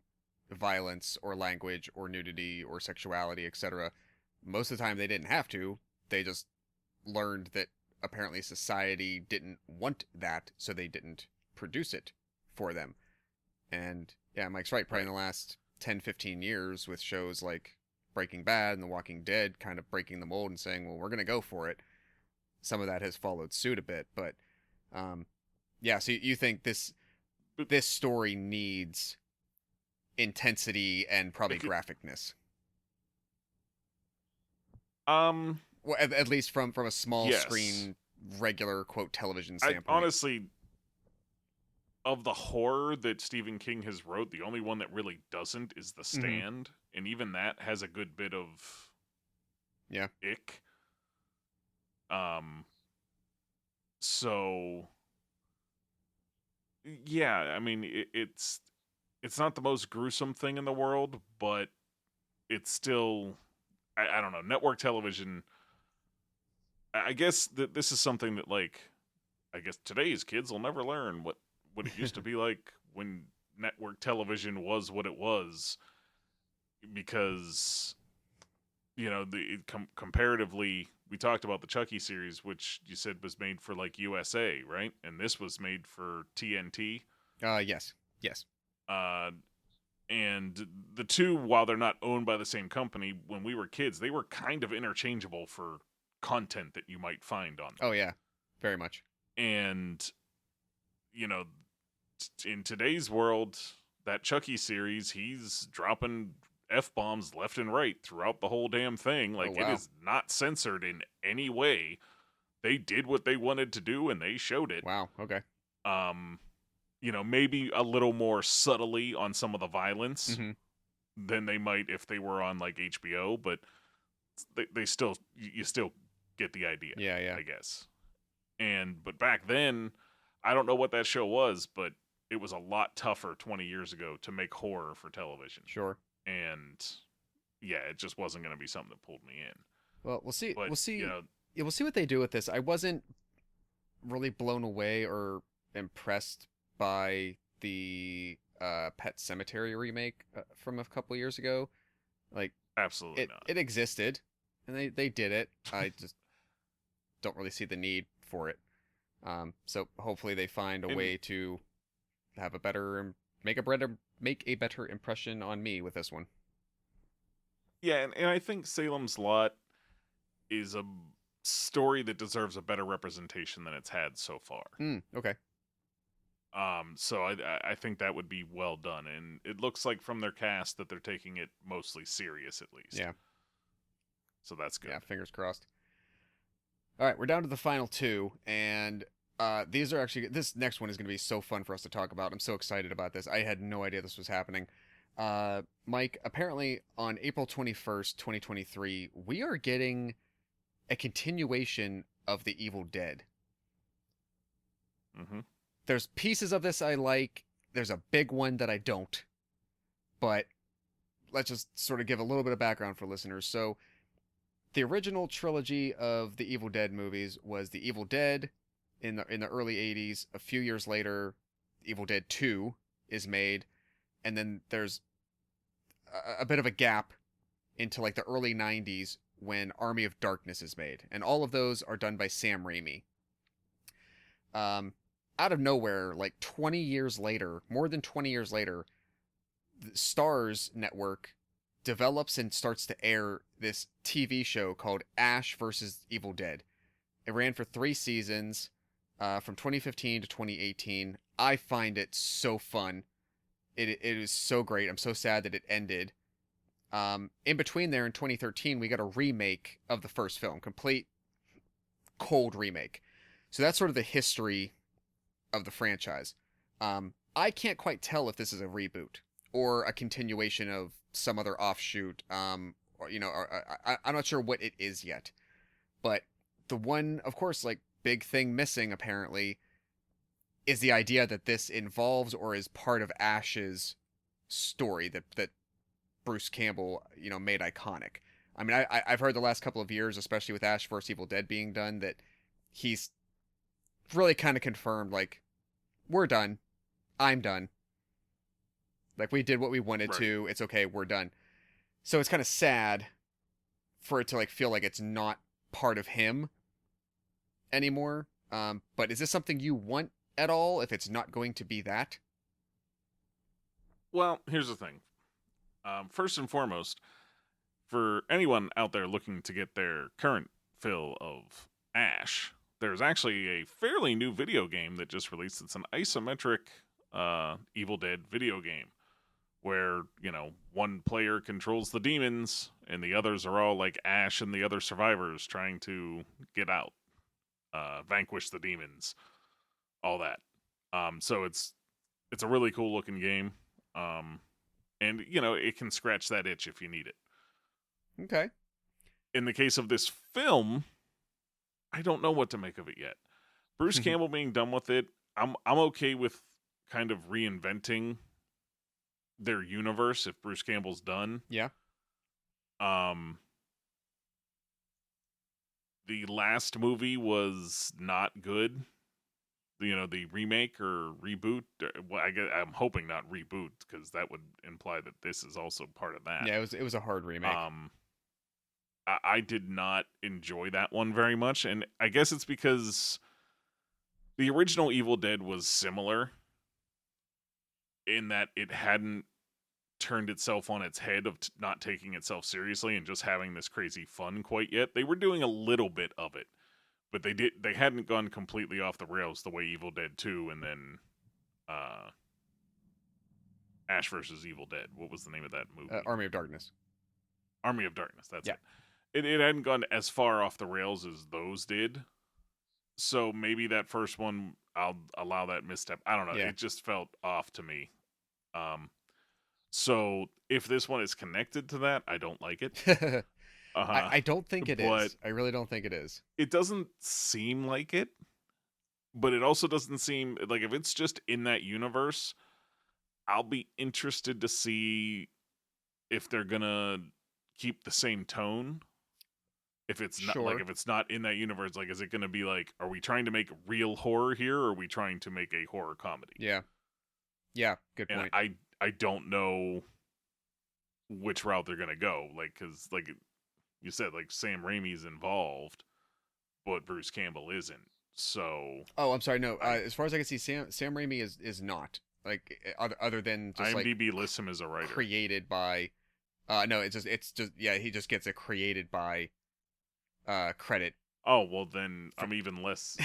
violence or language or nudity or sexuality, etc. Most of the time they didn't have to. They just learned that apparently society didn't want that, so they didn't produce it for them. And yeah, Mike's right. Probably in the last 10, 15 years with shows like Breaking Bad and The Walking Dead kind of breaking the mold and saying, well, we're going to go for it. Some of that has followed suit a bit, but yeah, so you think this story needs intensity and probably graphicness. Well, at least from a small screen regular quote television I standpoint. honestly, of the horror that Stephen King has wrote, the only one that really doesn't is The Stand, and even that has a good bit of Yeah. ick. So yeah, I mean it's not the most gruesome thing in the world, but it's still I don't know, network television. I guess that this is something that like I guess today's kids will never learn what it used to be like when network television was what it was, because comparatively, we talked about the Chucky series, which you said was made for like USA, right? And this was made for TNT. Yes. Uh, and the two, while they're not owned by the same company, when we were kids, they were kind of interchangeable for content that you might find on them. Oh yeah, very much. And in today's world, that Chucky series, he's dropping F-bombs left and right throughout the whole damn thing. Like, wow. It is not censored in any way. They did what they wanted to do, and they showed it. Wow. Okay. Maybe a little more subtly on some of the violence than they might if they were on, like, HBO, but you still get the idea. Yeah. I guess. But back then, I don't know what that show was, but it was a lot tougher 20 years ago to make horror for television. Sure. And yeah, it just wasn't going to be something that pulled me in. Well, we'll see. But, we'll see. Yeah, we'll see what they do with this. I wasn't really blown away or impressed by the Pet Cemetery remake from a couple years ago. Like, absolutely not. It existed, and they did it. I just don't really see the need for it. So hopefully they find a way to have a better make a better impression on me with this one. Yeah, and I think Salem's Lot is a story that deserves a better representation than it's had so far. Okay. So I think that would be well done, and it looks like from their cast that they're taking it mostly serious, at least. Yeah. So that's good. Yeah, fingers crossed. All right, we're down to the final two, and these are actually, this next one is going to be so fun for us to talk about. I'm so excited about this. I had no idea this was happening. Mike, apparently on April 21st, 2023, we are getting a continuation of The Evil Dead. There's pieces of this I like. There's a big one that I don't. But let's just sort of give a little bit of background for listeners. So, the original trilogy of the Evil Dead movies was The Evil Dead in the early 80s. A few years later, Evil Dead 2 is made, and then there's a bit of a gap into like the early 90s when Army of Darkness is made, and all of those are done by Sam Raimi. Out of nowhere, like 20 years later, more than 20 years later, the Starz network develops and starts to air this TV show called Ash vs. Evil Dead. It ran for 3 seasons, from 2015 to 2018. I find it so fun. It is so great. I'm so sad that it ended. In between there, in 2013, we got a remake of the first film, complete cold remake. So that's sort of the history of the franchise. I can't quite tell if this is a reboot or a continuation of some other offshoot. I'm not sure what it is yet. But the one, of course, like big thing missing apparently is the idea that this involves or is part of Ash's story that Bruce Campbell, made iconic. I mean, I've heard the last couple of years, especially with Ash vs. Evil Dead being done, that he's really kind of confirmed, like, we're done. I'm done. Like, we did what we wanted to. It's okay. We're done. So it's kind of sad for it to, like, feel like it's not part of him anymore. But is this something you want at all if it's not going to be that? Well, here's the thing. First and foremost, for anyone out there looking to get their current fill of Ash, there's actually a fairly new video game that just released. It's an isometric Evil Dead video game where, one player controls the demons and the others are all like Ash and the other survivors trying to get out. vanquish the demons, all that. So it's a really cool looking game. And it can scratch that itch if you need it. Okay. In the case of this film, I don't know what to make of it yet. Bruce Campbell being done with it, I'm okay with kind of reinventing their universe if Bruce Campbell's done. Yeah. The last movie was not good. The remake or reboot. Well, I'm hoping not reboot, because that would imply that this is also part of that. Yeah, it was a hard remake. I did not enjoy that one very much, and I guess it's because the original Evil Dead was similar in that it hadn't turned itself on its head of not taking itself seriously and just having this crazy fun quite yet. They were doing a little bit of it, but they hadn't gone completely off the rails the way Evil Dead 2 and then Ash vs. Evil Dead. What was the name of that movie? Army of Darkness. Army of Darkness, that's Yeah. It hadn't gone as far off the rails as those did. So maybe that first one, I'll allow that misstep. I don't know. Yeah. It just felt off to me. So if this one is connected to that, I don't like it. I don't think it but is. I really don't think it is. It doesn't seem like it, but it also doesn't seem like, if it's just in that universe, I'll be interested to see if they're gonna keep the same tone. If it's not Sure. if it's not in that universe, like, is it gonna be like, are we trying to make real horror here, or are we trying to make a horror comedy? Yeah. Yeah, good And point. I don't know which route they're gonna go. Like, because like you said, like, Sam Raimi's involved, but Bruce Campbell isn't. So Oh, I'm sorry. No, as far as I can see, Sam Raimi is not, like, other than just IMDb lists him as a writer. created by. No, it's just yeah. He just gets a created by credit. Oh, well, then I'm even less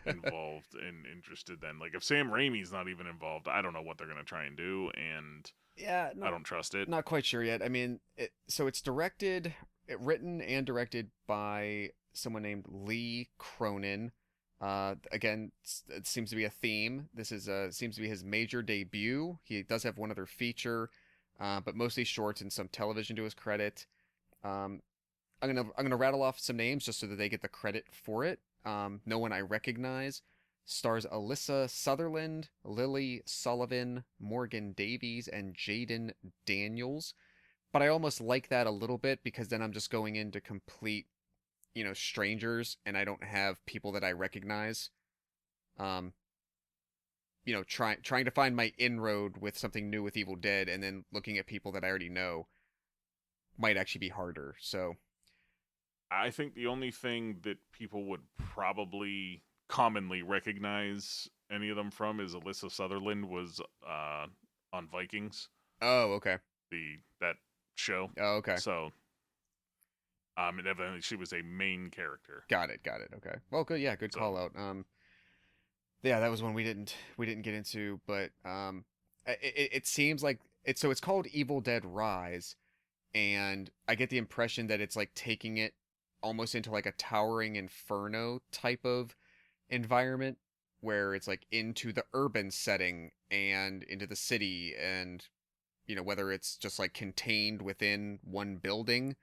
involved and interested then. Like, if Sam Raimi's not even involved, I don't know what they're going to try and do, and Yeah, I don't trust it. not quite sure yet. I mean, so it's written and directed by someone named Lee Cronin. Again, it seems to be a theme. This is seems to be his major debut. He does have one other feature, but mostly shorts and some television to his credit. I'm gonna rattle off some names just so that they get the credit for it. No one I recognize. Stars Alyssa Sutherland, Lily Sullivan, Morgan Davies, and Jaden Daniels. But I almost like that a little bit, because then I'm just going into complete, strangers, and I don't have people that I recognize. Trying to find my inroad with something new with Evil Dead, and then looking at people that I already know might actually be harder. So I think the only thing that people would probably commonly recognize any of them from is Alyssa Sutherland was on Vikings, oh, okay. that show. Oh, okay. So, and evidently she was a main character. Got it. Okay. Well, good. Yeah, good So- call out. Yeah, that was one we didn't get into, but it seems like it's called Evil Dead Rise, and I get the impression that it's like taking it almost into like a Towering Inferno type of environment, where it's like into the urban setting and into the city, and whether it's just like contained within one building,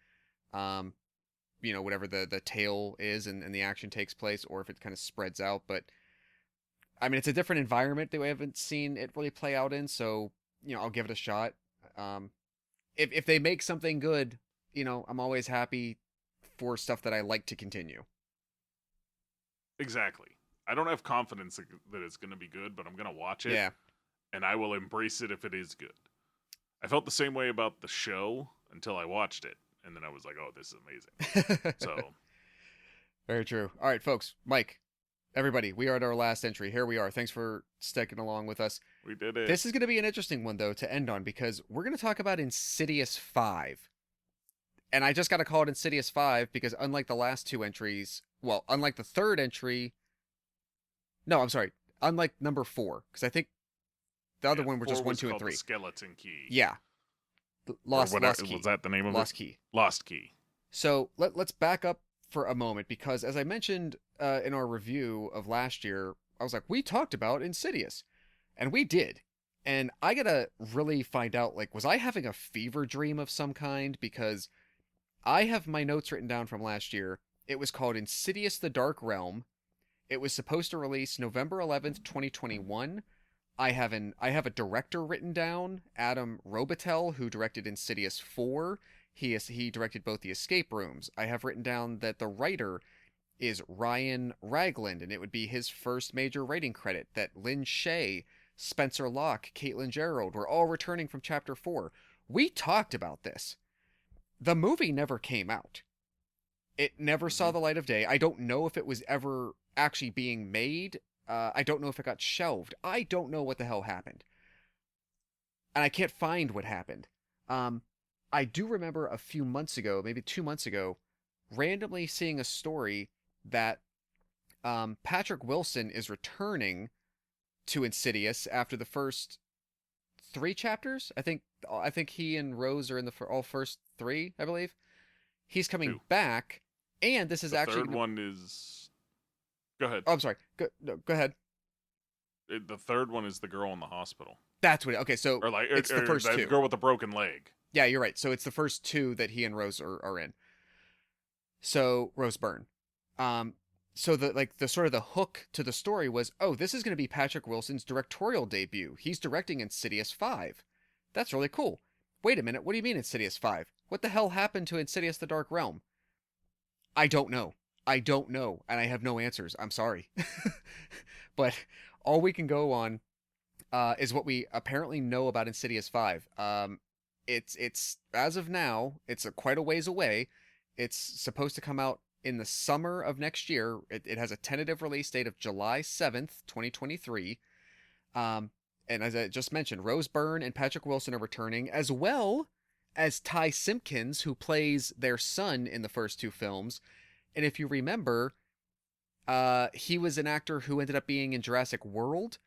whatever the tale is, and the action takes place, or if it kind of spreads out. But I mean, it's a different environment that we haven't seen it really play out in, so I'll give it a shot. If they make something good, I'm always happy for stuff that I like to continue. Exactly. I don't have confidence that it's going to be good, but I'm going to watch it. Yeah. And I will embrace it if it is good. I felt the same way about the show until I watched it, and then I was like, "Oh, this is amazing." So, very true. All right, folks. Mike, everybody, we are at our last entry. Here we are. Thanks for sticking along with us. we did it. This is going to be an interesting one, though, to end on, because we're going to talk about Insidious 5. And I just got to call it Insidious 5 because, unlike the last two entries, well, unlike the third entry, no, I'm sorry, unlike number 4, because I think the other one were just 1, 2, and 3. The Skeleton Key. Yeah. Lost Key. Was that the name of Lost it? Key. Lost Key. So let's back up for a moment, because as I mentioned in our review of last year, I was like, we talked about Insidious, and we did. And I gotta really find out, like, was I having a fever dream of some kind? Because I have my notes written down from last year. It was called Insidious: The Dark Realm. It was supposed to release November 11th, 2021. I have a director written down, Adam Robitel, who directed Insidious 4. He directed both the escape rooms. I have written down that the writer is Ryan Ragland, and it would be his first major writing credit. That Lynn Shay, Spencer Locke, Caitlin Gerald were all returning from Chapter 4. We talked about this. The movie never came out. It never saw the light of day. I don't know if it was ever actually being made. I don't know if it got shelved. I don't know what the hell happened. And I can't find what happened. I do remember a few months ago, maybe 2 months ago, randomly seeing a story that Patrick Wilson is returning to Insidious after the first 3 chapters. I think he and Rose are in the all first 3, I believe. He's coming 2. back, and this is the actually third one is. Go ahead. Oh, I'm sorry. Go ahead. The third one is the girl in the hospital, That's what. Okay, so or like it's the first the 2. girl with the broken leg. Yeah, you're right. So it's the first 2 that he and Rose are in. So Rose Byrne. So the sort of the hook to the story was, oh, this is going to be Patrick Wilson's directorial debut. He's directing Insidious 5. That's really cool. Wait a minute. What do you mean Insidious 5? What the hell happened to Insidious: The Dark Realm? I don't know. And I have no answers. I'm sorry. But all we can go on is what we apparently know about Insidious 5. It's as of now, it's quite a ways away. It's supposed to come out in the summer of next year. It has a tentative release date of July 7th, 2023. And as I just mentioned, Rose Byrne and Patrick Wilson are returning, as well as Ty Simpkins, who plays their son in the first 2 films. And if you remember, he was an actor who ended up being in Jurassic World.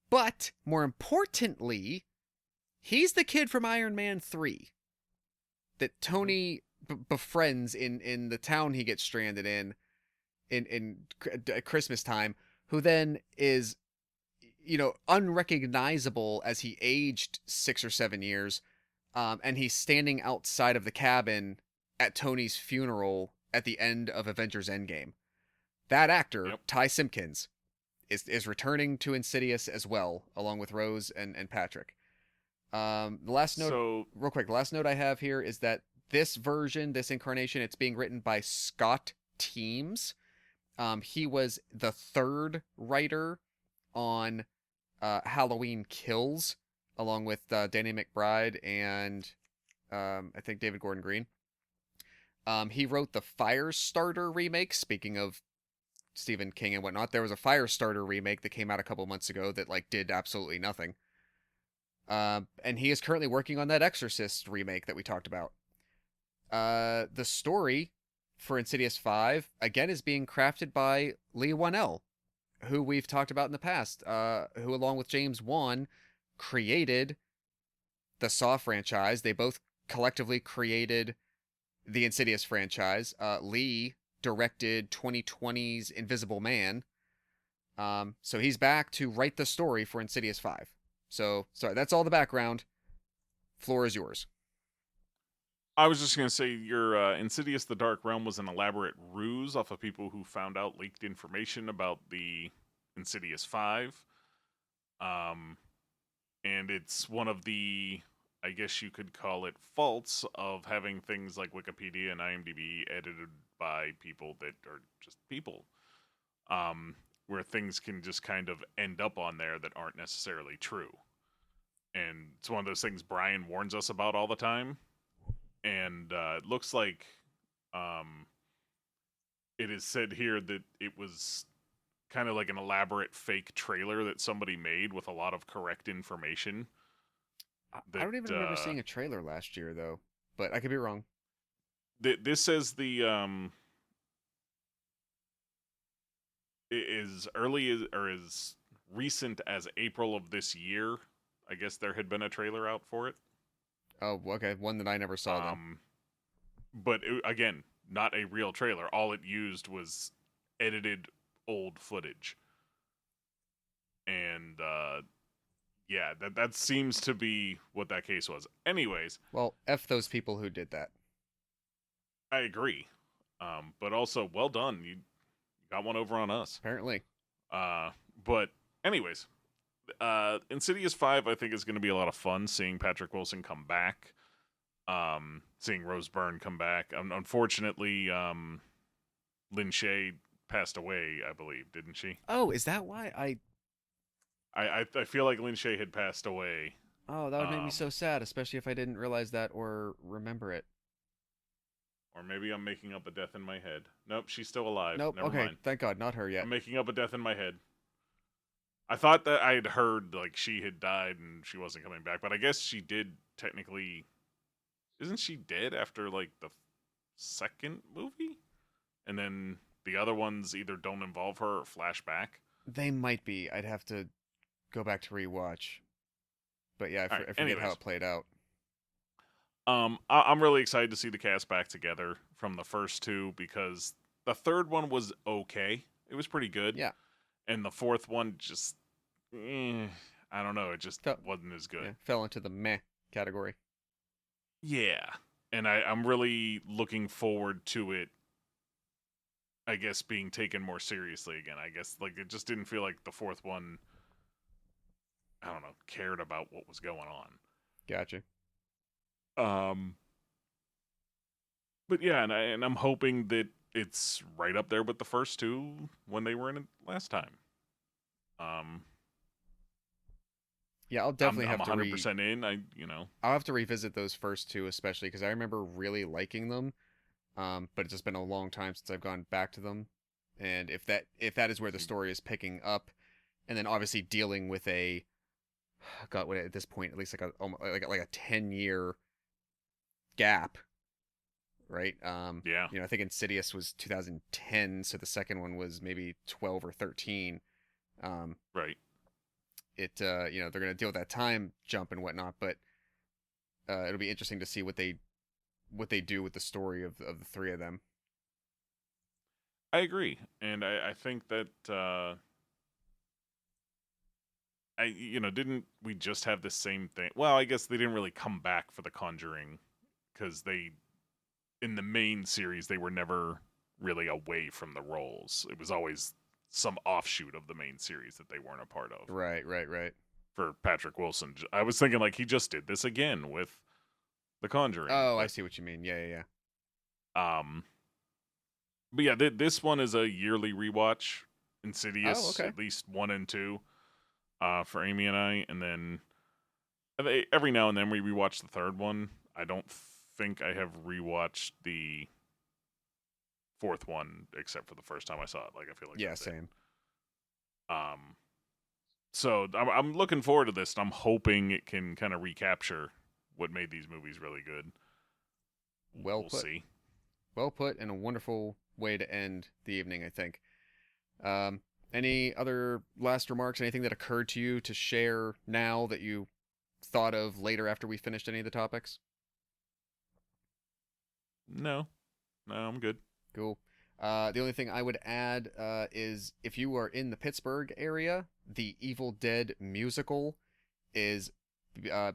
But more importantly, he's the kid from Iron Man 3 that Tony befriends in the town he gets stranded in Christmas time, who then is, unrecognizable as he aged 6 or 7 years. And he's standing outside of the cabin at Tony's funeral at the end of Avengers Endgame. That actor, Yep. Ty Simpkins, is returning to Insidious as well, along with Rose and Patrick. The last note, real quick, the last note I have here is that this version, this incarnation, it's being written by Scott Teems. He was the 3rd writer on Halloween Kills, along with Danny McBride and I think David Gordon Green. He wrote the Firestarter remake. Speaking of Stephen King and whatnot, there was a Firestarter remake that came out a couple months ago that did absolutely nothing. And he is currently working on that Exorcist remake that we talked about. The story for Insidious 5 again is being crafted by Lee Wanell, who we've talked about in the past, who along with James Wan created the Saw franchise. They both collectively created the Insidious franchise. Lee directed 2020's Invisible Man. So he's back to write the story for Insidious 5. So, sorry, that's all the background. Floor is yours. I was just going to say your Insidious: The Dark Realm was an elaborate ruse off of people who found out leaked information about the Insidious 5. And it's one of the, I guess you could call it, faults of having things like Wikipedia and IMDb edited by people that are just people. Where things can just kind of end up on there that aren't necessarily true. And it's one of those things Brian warns us about all the time. And it looks like it is said here that it was kind of like an elaborate fake trailer that somebody made with a lot of correct information. I don't even remember seeing a trailer last year, though. But I could be wrong. This says the is early as, or as recent as April of this year. I guess there had been a trailer out for it. Oh, okay. One that I never saw then. But again, not a real trailer. All it used was edited old footage. And yeah, that seems to be what that case was. Anyways, Well, F those people who did that. I agree. But also, well done. You got one over on us. Apparently. But anyways, Insidious 5 I think is going to be a lot of fun seeing Patrick Wilson come back. Seeing Rose Byrne come back. Unfortunately, Lin Shaye passed away, I believe, didn't she? Oh, is that why I feel like Lin Shaye had passed away. Oh, that would make me so sad, especially if I didn't realize that or remember it. Or maybe I'm making up a death in my head. Nope, she's still alive. Nope. Never Okay, mind. thank God, not her yet. I'm making up a death in my head. I thought that I had heard like she had died and she wasn't coming back, but I guess she did technically. Isn't she dead after like the second movie? And then the other ones either don't involve her or flashback. They might be. I'd have to go back to rewatch. But yeah, I forget how anyways. it played out. I'm really excited to see the cast back together from the first two because the third one was okay. It was pretty good. Yeah. And the fourth one just, I don't know. It just wasn't as good. Yeah, fell into the meh category. Yeah. And I'm really looking forward to it, I guess, being taken more seriously again. I guess, like, it just didn't feel like the fourth one, I don't know, cared about what was going on. Gotcha. But yeah, and I'm hoping that it's right up there with the first two when they were in it last time. Yeah, I'll definitely I'm have 100% in. I'll have to revisit those first two, especially because I remember really liking them. But it's just been a long time since I've gone back to them, and if that is where the story is picking up, and then obviously dealing with a, God, what at this point at least like a 10-year gap, right? Yeah. I think Insidious was 2010, so the second one was maybe 12 or 13. Right. They're gonna deal with that time jump and whatnot, but it'll be interesting to see what they do with the story of the three of them. I agree, and I think that didn't we just have the same thing? Well, I guess they didn't really come back for The Conjuring because in the main series they were never really away from the roles. It was always some offshoot of the main series that they weren't a part of. Right. For Patrick Wilson, I was thinking like he just did this again with The Conjuring. Oh, I see what you mean. Yeah. But yeah, this one is a yearly rewatch. Insidious, okay. At least 1 and 2, for Amy and I, and then every now and then we rewatch the third one. I don't think I have rewatched the fourth one except for the first time I saw it. Like I feel like yeah, same. So I'm looking forward to this, and I'm hoping it can kind of recapture what made these movies really good. We'll see. Well put, and a wonderful way to end the evening, I think. Any other last remarks? Anything that occurred to you to share now that you thought of later after we finished any of the topics? No, I'm good. Cool. The only thing I would add is if you are in the Pittsburgh area, the Evil Dead musical is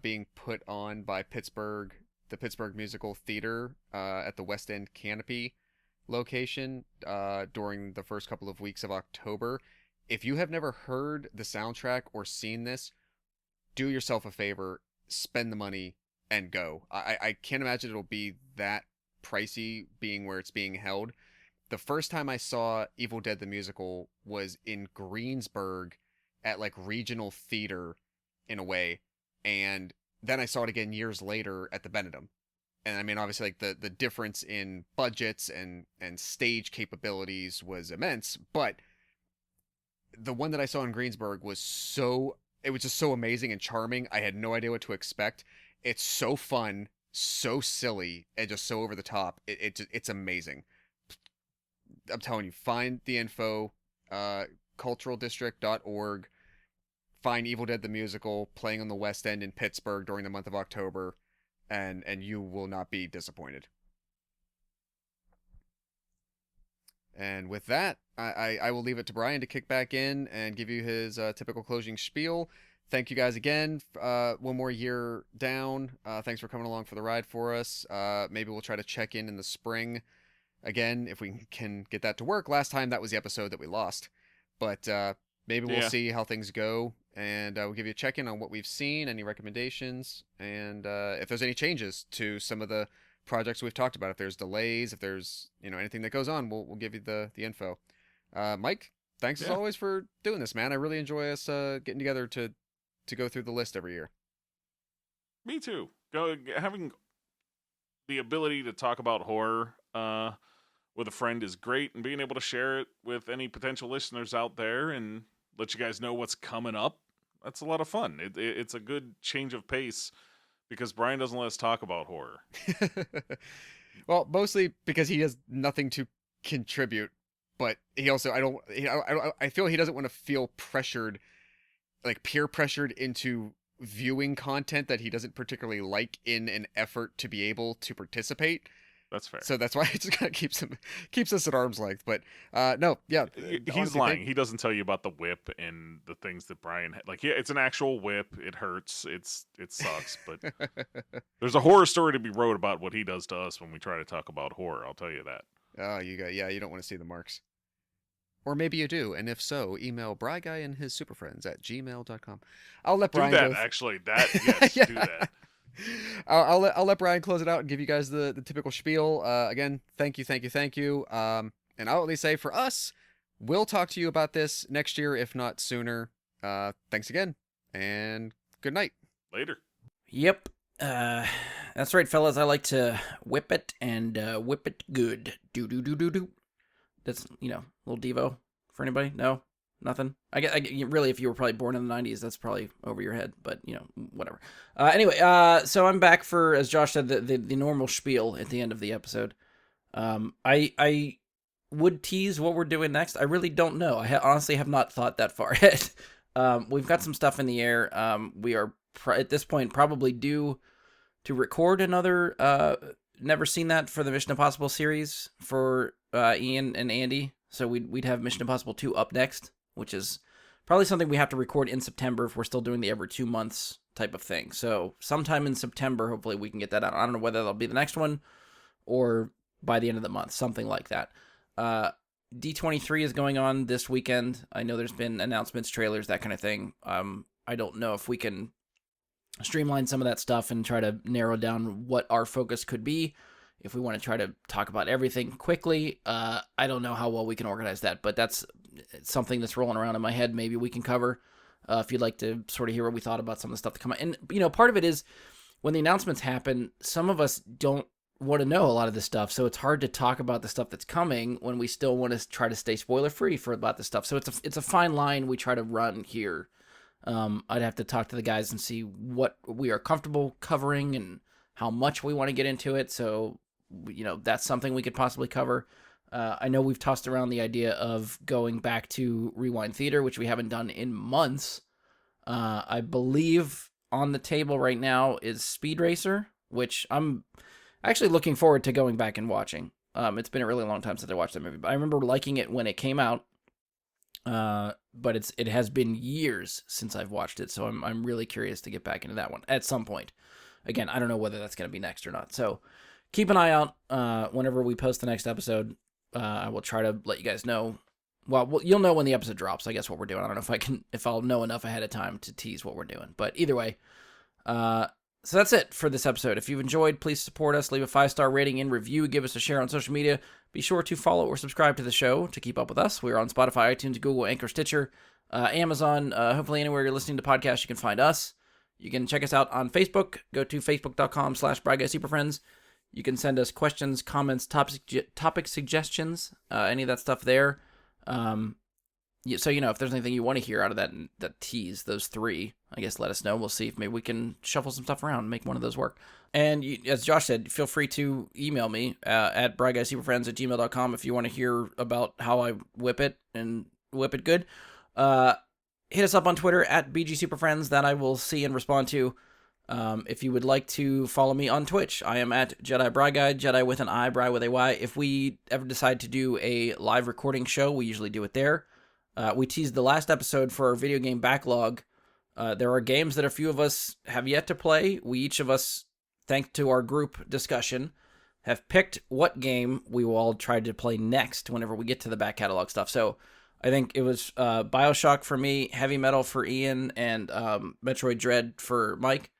being put on by the Pittsburgh Musical Theater at the West End Canopy location during the first couple of weeks of October. If you have never heard the soundtrack or seen this, do yourself a favor, spend the money, and go. I can't imagine it'll be that pricey being where it's being held. The first time I saw Evil Dead the Musical was in Greensburg at like regional theater in a way, and then I saw it again years later at the Benedum. And I mean, obviously, like the difference in budgets and stage capabilities was immense, but the one that I saw in Greensburg was just so amazing and charming. I had no idea what to expect. It's so fun, so silly, and just so over the top. It's amazing. I'm telling you, find the info, culturaldistrict.org. Find Evil Dead the Musical playing on the West End in Pittsburgh during the month of October, and you will not be disappointed. And with that, I will leave it to Brian to kick back in and give you his typical closing spiel. Thank you guys again. One more year down. Thanks for coming along for the ride for us. Maybe we'll try to check in the spring again if we can get that to work. Last time that was the episode that we lost, but maybe we'll see how things go, and we'll give you a check-in on what we've seen, any recommendations, and if there's any changes to some of the projects we've talked about. If there's delays, if there's anything that goes on, we'll give you the info. Mike, thanks as always for doing this, man. I really enjoy us getting together to go through the list every year. Me too. Having the ability to talk about horror with a friend is great, and being able to share it with any potential listeners out there and let you guys know what's coming up, that's a lot of fun. It's a good change of pace because Brian doesn't let us talk about horror. Well, mostly because he has nothing to contribute, but he also I feel he doesn't want to feel pressured, like peer pressured into viewing content that he doesn't particularly like in an effort to be able to participate. That's fair. So that's why it just kind of keeps us at arm's length. But no, yeah, he's honestly, lying. He doesn't tell you about the whip and the things that Brian like. Yeah, it's an actual whip. It hurts. It sucks. But there's a horror story to be wrote about what he does to us when we try to talk about horror. I'll tell you that. Oh, you don't want to see the marks. Or maybe you do, and if so, email BryGuy and his superfriends at gmail.com. I'll let Brian do that. go Actually, yes, do that. I'll let Brian close it out and give you guys the typical spiel. Again, thank you. And I'll at least say for us, we'll talk to you about this next year, if not sooner. Thanks again, and good night. Later. Yep. That's right, fellas. I like to whip it and whip it good. Do. That's, little Devo for anybody? No? Nothing? I really, if you were probably born in the 90s, that's probably over your head, but, whatever. Anyway, so I'm back for, as Josh said, the normal spiel at the end of the episode. I would tease what we're doing next. I really don't know. I honestly have not thought that far ahead. We've got some stuff in the air. We are, at this point, probably due to record another Never Seen That for the Mission Impossible series for Ian and Andy. So we'd have Mission Impossible 2 up next, which is probably something we have to record in September if we're still doing the every 2 months type of thing. So sometime in September, hopefully we can get that out. I don't know whether that'll be the next one or by the end of the month, something like that. D23 is going on this weekend. I know there's been announcements, trailers, that kind of thing. I don't know if we can streamline some of that stuff and try to narrow down what our focus could be. If we want to try to talk about everything quickly, I don't know how well we can organize that, but that's something that's rolling around in my head. Maybe we can cover if you'd like to sort of hear what we thought about some of the stuff to come out. And, part of it is when the announcements happen, some of us don't want to know a lot of this stuff, so it's hard to talk about the stuff that's coming when we still want to try to stay spoiler-free about this stuff. So it's a fine line we try to run here. I'd have to talk to the guys and see what we are comfortable covering and how much we want to get into it. So, that's something we could possibly cover. I know we've tossed around the idea of going back to Rewind Theater, which we haven't done in months. I believe on the table right now is Speed Racer, which I'm actually looking forward to going back and watching. It's been a really long time since I watched that movie, but I remember liking it when it came out. But it has been years since I've watched it, so I'm really curious to get back into that one at some point. Again, I don't know whether that's going to be next or not. So keep an eye out whenever we post the next episode. I will try to let you guys know. Well, you'll know when the episode drops, I guess, what we're doing. I don't know if I'll know enough ahead of time to tease what we're doing. But either way, so that's it for this episode. If you've enjoyed, please support us. Leave a 5-star rating and review. Give us a share on social media. Be sure to follow or subscribe to the show to keep up with us. We're on Spotify, iTunes, Google, Anchor, Stitcher, Amazon. Hopefully anywhere you're listening to podcasts, you can find us. You can check us out on Facebook. Go to facebook.com/BryGuySuperFriends. You can send us questions, comments, topic suggestions, any of that stuff there. So, if there's anything you want to hear out of that tease, those 3, I guess let us know. We'll see if maybe we can shuffle some stuff around and make one of those work. And as Josh said, feel free to email me at bryguysuperfriends@gmail.com if you want to hear about how I whip it and whip it good. Hit us up on Twitter at BGSuperFriends, that I will see and respond to. If you would like to follow me on Twitch, I am at Jedi Bry Guy, Jedi with an I, Bry with a Y. If we ever decide to do a live recording show, we usually do it there. We teased the last episode for our video game backlog. There are games that a few of us have yet to play. We each of us, thanks to our group discussion, have picked what game we will all try to play next whenever we get to the back catalog stuff. So I think it was BioShock for me, Heavy Metal for Ian, and Metroid Dread for Mike.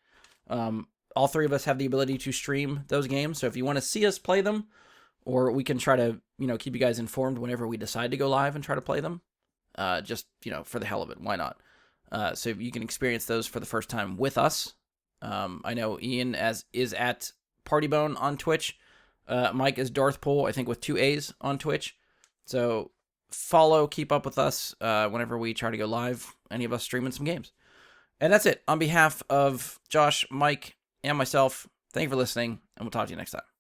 All three of us have the ability to stream those games. So if you want to see us play them, or we can try to, keep you guys informed whenever we decide to go live and try to play them, just, for the hell of it. Why not? So you can experience those for the first time with us. I know Ian is at Partybone on Twitch. Mike is Darth Pole, I think with 2 A's on Twitch. So keep up with us whenever we try to go live, any of us streaming some games. And that's it. On behalf of Josh, Mike, and myself, thank you for listening, and we'll talk to you next time.